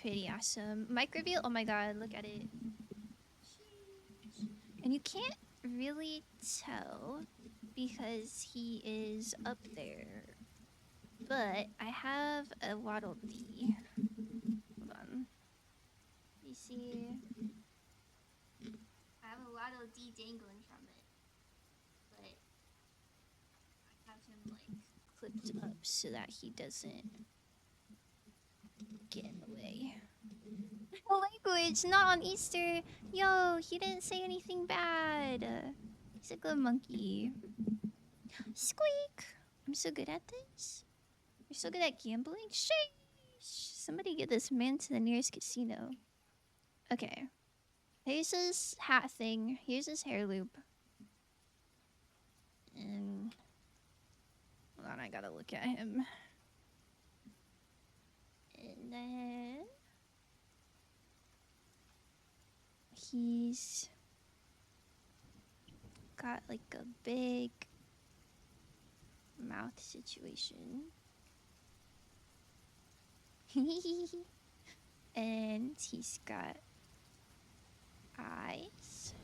Pretty awesome. Mic reveal? Oh my god, look at it. And you can't really tell because he is up there. But I have a Waddle Dee. Hold on. You see? I have a Waddle Dee dangling from it. But I have him like clipped up so that he doesn't get in the way. Language, not on Easter. Yo, he didn't say anything bad. He's a good monkey. Squeak! I'm so good at this. You're so good at gambling? Sheesh! Somebody get this man to the nearest casino. Okay. Here's his hat thing. Here's his hair loop. And... hold on, I gotta look at him. And then... he's got like a big mouth situation. And he's got eyes.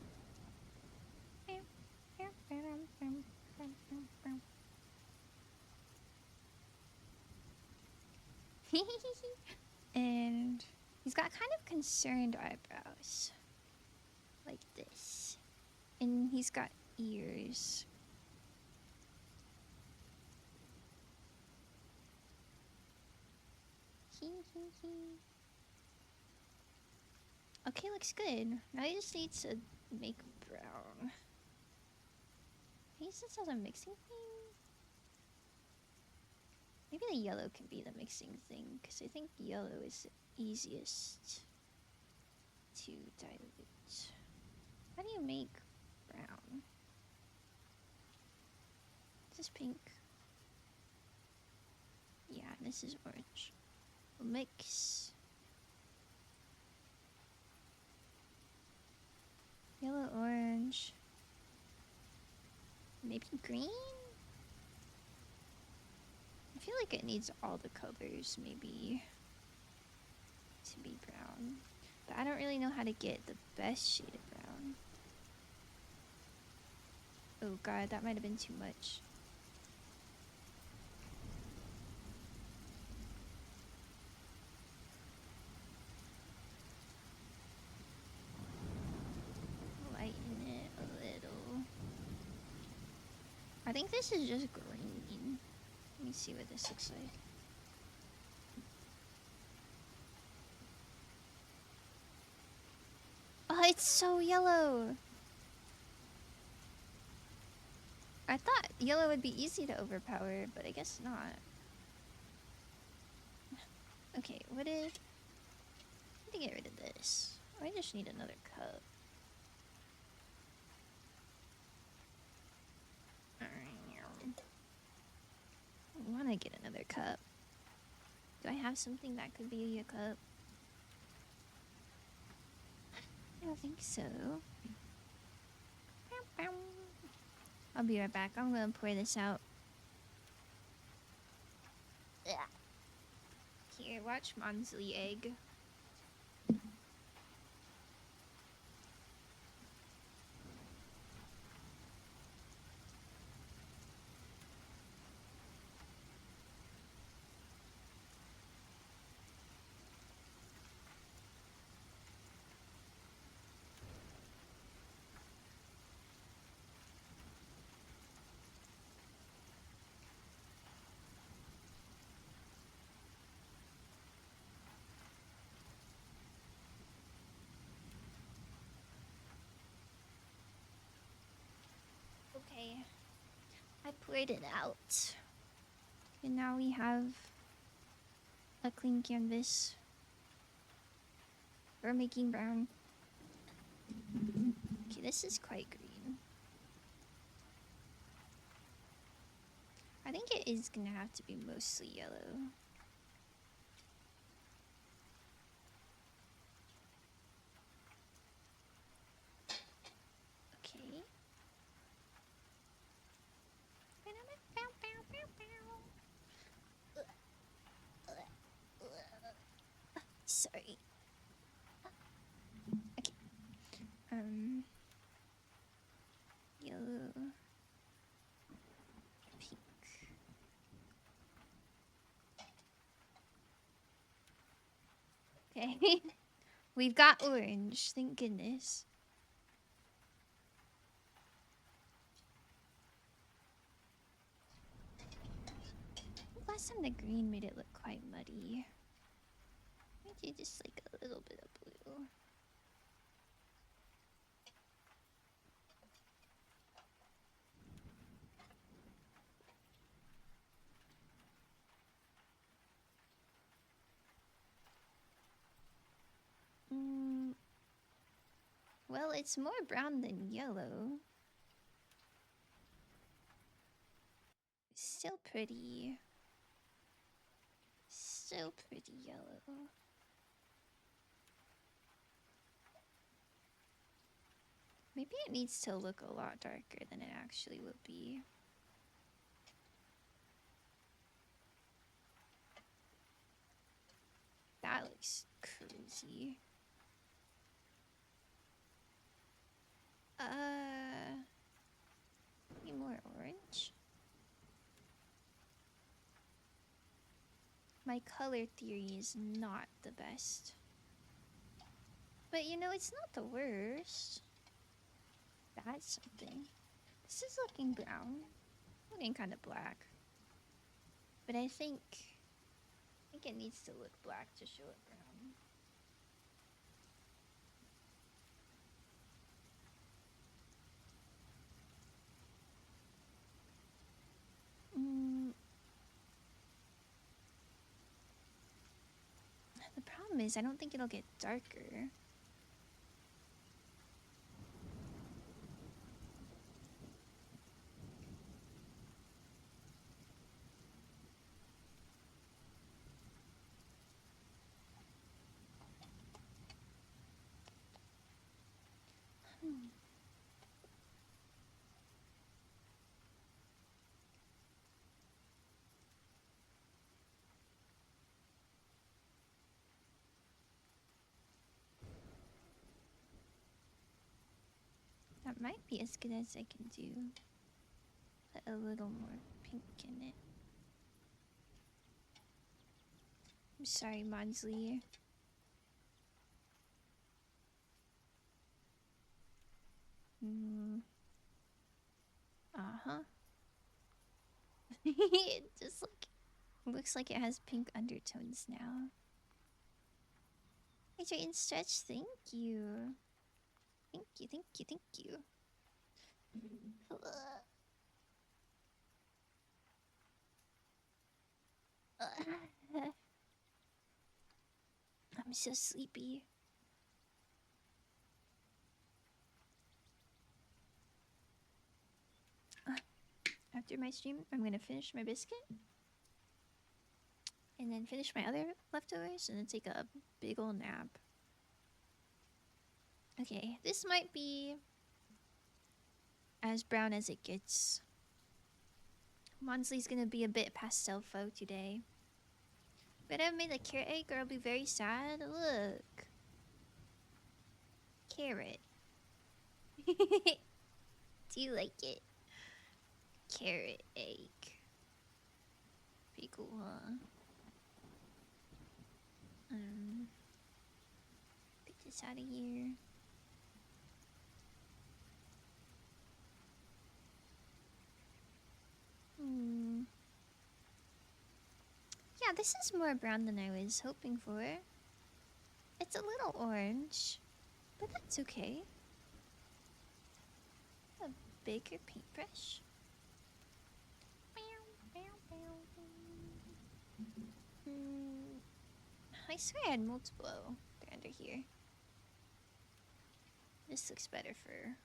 And he's got kind of concerned eyebrows. Like this. And he's got ears. Okay, looks good. Now he just needs to make brown. He just has a mixing thing. Maybe the yellow can be the mixing thing, because I think yellow is the easiest to dilute. How do you make brown? This is pink. Yeah, this is orange. We'll mix. Yellow, orange. Maybe green? I feel like it needs all the colors, maybe, to be brown. But I don't really know how to get the best shade of brown. Oh god, that might have been too much. Lighten it a little. I think this is just green. Let me see what this looks like. Oh, it's so yellow! I thought yellow would be easy to overpower, but I guess not. Okay, what if... I need to get rid of this. I just need another cup. I want to get another cup. Do I have something that could be a cup? I don't think so. I'll be right back. I'm gonna pour this out. Here, watch Monsley egg. Okay, I poured it out. And now we have a clean canvas for making brown. Okay, this is quite green. I think it is gonna have to be mostly yellow. Okay. Sorry. Okay. Yellow. Pink. Okay. We've got orange, thank goodness. Last time the green made it look quite muddy. Maybe just like a little bit of blue. Well, it's more brown than yellow. Still pretty. Still pretty yellow. Maybe it needs to look a lot darker than it actually would be. That looks crazy. Maybe more orange. My color theory is not the best. But you know, it's not the worst. That's something. This is looking brown. Looking kind of black. But I think it needs to look black to show it brown. The problem is I don't think it'll get darker. That might be as good as I can do. Put a little more pink in it. I'm sorry, Maudsley. Uh-huh. It just looks like it has pink undertones now. Hydrate Stretch, thank you. Thank you, thank you, thank you. I'm so sleepy. After my stream, I'm gonna finish my biscuit. And then finish my other leftovers and then take a big ol' nap. Okay, this might be as brown as it gets. Monsley's gonna be a bit pastel faux today. But I made a carrot egg or I'll be very sad. Look. Carrot. Do you like it? Carrot egg. Pretty cool, huh? Get this out of here. Yeah, this is more brown than I was hoping for. It's a little orange, but that's okay. A bigger paintbrush. I swear I had multiple. They're under here. This looks better for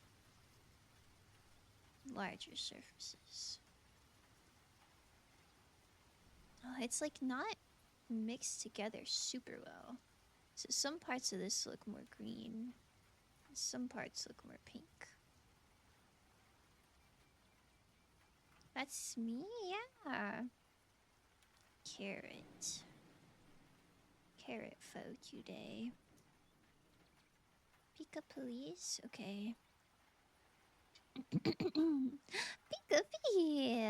larger surfaces. Oh, it's like not mixed together super well. So some parts of this look more green. Some parts look more pink. That's me, yeah. Carrot. Carrot faux today. Pika please? Okay. Pika pee!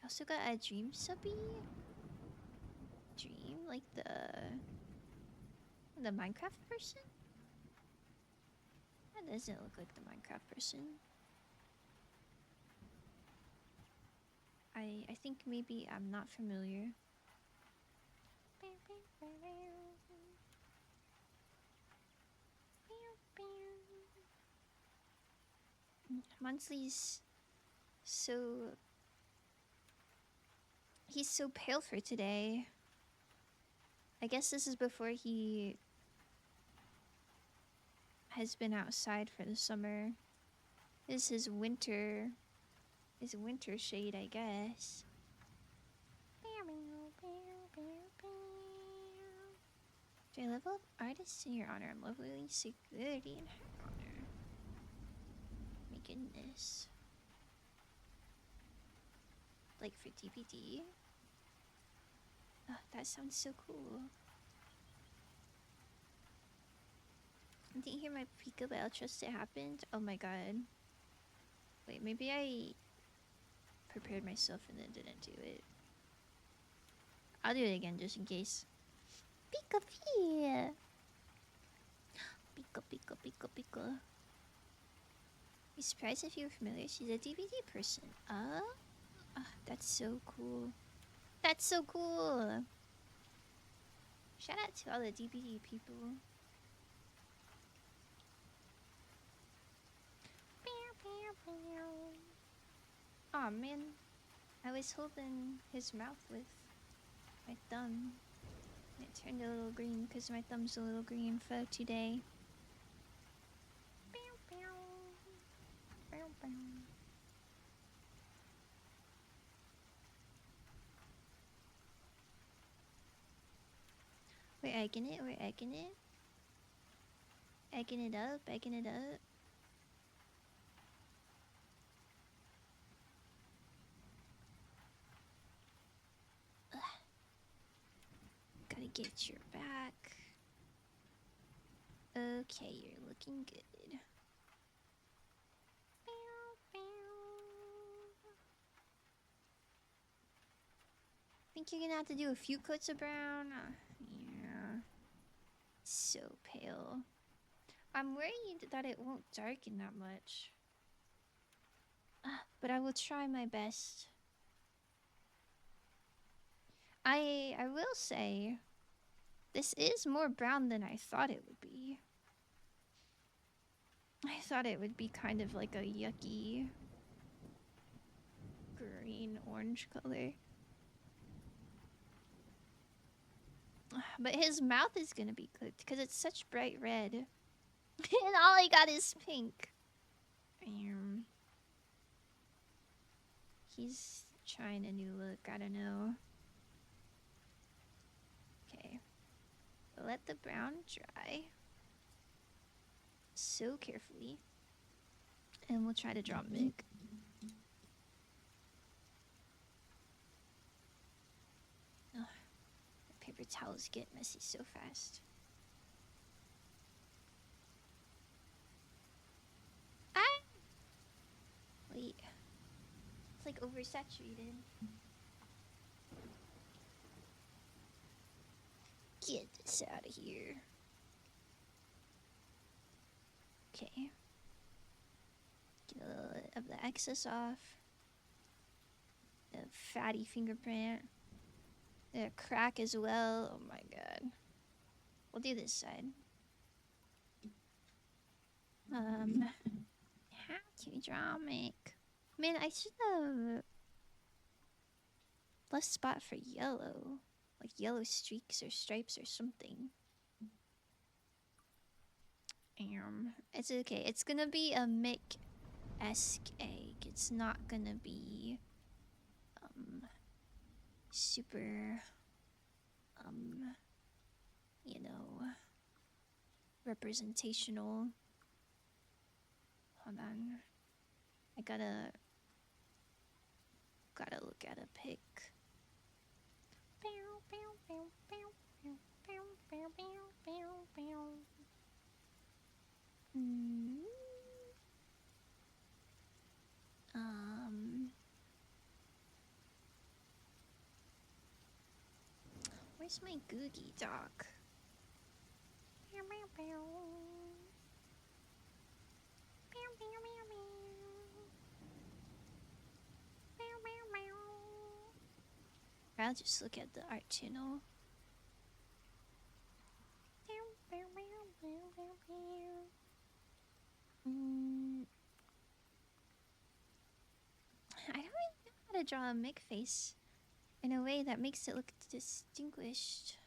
I also got a dream subby. Dream, like the Minecraft person? That doesn't look like the Minecraft person. I think maybe I'm not familiar. Monsley's he's so pale for today. I guess this is before he has been outside for the summer. This is winter shade, I guess. Do I level up artists in your honor? I'm leveling security in her honor. My goodness. Like for DPD? Oh, that sounds so cool. I didn't hear my Pika, but I'll trust it happened. Oh my god. Wait, maybe I prepared myself and then didn't do it. I'll do it again just in case. Pika Pia! Pika Pika Pika Pika. Be surprised if you were familiar. She's a DVD person. That's so cool. That's so cool! Shout out to all the DVD people. Aw, man. I was holding his mouth with my thumb. It turned a little green because my thumb's a little green for today. We're egging it, we're egging it. Egging it up, egging it up. Ugh. Gotta get your back. Okay, you're looking good. Think you're gonna have to do a few coats of brown? Yeah. So pale. I'm worried that it won't darken that much. But I will try my best. I will say, this is more brown than I thought it would be. I thought it would be kind of like a yucky green-orange color. But his mouth is gonna be cooked because it's such bright red. And all I got is pink. He's trying a new look, I don't know. Okay. Let the brown dry. So carefully. And we'll try to draw Mick. Oh, paper towels get messy so fast. Ah! Wait. It's like oversaturated. Get this out of here. Okay. Get a little of the excess off. The fatty fingerprint. The crack as well. Oh my god. We'll do this side. How can we draw Mick? Man, I should have less spot for yellow. Like yellow streaks or stripes or something. It's okay. It's gonna be a Mick-esque egg. It's not gonna be super you know, representational. Hold on. I gotta look at a pic. Where's my Googie Doc? I'll just look at the art channel. I don't really know how to draw a Mick face in a way that makes it look distinguished.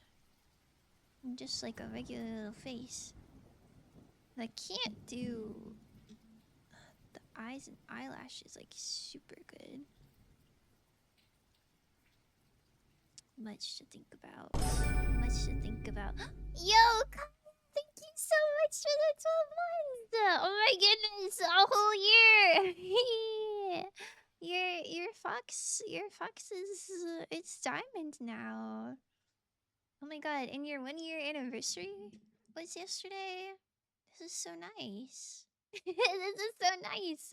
Just like a regular little face. And I can't do the eyes and eyelashes like super good. Much to think about. much to think about. Yo, thank you so much for the 12 months. Oh my goodness, a whole year. Your fox is it's diamond now. Oh my god, and your 1 year anniversary was yesterday. This is so nice. This is so nice.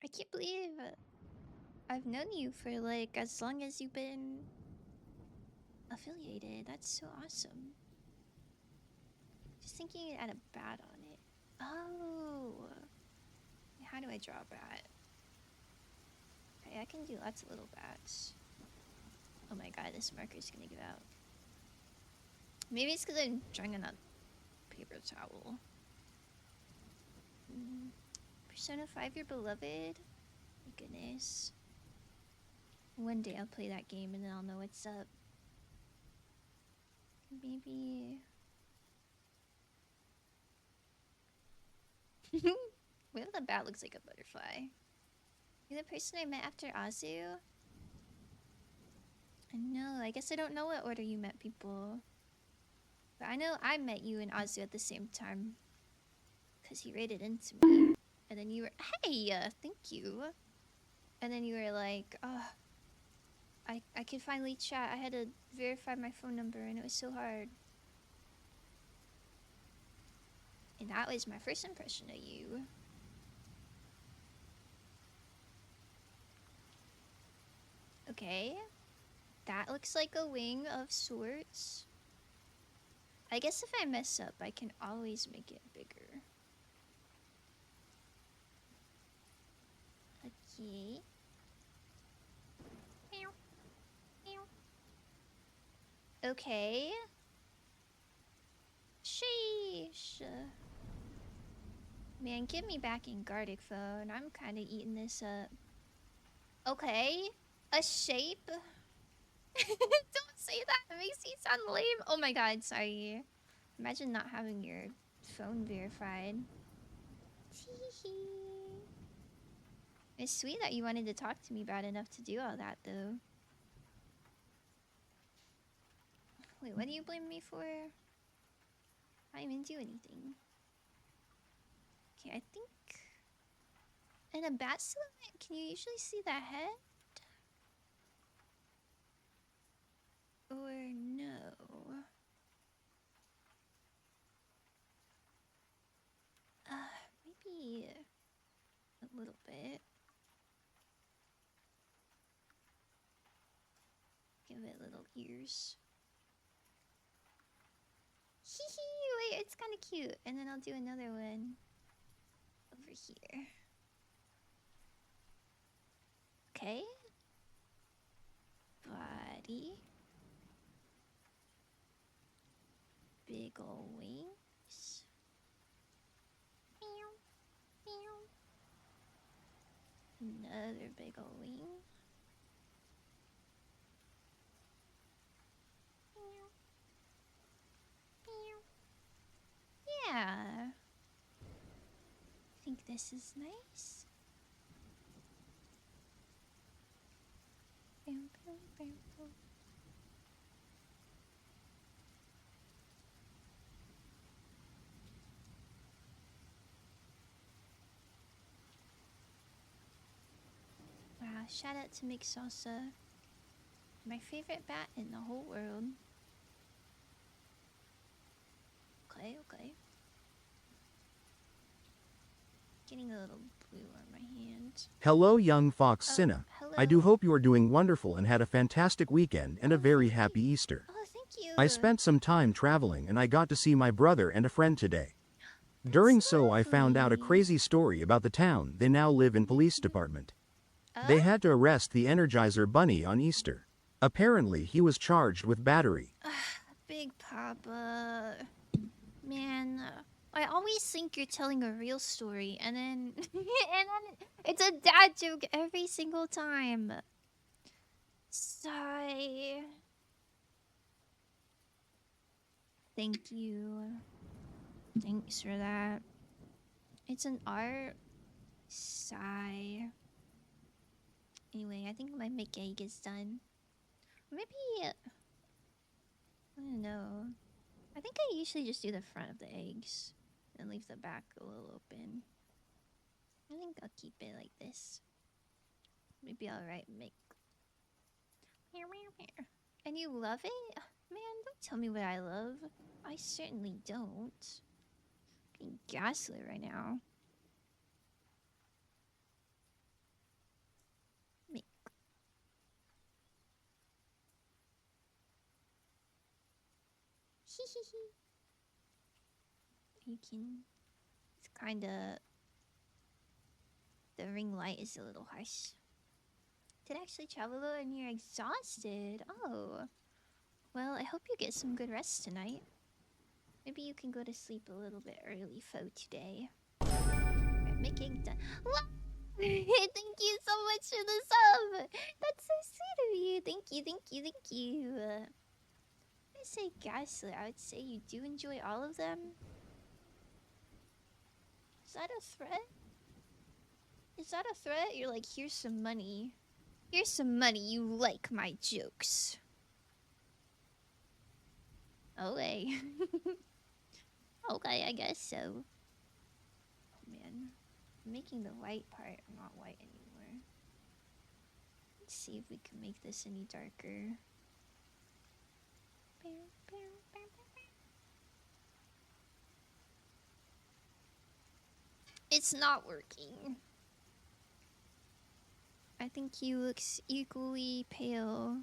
I can't believe I've known you for like as long as you've been affiliated. That's so awesome. Just thinking you had a bat on it. Oh. How do I draw a bat? Okay, I can do lots of little bats. Oh my god, this marker's gonna give out. Maybe it's because I'm drawing on a paper towel. Persona 5 Your Beloved? My goodness. One day I'll play that game and then I'll know what's up. Maybe... What if the bat looks like a butterfly? You're the person I met after Azu? I know, I guess I don't know what order you met people. But I know I met you and Azu at the same time. Because he raided into me. And then you were, hey, thank you. And then you were like, oh, I could finally chat. I had to verify my phone number and it was so hard. And that was my first impression of you. Okay. That looks like a wing of sorts. I guess if I mess up, I can always make it bigger. Okay. Okay. Sheesh. Man, get me back in Gartic phone. I'm kind of eating this up. Okay. A shape? Don't say that. It makes me sound lame. Oh my god, sorry. Imagine not having your phone verified. Teehee. It's sweet that you wanted to talk to me bad enough to do all that, though. Wait, what do you blame me for? I didn't even do anything. Okay, I think... In a bat silhouette, can you usually see the head? Or no? Maybe a little bit. Give it little ears. Hee hee, wait, it's kind of cute. And then I'll do another one over here. Okay. Body. Big ol' wings. Meow, meow. Another big ol' wing. Meow. Meow. Yeah. I think this is nice. Bam, bam, bam, bam. Wow, shout out to Mix Salsa. My favorite bat in the whole world. Okay, okay. Getting a little blue on my hand. Hello, young Fox Cinna. Hello. I do hope you are doing wonderful and had a fantastic weekend and a very happy Easter. Oh, thank you. I spent some time traveling and I got to see my brother and a friend today. During so I found out a crazy story about the town they now live in police department. They had to arrest the Energizer Bunny on Easter. Apparently he was charged with battery. Big Papa. Man, I always think you're telling a real story and then it's a dad joke every single time. Sigh. Thank you. Thanks for that. It's an art. Sigh. Anyway, I think my cake is done. Maybe... I don't know. I think I usually just do the front of the eggs and leave the back a little open. I think I'll keep it like this. Maybe I'll write make. And you love it? Man, don't tell me what I love. I certainly don't. I'm getting gaslit right now. Make. You can. It's kind of. The ring light is a little harsh. Did actually travel a little and you're exhausted. Oh. Well, I hope you get some good rest tonight. Maybe you can go to sleep a little bit early for today. We're making done. Thank you so much for the sub. That's so sweet of you. Thank you, thank you, thank you. I say gaslit. I would say you do enjoy all of them. Is that a threat? Is that a threat? You're like, here's some money. Here's some money. You like my jokes. Okay. Okay, I guess so. Oh, man. I'm making the white part not white anymore. Let's see if we can make this any darker. It's not working. I think he looks equally pale.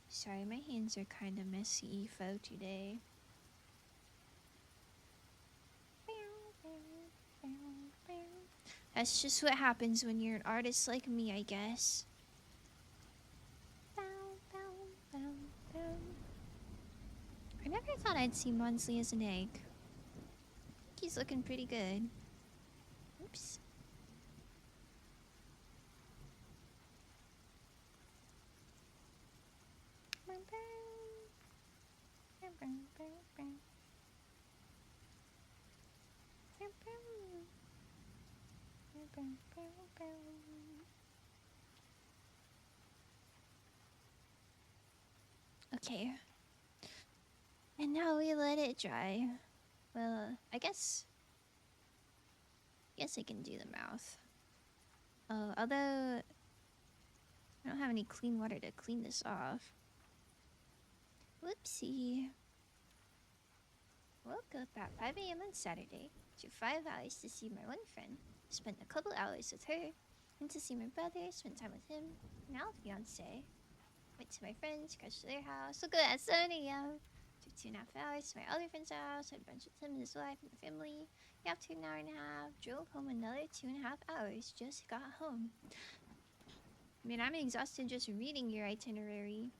Sorry, my hands are kind of messy for today. That's just what happens when you're an artist like me, I guess. I never thought I'd see Monsley as an egg. He's looking pretty good. Oops. Okay. And now we let it dry. Well, I guess I can do the mouth. Although I don't have any clean water to clean this off. Whoopsie. Woke up at 5 a.m. on Saturday. Took 5 hours to see my one friend. Spent a couple hours with her. Went to see my brother, spent time with him. Now fiance. Went to my friends, crashed to their house. Look at that, 7 a.m. Took 2.5 hours to my other friend's house. Had brunch with him and his wife and the family. After an hour and a half, drove home another 2.5 hours. Just got home. I mean, I'm exhausted just reading your itinerary.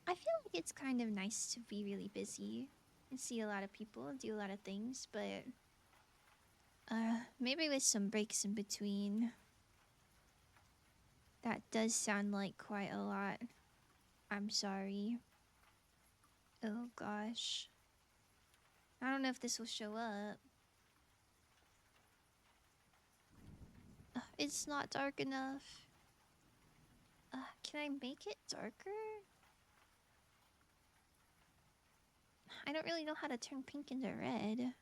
I feel like it's kind of nice to be really busy and see a lot of people and do a lot of things, but maybe with some breaks in between. That does sound like quite a lot. I'm sorry. Oh gosh. I don't know if this will show up. It's not dark enough. Can I make it darker? I don't really know how to turn pink into red.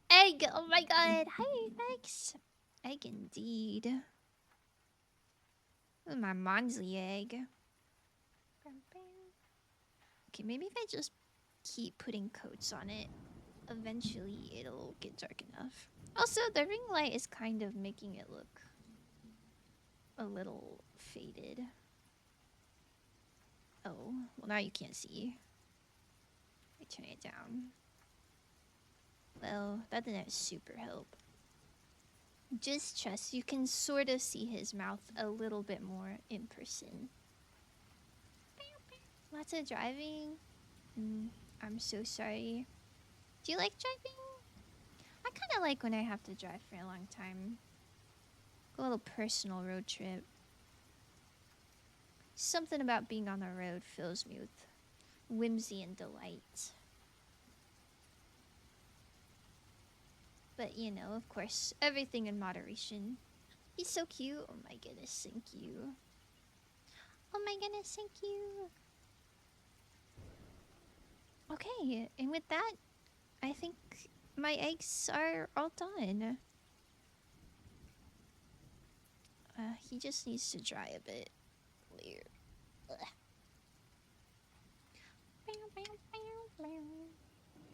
Egg! Oh my god! Hi, thanks! Egg indeed. Ooh, my Monsley egg. Okay, maybe if I just keep putting coats on it, eventually it'll get dark enough. Also, the ring light is kind of making it look a little faded. Oh, well now you can't see. Let me turn it down. Well, that didn't super help. Just trust, you can sort of see his mouth a little bit more in person. Lots of driving. I'm so sorry. Do you like driving? I kind of like when I have to drive for a long time. A little personal road trip. Something about being on the road fills me with whimsy and delight. But, you know, of course, everything in moderation. He's so cute. Oh my goodness, thank you. Oh my goodness, thank you. Okay, and with that, I think my eggs are all done. He just needs to dry a bit. Clear.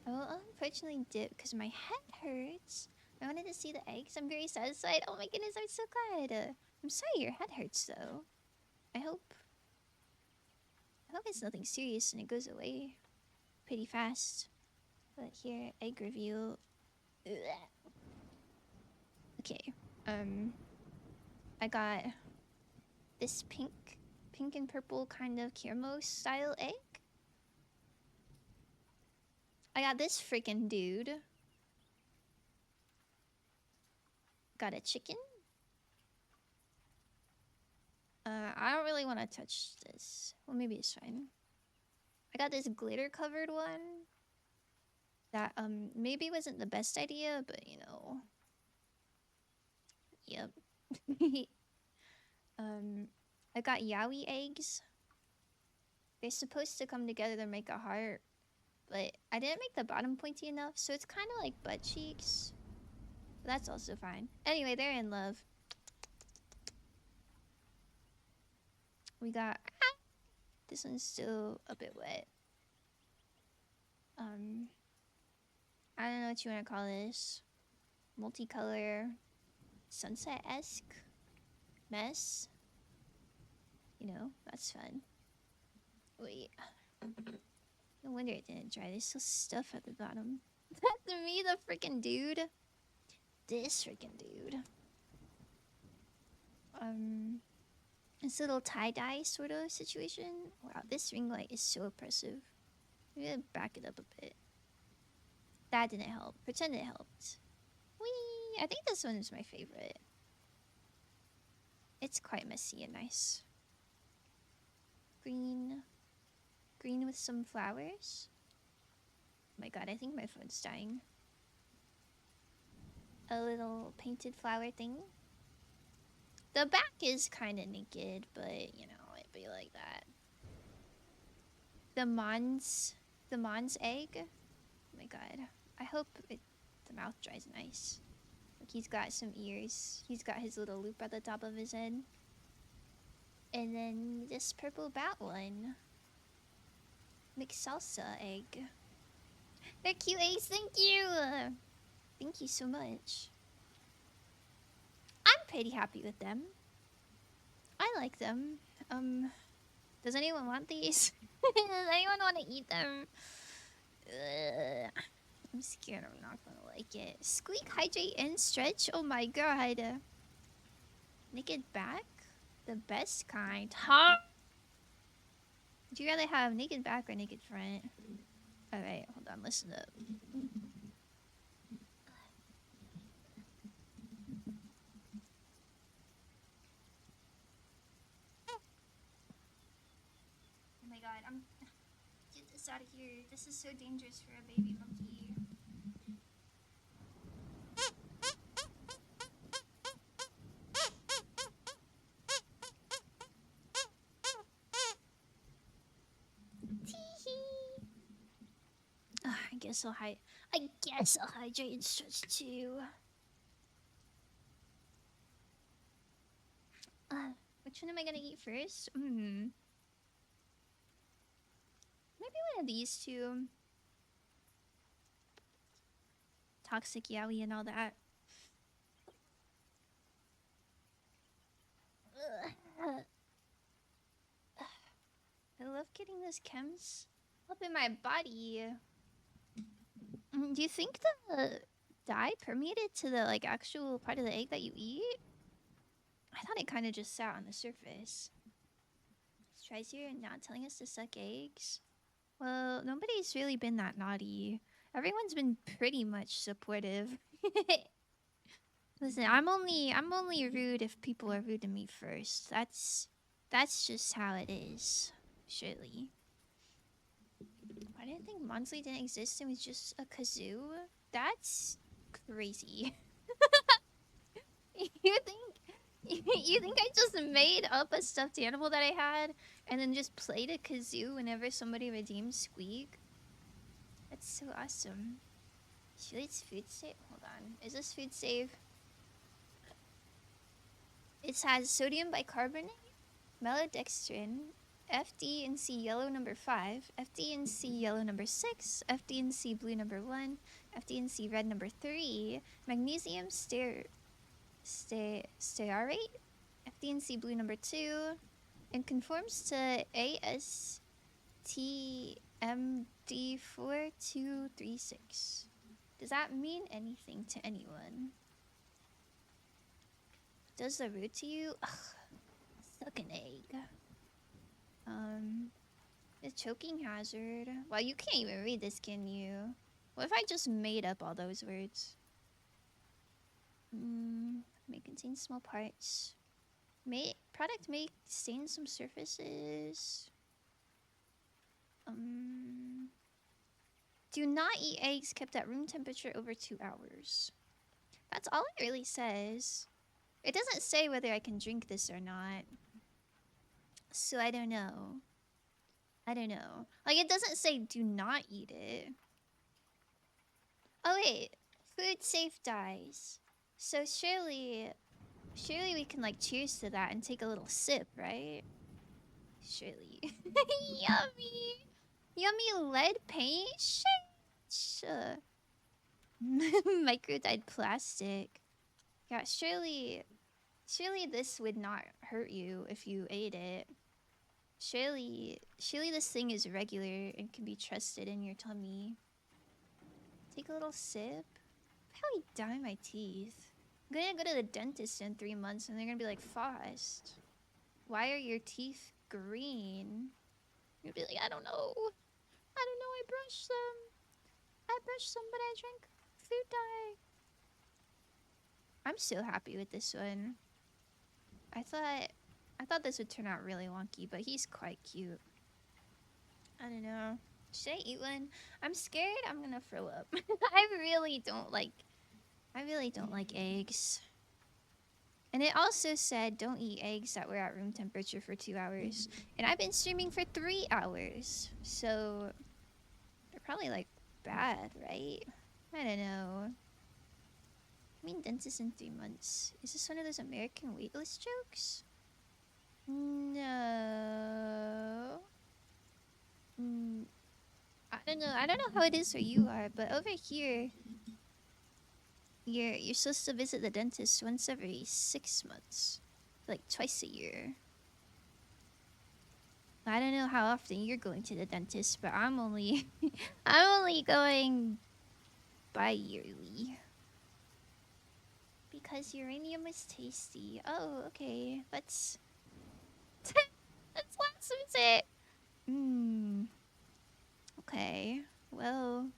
I will unfortunately dip because my head hurts. I wanted to see the eggs. I'm very satisfied. Oh my goodness, I'm so glad. I'm sorry your head hurts though. I hope it's nothing serious and it goes away pretty fast. But here, egg reveal. Ugh. Okay. I got this pink and purple kind of caramel style egg. I got this freaking dude. Got a chicken. I don't really want to touch this. Well, maybe it's fine. I got this glitter covered one. That maybe wasn't the best idea, but you know. Yep. I got yaoi eggs. They're supposed to come together to make a heart, but I didn't make the bottom pointy enough, so it's kind of like butt cheeks. But that's also fine. Anyway, they're in love. We got this one's still a bit wet. I don't know what you want to call this. Multicolor, sunset-esque mess. You know, that's fun. Wait. No wonder it didn't dry. There's still stuff at the bottom. That's me, the freaking dude. This freaking dude. This little tie-dye sort of situation. Wow, this ring light is so oppressive. I'm gonna back it up a bit. That didn't help. Pretend it helped. Whee! I think this one is my favorite. It's quite messy and nice. Green. Green with some flowers. Oh my god, I think my phone's dying. A little painted flower thing. The back is kind of naked, but you know, it'd be like that. The Mons egg. Oh my god. I hope the mouth dries nice. Like he's got some ears. He's got his little loop at the top of his head. And then this purple bat one. Mixed salsa egg. They're cute eggs, thank you! Thank you so much. I'm pretty happy with them. I like them. Does anyone want these? Does anyone want to eat them? I'm scared I'm not gonna like it. Squeak, hydrate, and stretch? Oh my god. Naked back? The best kind. Huh? Would you rather have naked back or naked front? Alright, hold on, listen up. Oh my god, get this out of here. This is so dangerous for a baby monkey. Tee-hee. I guess I'll hydrate and stretch too. Which one am I gonna eat first? Maybe one of these two. Toxic yaoi and all that. I love getting those chems up in my body. Do you think the dye permeated to the like actual part of the egg that you eat? I thought it kind of just sat on the surface. Tries here and not telling us to suck eggs. Well, nobody's really been that naughty. Everyone's been pretty much supportive. Listen, I'm only rude if people are rude to me first. That's just how it is. Surely. I didn't think Monsley didn't exist and was just a kazoo. That's crazy. You think you think I just made up a stuffed animal that I had and then just played a kazoo whenever somebody redeemed Squeak? That's so awesome. Should it's food save? Hold on. Is this food save? It has sodium bicarbonate, maltodextrin, FD&C yellow number 5, FD&C yellow number 6, FD&C blue number 1, FD&C red number 3, magnesium stearate, FD&C blue number 2, and conforms to ASTMD4236. Does that mean anything to anyone? Does the root to you? Ugh, suck an egg. The choking hazard. Well, you can't even read this, can you? What if I just made up all those words? May contain small parts. Product may stain some surfaces. Do not eat eggs kept at room temperature over 2 hours. That's all it really says. It doesn't say whether I can drink this or not. So I don't know. Like, it doesn't say do not eat it. Oh wait, food safe dyes. So surely we can like cheers to that and take a little sip, right? Surely. Yummy. Yummy lead paint? Shit. Micro-dyed plastic. Yeah, surely this would not hurt you if you ate it. Surely this thing is regular and can be trusted in your tummy. Take a little sip. Probably dye my teeth. I'm gonna go to the dentist in 3 months and they're gonna be like, Faust, why are your teeth green? You'll be like, I don't know. I brushed them, but I drank food dye. I'm so happy with this one. I thought this would turn out really wonky, but he's quite cute. I don't know. Should I eat one? I'm scared I'm gonna throw up. I really don't like eggs. And it also said don't eat eggs that were at room temperature for 2 hours. And I've been streaming for 3 hours. So they're probably like bad, right? I don't know. I mean, dentist in 3 months. Is this one of those American waitlist jokes? No. I don't know. I don't know how it is where you are, but over here, you're supposed to visit the dentist once every 6 months, like twice a year. I don't know how often you're going to the dentist, but I'm only going bi-yearly. Because uranium is tasty. Oh, okay. Let's last visit. Okay. Well,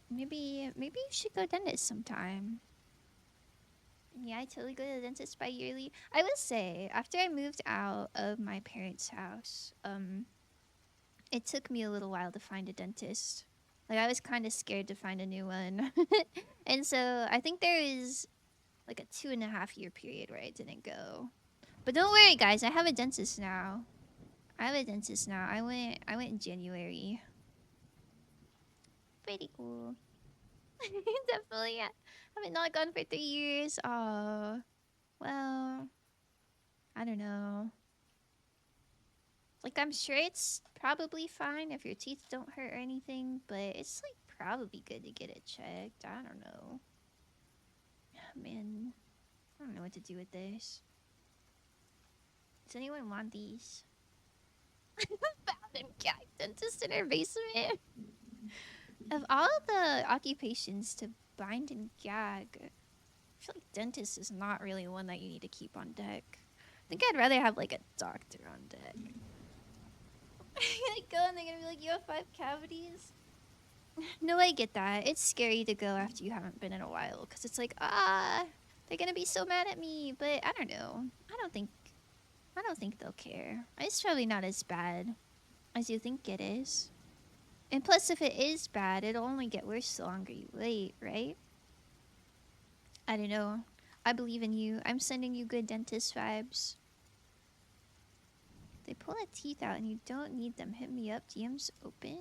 maybe you should go dentist sometime. Yeah, I totally go to the dentist bi-yearly. I would say after I moved out of my parents' house, it took me a little while to find a dentist. Like, I was kind of scared to find a new one. And so I think there is like a 2.5-year period where I didn't go. But don't worry, guys. I have a dentist now. I went in January. Pretty cool. Definitely, yeah. I haven't not gone for 3 years. Oh, well, I don't know. Like, I'm sure it's probably fine if your teeth don't hurt or anything, but it's like probably good to get it checked. I don't know. Man, I don't know what to do with this. Does anyone want these? Found and gag dentist in her basement. Of all the occupations to bind and gag, I feel like dentist is not really one that you need to keep on deck. I think I'd rather have like a doctor on deck. You're gonna go and they're gonna be like, you have 5 cavities? No, I get that. It's scary to go after you haven't been in a while, because it's like, they're gonna be so mad at me. But I don't know. I don't think they'll care. It's probably not as bad as you think it is. And plus, if it is bad, it'll only get worse the longer you wait, right? I don't know. I believe in you. I'm sending you good dentist vibes. They pull a teeth out and you don't need them. Hit me up. DM's open.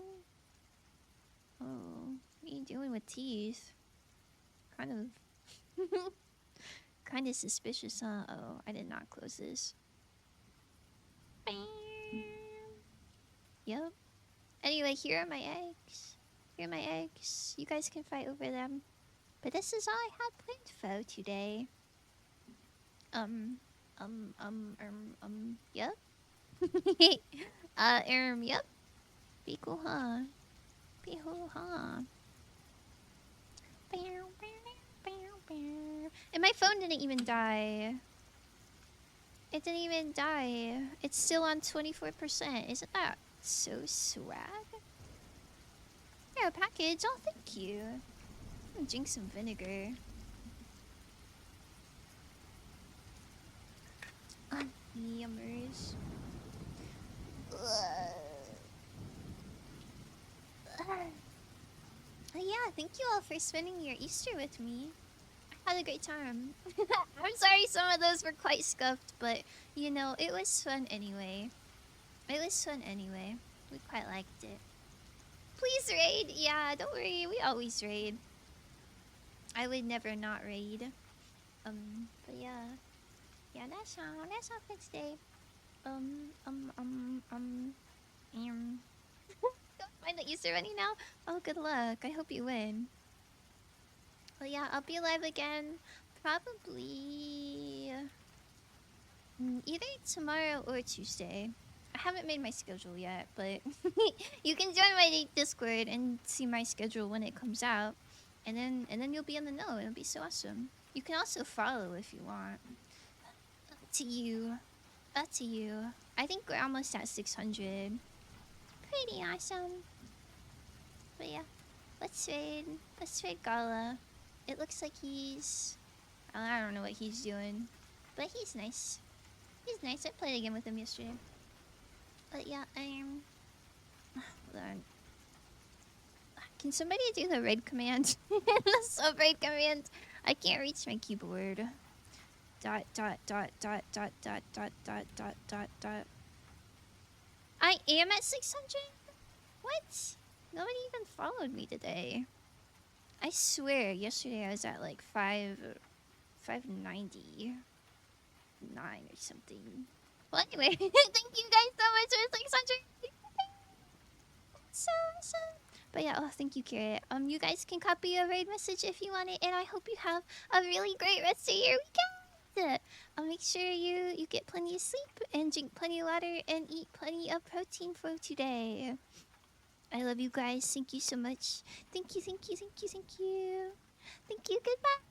Oh, what are you doing with teeth? Kind of, kind of suspicious, huh? Oh, I did not close this. Yep. Anyway, here are my eggs. Here are my eggs. You guys can fight over them. But this is all I had planned for today. Yep. Yep. Be cool, huh? Be cool, huh? And my phone didn't even die. It didn't even die. It's still on 24%. Isn't that so swag? Yeah, package. Oh, thank you. I'm gonna drink some vinegar. Yummers. Yeah, thank you all for spending your Easter with me. I had a great time. I'm sorry some of those were quite scuffed, but you know, it was fun anyway. It was fun anyway. We quite liked it. Please raid! Yeah, don't worry, we always raid. I would never not raid. But yeah. Yeah, that's all for today. Don't find that Easter running now? Oh, good luck. I hope you win. Well, yeah, I'll be live again. Probably either tomorrow or Tuesday. I haven't made my schedule yet, but you can join my Discord and see my schedule when it comes out, and then you'll be in the know. It'll be so awesome. You can also follow if you want. Up to you. Up to you. I think we're almost at 600. Pretty awesome. But yeah, let's raid. Let's raid Gala. It looks like he's... I don't know what he's doing, but he's nice. He's nice. I played a game with him yesterday. But yeah, hold on. Can somebody do the raid command? The sub raid command. I can't reach my keyboard. Dot dot dot dot dot dot dot dot dot dot dot. I am at 600? What? Nobody even followed me today. I swear, yesterday I was at like 599 or something. Well, anyway, thank you guys so much for 600. So awesome. But yeah, oh, thank you, Carrot. You guys can copy a raid message if you want it, and I hope you have a really great rest of your weekend. Make sure you get plenty of sleep and drink plenty of water and eat plenty of protein for today. I love you guys. Thank you so much. Thank you, thank you, thank you, thank you. Thank you. Goodbye.